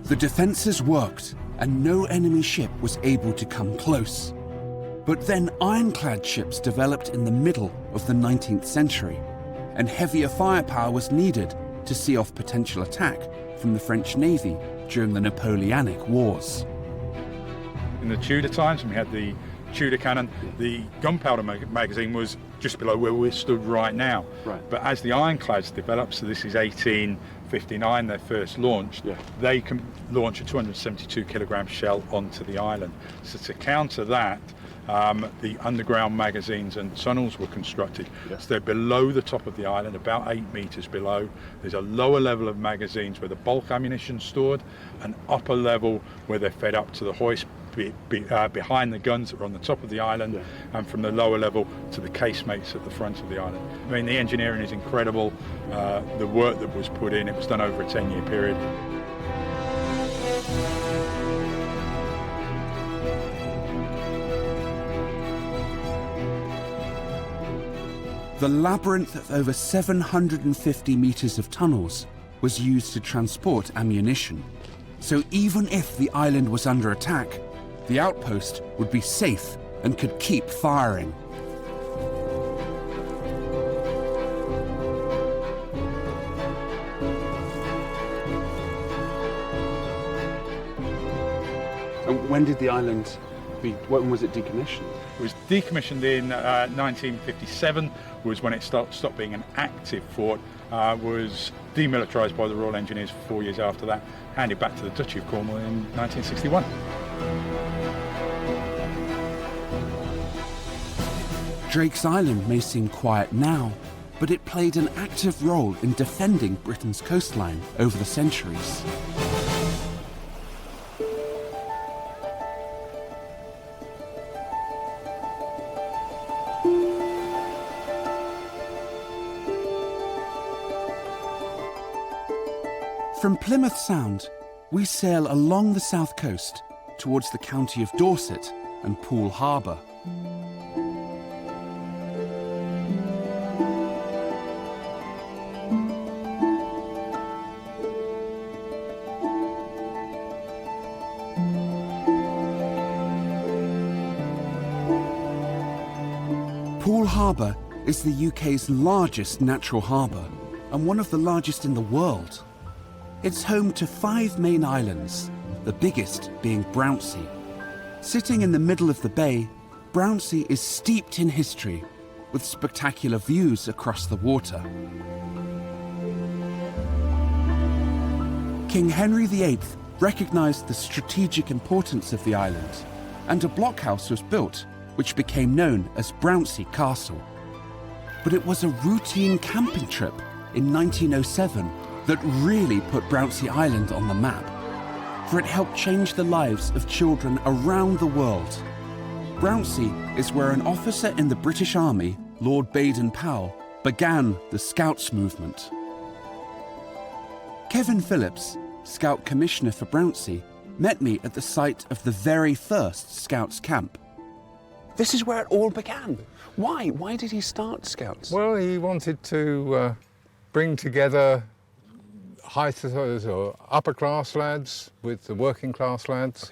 The defences worked and no enemy ship was able to come close. But then ironclad ships developed in the middle of the 19th century, and heavier firepower was needed to see off potential attack from the French Navy during the Napoleonic Wars. In the Tudor times, when we had the Tudor cannon, the gunpowder magazine was just below where we're stood right now. Right. But as the ironclads developed, so this is 1859, their first launch, they can launch a 272 kilogram shell onto the island. So to counter that, the underground magazines and tunnels were constructed. Yes. So they're below the top of the island, about 8 meters below. There's a lower level of magazines where the bulk ammunition is stored, an upper level where they're fed up to the hoist behind the guns that are on the top of the island, and from the lower level to the casemates at the front of the island. I mean, the engineering is incredible. The work that was put in, it was done over a 10-year period. The labyrinth of over 750 metres of tunnels was used to transport ammunition. So even if the island was under attack, the outpost would be safe and could keep firing. And when did the island when was it decommissioned? It was decommissioned in 1957, was when it stopped being an active fort, was demilitarised by the Royal Engineers for 4 years after that, handed back to the Duchy of Cornwall in 1961. Drake's Island may seem quiet now, but it played an active role in defending Britain's coastline over the centuries. From Plymouth Sound, we sail along the south coast towards the county of Dorset and Poole Harbour. Poole Harbour is the UK's largest natural harbour and one of the largest in the world. It's home to 5 main islands, the biggest being Brownsea. Sitting in the middle of the bay, Brownsea is steeped in history, with spectacular views across the water. King Henry VIII recognised the strategic importance of the island, and a blockhouse was built, which became known as Brownsea Castle. But it was a routine camping trip in 1907 that really put Brownsea Island on the map, for it helped change the lives of children around the world. Brownsea is where an officer in the British Army, Lord Baden-Powell, began the Scouts movement. Kevin Phillips, Scout Commissioner for Brownsea, met me at the site of the very first Scouts camp. This is where it all began. Why? Why did he start Scouts? Well, he wanted to bring together or upper class lads with the working class lads,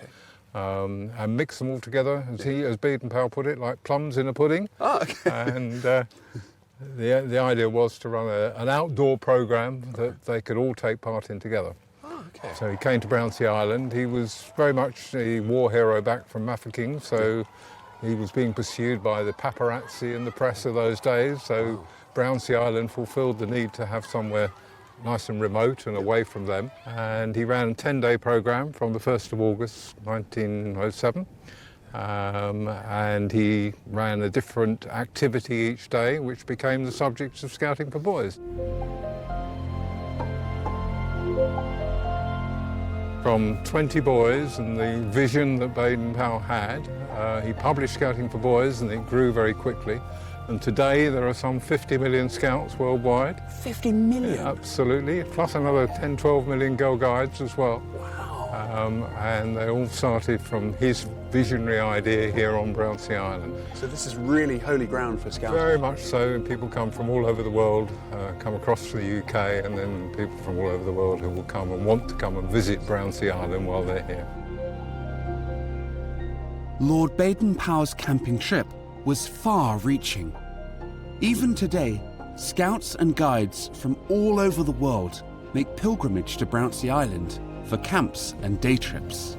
and mix them all together, as Baden-Powell put it, like plums in a pudding. Oh, okay. And the idea was to run an outdoor programme that they could all take part in together. Oh, okay. So he came to Brownsea Island. He was very much a war hero back from Mafeking, so he was being pursued by the paparazzi and the press of those days. So Brownsea Island fulfilled the need to have somewhere nice and remote and away from them. And he ran a 10-day programme from the 1st of August 1907. And he ran a different activity each day, which became the subject of Scouting for Boys. From 20 boys and the vision that Baden-Powell had, he published Scouting for Boys, and it grew very quickly. And today there are some 50 million Scouts worldwide. 50 million? Yeah, absolutely, plus another 10, 12 million Girl Guides as well. Wow. And they all started from his visionary idea here on Brownsea Island. So this is really holy ground for Scouts? Very much so, and people come from all over the world, come across to the UK, and then people from all over the world who will come and want to come and visit Brownsea Island while they're here. Lord Baden-Powell's camping trip was far-reaching. Even today, Scouts and guides from all over the world make pilgrimage to Brownsea Island for camps and day trips.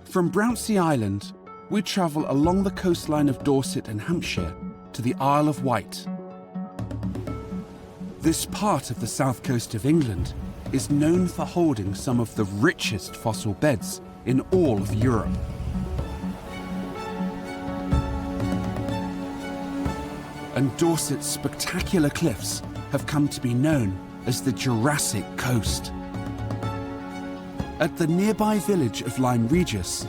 From Brownsea Island, we travel along the coastline of Dorset and Hampshire to the Isle of Wight. This part of the south coast of England is known for holding some of the richest fossil beds in all of Europe. And Dorset's spectacular cliffs have come to be known as the Jurassic Coast. At the nearby village of Lyme Regis,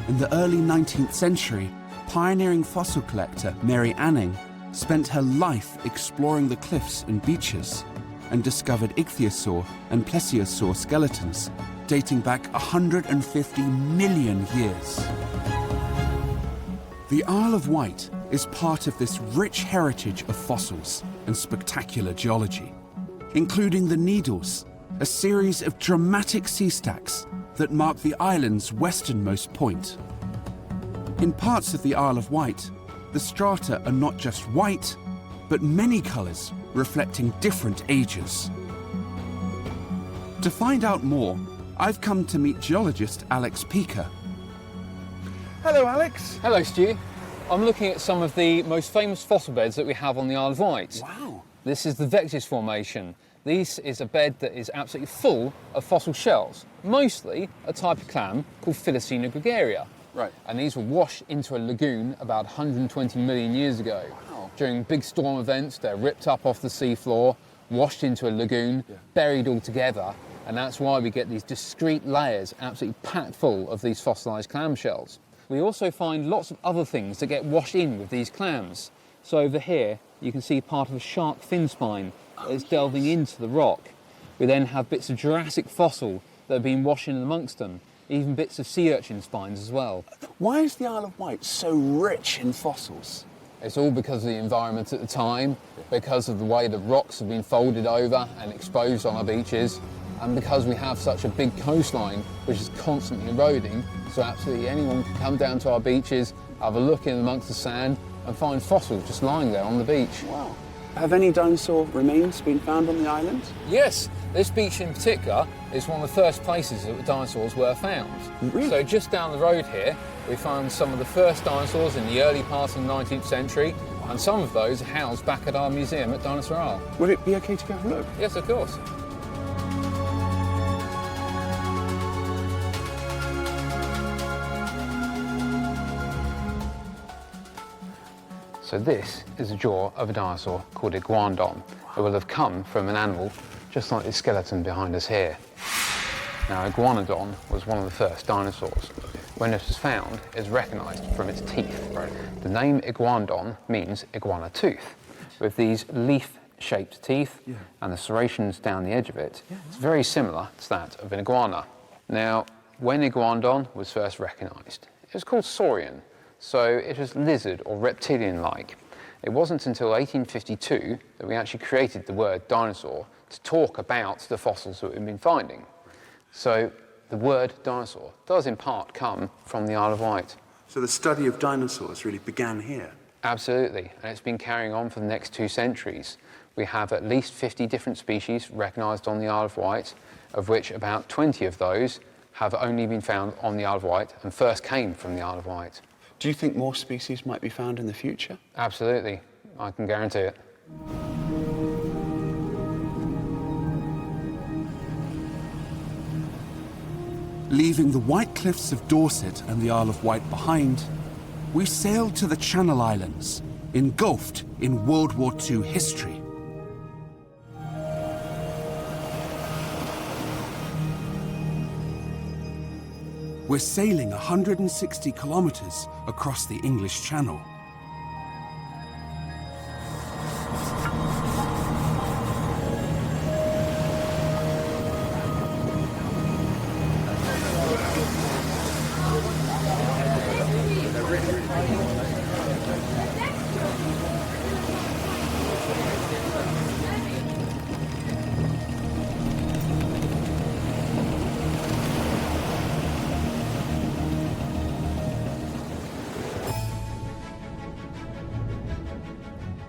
in the early 19th century, pioneering fossil collector Mary Anning spent her life exploring the cliffs and beaches and discovered ichthyosaur and plesiosaur skeletons dating back 150 million years. The Isle of Wight is part of this rich heritage of fossils and spectacular geology, including the Needles, a series of dramatic sea stacks that mark the island's westernmost point. In parts of the Isle of Wight, the strata are not just white, but many colours reflecting different ages. To find out more, I've come to meet geologist Alex Peaker. Hello, Alex. Hello, Stu. I'm looking at some of the most famous fossil beds that we have on the Isle of Wight. Wow. This is the Vectis Formation. This is a bed that is absolutely full of fossil shells, mostly a type of clam called Philocena gregaria. Right. And these were washed into a lagoon about 120 million years ago. Wow. During big storm events, they're ripped up off the seafloor, washed into a lagoon, buried all together, and that's why we get these discrete layers absolutely packed full of these fossilised clam shells. We also find lots of other things that get washed in with these clams. So over here, you can see part of a shark fin spine that's delving into the rock. We then have bits of Jurassic fossil that have been washed in amongst them, even bits of sea urchin spines as well. Why is the Isle of Wight so rich in fossils? It's all because of the environment at the time, because of the way the rocks have been folded over and exposed on our beaches, and because we have such a big coastline which is constantly eroding, so absolutely anyone can come down to our beaches, have a look in amongst the sand and find fossils just lying there on the beach. Wow. Have any dinosaur remains been found on the island? Yes, this beach in particular is one of the first places that the dinosaurs were found. Really? So just down the road here, we found some of the first dinosaurs in the early part of the 19th century, and some of those are housed back at our museum at Dinosaur Isle. Would it be okay to go have a look? Yes, of course. So this is a jaw of a dinosaur called a guandon. It will have come from an animal just like this skeleton behind us here. Now, Iguanodon was one of the first dinosaurs. When it was found, it was recognised from its teeth. The name Iguanodon means iguana tooth. With these leaf-shaped teeth and the serrations down the edge of it, it's very similar to that of an iguana. Now, when Iguanodon was first recognised, it was called saurian, so it was lizard or reptilian-like. It wasn't until 1852 that we actually created the word dinosaur to talk about the fossils that we've been finding. So the word dinosaur does in part come from the Isle of Wight. So the study of dinosaurs really began here? Absolutely, and it's been carrying on for the next 2 centuries. We have at least 50 different species recognised on the Isle of Wight, of which about 20 of those have only been found on the Isle of Wight and first came from the Isle of Wight. Do you think more species might be found in the future? Absolutely, I can guarantee it. Leaving the white cliffs of Dorset and the Isle of Wight behind, we sailed to the Channel Islands, engulfed in World War II history. We're sailing 160 kilometers across the English Channel.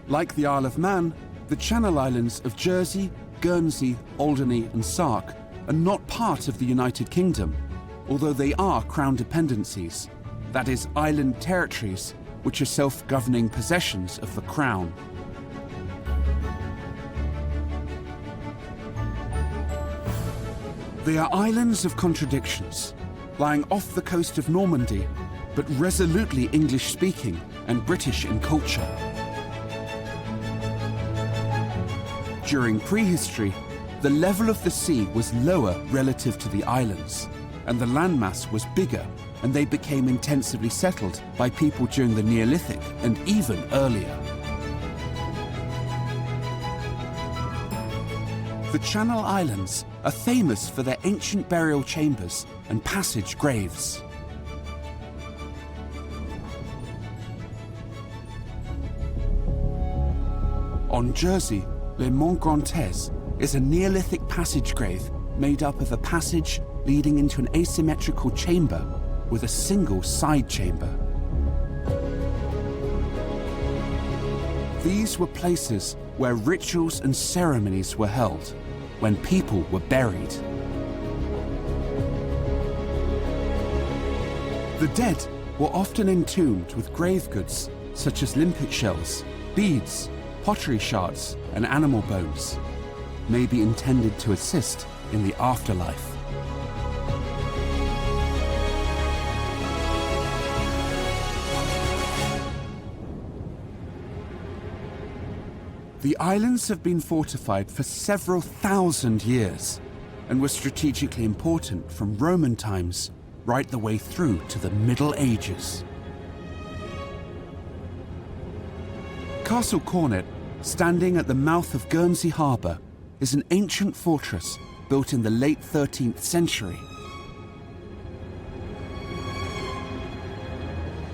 Like the Isle of Man, the Channel Islands of Jersey, Guernsey, Alderney and Sark are not part of the United Kingdom, although they are Crown dependencies, that is, island territories which are self-governing possessions of the Crown. They are islands of contradictions, lying off the coast of Normandy, but resolutely English-speaking and British in culture. During prehistory, the level of the sea was lower relative to the islands, and the landmass was bigger, and they became intensively settled by people during the Neolithic and even earlier. The Channel Islands are famous for their ancient burial chambers and passage graves. On Jersey, Le Mont Grantaise is a Neolithic passage grave made up of a passage leading into an asymmetrical chamber with a single side chamber. These were places where rituals and ceremonies were held, when people were buried. The dead were often entombed with grave goods such as limpet shells, beads, pottery shards and animal bones, maybe intended to assist in the afterlife. The islands have been fortified for several thousand years and were strategically important from Roman times right the way through to the Middle Ages. Castle Cornet, standing at the mouth of Guernsey Harbour, is an ancient fortress built in the late 13th century.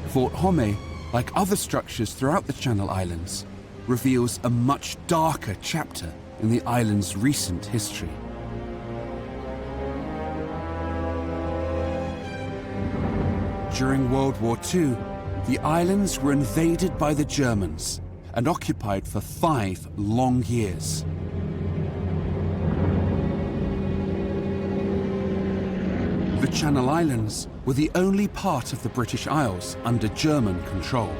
Fort Homé, like other structures throughout the Channel Islands, reveals a much darker chapter in the island's recent history. During World War II, the islands were invaded by the Germans and occupied for 5 long years. The Channel Islands were the only part of the British Isles under German control.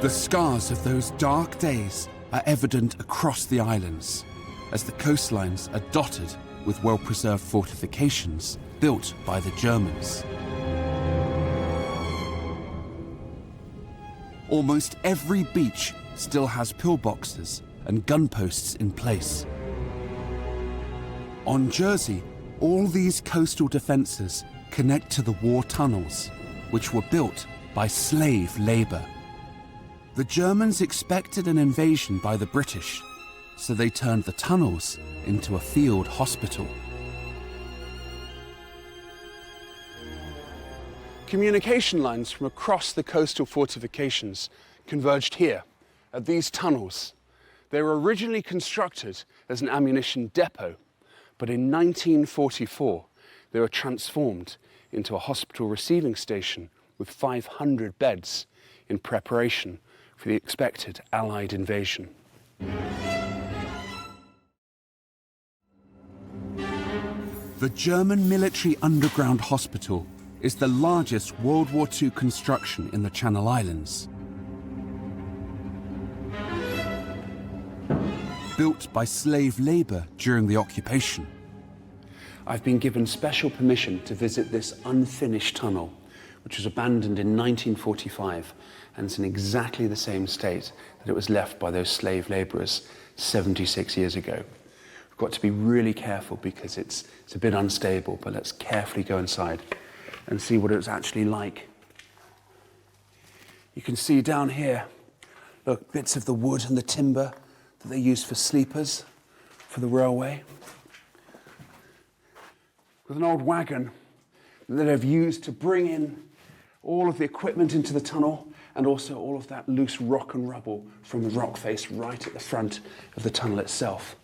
The scars of those dark days are evident across the islands, as the coastlines are dotted with well-preserved fortifications built by the Germans. almost every beach still has pillboxes and gun posts in place. On Jersey, all these coastal defences connect to the war tunnels, which were built by slave labour. The Germans expected an invasion by the British, so they turned the tunnels into a field hospital. Communication lines from across the coastal fortifications converged here, at these tunnels. They were originally constructed as an ammunition depot, but in 1944 they were transformed into a hospital receiving station with 500 beds in preparation for the expected Allied invasion. The German military underground hospital is the largest World War II construction in the Channel Islands. Built by slave labour during the occupation. I've been given special permission to visit this unfinished tunnel, which was abandoned in 1945, and it's in exactly the same state that it was left by those slave labourers 76 years ago. We've got to be really careful because it's a bit unstable, but let's carefully go inside and see what it was actually like. You can see down here, look, bits of the wood and the timber that they used for sleepers for the railway. With an old wagon that they've used to bring in all of the equipment into the tunnel, and also all of that loose rock and rubble from the rock face right at the front of the tunnel itself.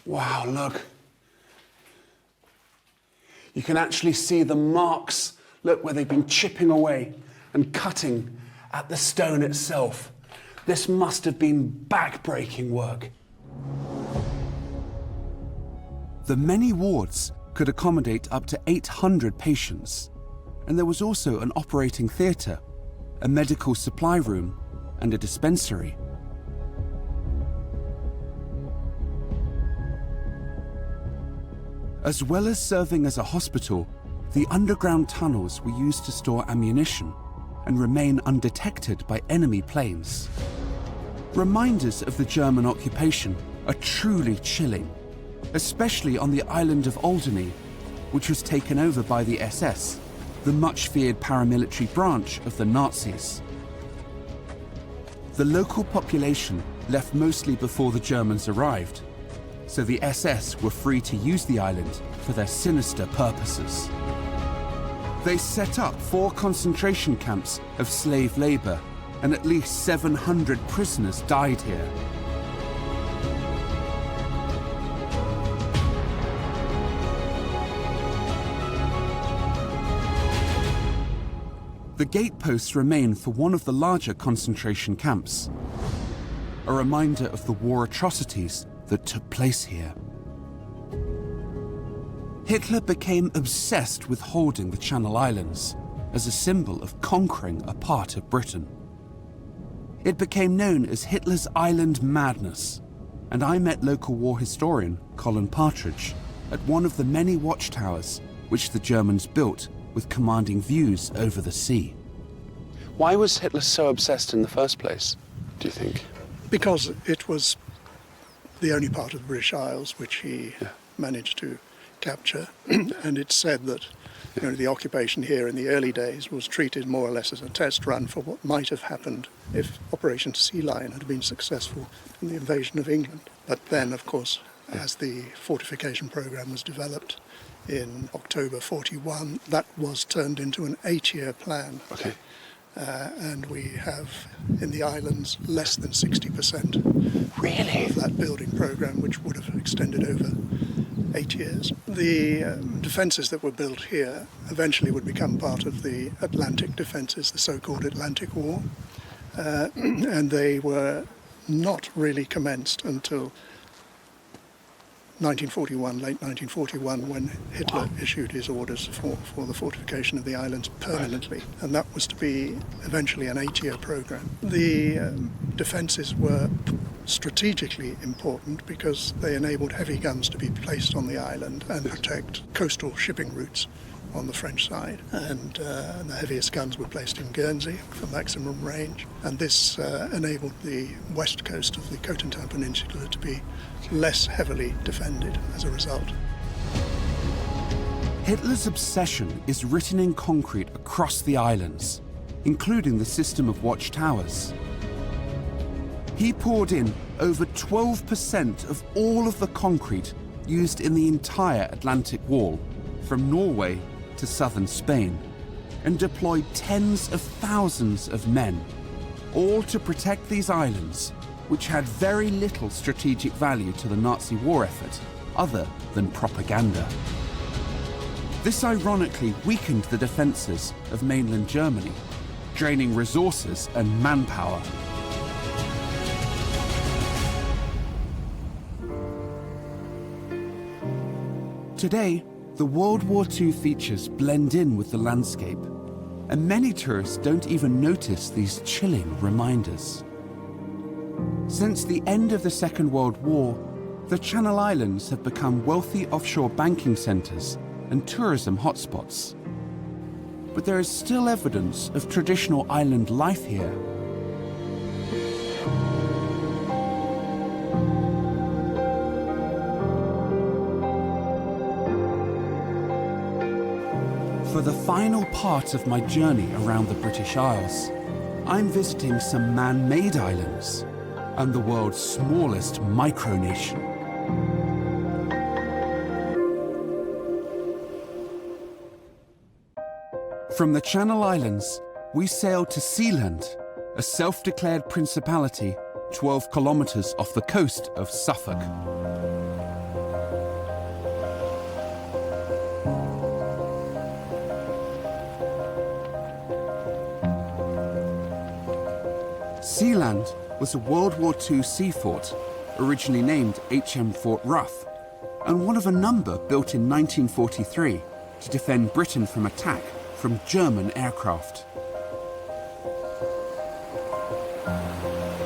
Wow, look. You can actually see the marks, look, where they've been chipping away and cutting at the stone itself. This must have been back-breaking work. The many wards could accommodate up to 800 patients, and there was also an operating theatre, a medical supply room, and a dispensary. As well as serving as a hospital, the underground tunnels were used to store ammunition and remain undetected by enemy planes. Reminders of the German occupation are truly chilling, especially on the island of Alderney, which was taken over by the SS, the much-feared paramilitary branch of the Nazis. The local population left mostly before the Germans arrived, so the SS were free to use the island for their sinister purposes. They set up 4 concentration camps of slave labour, and at least 700 prisoners died here. The gateposts remain for one of the larger concentration camps, a reminder of the war atrocities that took place here. Hitler became obsessed with holding the Channel Islands as a symbol of conquering a part of Britain. It became known as Hitler's Island Madness, and I met local war historian Colin Partridge at one of the many watchtowers which the Germans built with commanding views over the sea. Why was Hitler so obsessed in the first place, do you think? Because it was the only part of the British Isles which he managed to capture, and it's said that the occupation here in the early days was treated more or less as a test run for what might have happened if Operation Sea Lion had been successful in the invasion of England. But then, of course, as the fortification program was developed in October 41, that was turned into an 8-year plan. Okay. And we have in the islands less than 60% really of that building program, which would have extended over 8 years. The defences that were built here eventually would become part of the Atlantic defences, the so-called Atlantic War, and they were not really commenced until 1941, late 1941, when Hitler issued his orders for the fortification of the islands permanently, and that was to be eventually an 8-year program. The defences were strategically important because they enabled heavy guns to be placed on the island and protect coastal shipping routes on the French side, and the heaviest guns were placed in Guernsey for maximum range, and this enabled the west coast of the Cotentin Peninsula to be less heavily defended as a result. Hitler's obsession is written in concrete across the islands, including the system of watchtowers. He poured in over 12% of all of the concrete used in the entire Atlantic Wall, from Norway to southern Spain, and deployed tens of thousands of men, all to protect these islands, which had very little strategic value to the Nazi war effort, other than propaganda. This ironically weakened the defences of mainland Germany, draining resources and manpower. Today, the World War II features blend in with the landscape, and many tourists don't even notice these chilling reminders. Since the end of the Second World War, the Channel Islands have become wealthy offshore banking centres and tourism hotspots. But there is still evidence of traditional island life here. For the final part of my journey around the British Isles, I'm visiting some man-made islands and the world's smallest micronation. From the Channel Islands, we sailed to Sealand, a self-declared principality 12 kilometres off the coast of Suffolk. Sealand was a World War II sea fort, originally named HM Fort Rough, and one of a number built in 1943 to defend Britain from attack from German aircraft.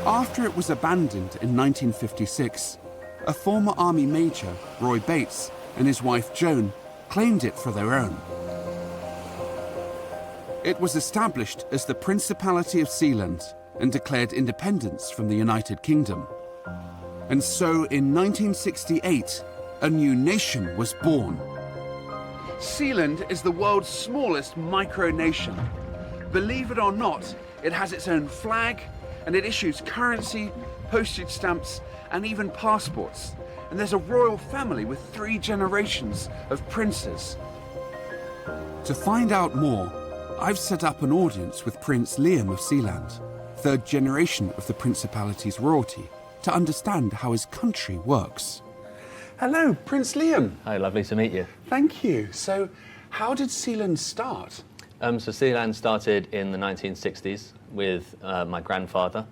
After it was abandoned in 1956, a former army major, Roy Bates, and his wife Joan claimed it for their own. It was established as the Principality of Sealand and declared independence from the United Kingdom. And so in 1968, a new nation was born. Sealand is the world's smallest micronation. Believe it or not, it has its own flag, and it issues currency, postage stamps, and even passports. And there's a royal family with 3 generations of princes. To find out more, I've set up an audience with Prince Liam of Sealand, 3rd generation of the Principality's royalty, to understand how his country works. Hello, Prince Liam. Hi, lovely to meet you. Thank you. So, how did Sealand start? So Sealand started in the 1960s with my grandfather.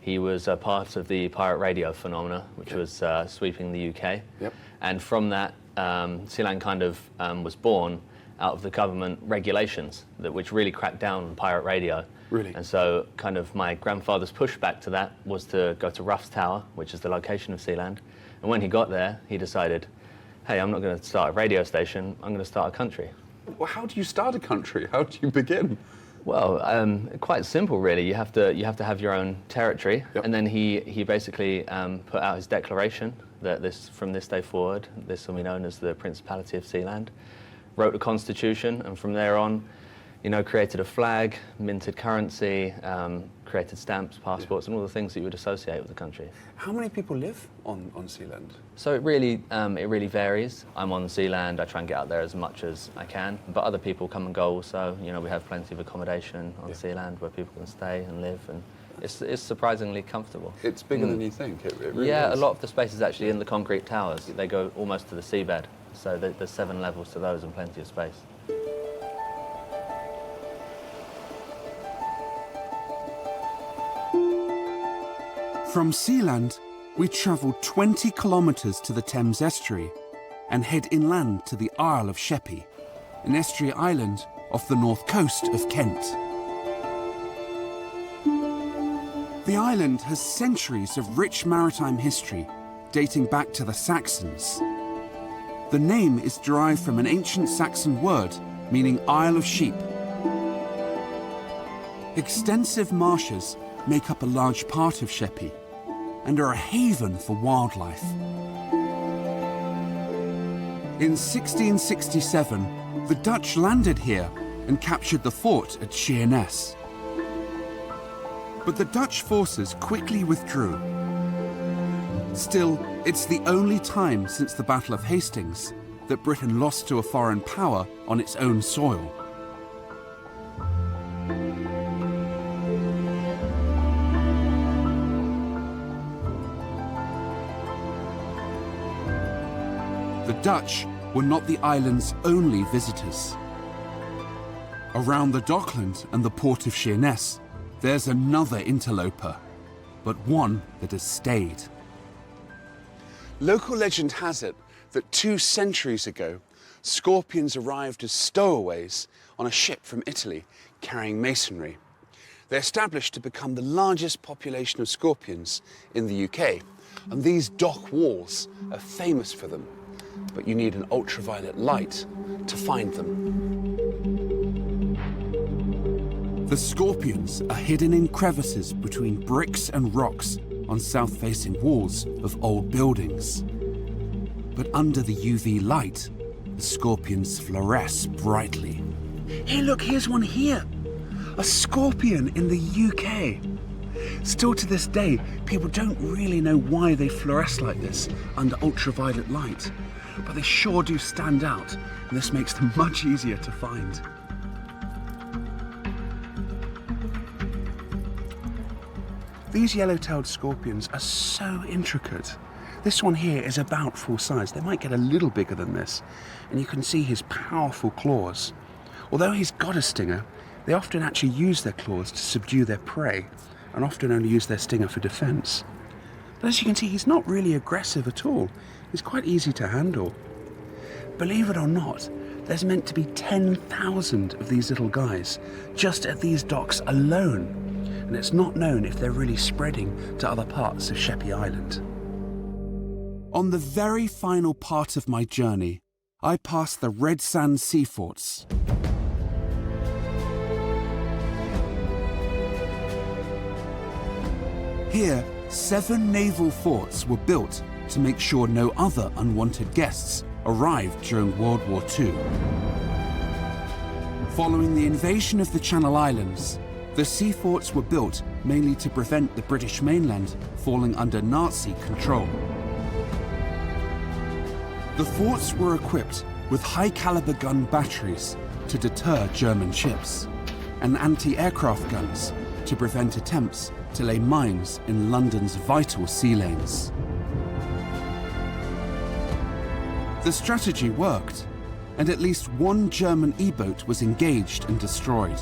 He was a part of the pirate radio phenomena, which was sweeping the UK. Yep. And from that, Sealand kind of was born out of the government regulations which really cracked down on pirate radio. Really? And so kind of my grandfather's pushback to that was to go to Ruff's Tower, which is the location of Sealand. And when he got there, he decided, hey, I'm not going to start a radio station, I'm going to start a country. Well, how do you start a country? How do you begin? Well, quite simple, really. You have to have your own territory. Yep. And then he basically put out his declaration that from this day forward, this will be known as the Principality of Sealand. Wrote a constitution, and from there on, created a flag, minted currency, created stamps, passports, and all the things that you would associate with the country. How many people live on Sealand? So it really varies. I'm on Sealand, I try and get out there as much as I can, but other people come and go also. We have plenty of accommodation on Sealand where people can stay and live, and it's surprisingly comfortable. It's bigger than you think, it really Yeah, is. a lot of the space is actually in the concrete towers. They go almost to the seabed, so there's 7 levels to those and plenty of space. From Sealand, we travel 20 kilometres to the Thames estuary and head inland to the Isle of Sheppey, an estuary island off the north coast of Kent. The island has centuries of rich maritime history dating back to the Saxons. The name is derived from an ancient Saxon word meaning Isle of Sheep. Extensive marshes make up a large part of Sheppey and are a haven for wildlife. In 1667, the Dutch landed here and captured the fort at Sheerness. But the Dutch forces quickly withdrew. Still, it's the only time since the Battle of Hastings that Britain lost to a foreign power on its own soil. The Dutch were not the island's only visitors. Around the Dockland and the port of Sheerness, there's another interloper, but one that has stayed. Local legend has it that 2 centuries ago, scorpions arrived as stowaways on a ship from Italy carrying masonry. They established to become the largest population of scorpions in the UK, and these dock walls are famous for them. But you need an ultraviolet light to find them. The scorpions are hidden in crevices between bricks and rocks on south-facing walls of old buildings. But under the UV light, the scorpions fluoresce brightly. Hey, look, here's one here. A scorpion in the UK. Still to this day, people don't really know why they fluoresce like this under ultraviolet light. But they sure do stand out, and this makes them much easier to find. These yellow-tailed scorpions are so intricate. This one here is about full size. They might get a little bigger than this, and you can see his powerful claws. Although he's got a stinger, they often actually use their claws to subdue their prey, and often only use their stinger for defense. But as you can see, he's not really aggressive at all. He's quite easy to handle. Believe it or not, there's meant to be 10,000 of these little guys just at these docks alone. And it's not known if they're really spreading to other parts of Sheppey Island. On the very final part of my journey, I passed the red sand sea forts. Here, 7 naval forts were built to make sure no other unwanted guests arrived during World War II. Following the invasion of the Channel Islands, the sea forts were built mainly to prevent the British mainland falling under Nazi control. The forts were equipped with high-caliber gun batteries to deter German ships, and anti-aircraft guns to prevent attempts to lay mines in London's vital sea lanes. The strategy worked, and at least 1 German E-boat was engaged and destroyed.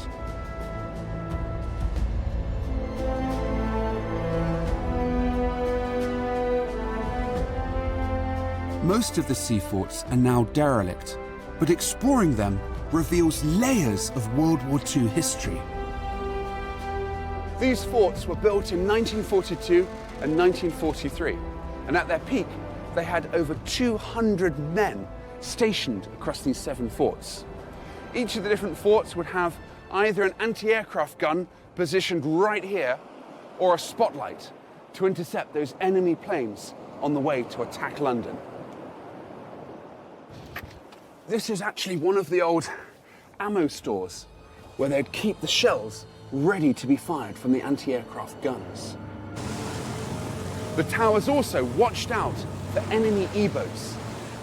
Most of the sea forts are now derelict, but exploring them reveals layers of World War II history. These forts were built in 1942 and 1943, and at their peak, they had over 200 men stationed across these 7 forts. Each of the different forts would have either an anti-aircraft gun positioned right here, or a spotlight to intercept those enemy planes on the way to attack London. This is actually one of the old ammo stores where they'd keep the shells ready to be fired from the anti-aircraft guns. The towers also watched out for enemy E-boats.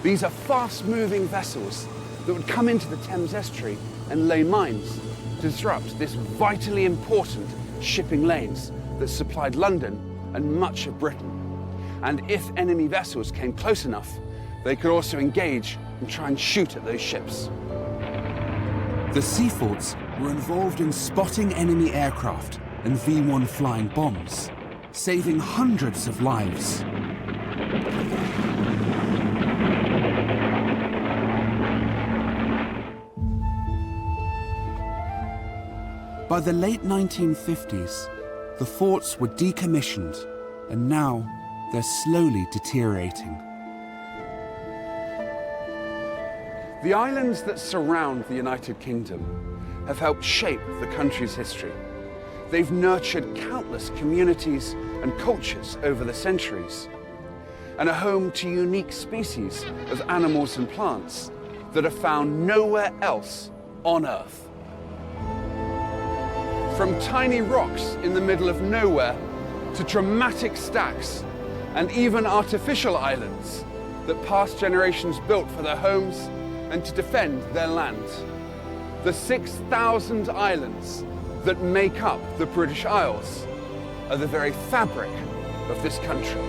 These are fast-moving vessels that would come into the Thames estuary and lay mines to disrupt this vitally important shipping lanes that supplied London and much of Britain. And if enemy vessels came close enough, they could also engage and try and shoot at those ships. The sea forts were involved in spotting enemy aircraft and V-1 flying bombs, saving hundreds of lives. By the late 1950s, the forts were decommissioned, and now they're slowly deteriorating. The islands that surround the United Kingdom have helped shape the country's history. They've nurtured countless communities and cultures over the centuries, and are home to unique species of animals and plants that are found nowhere else on Earth. From tiny rocks in the middle of nowhere to dramatic stacks and even artificial islands that past generations built for their homes and to defend their land. The 6,000 islands that make up the British Isles are the very fabric of this country.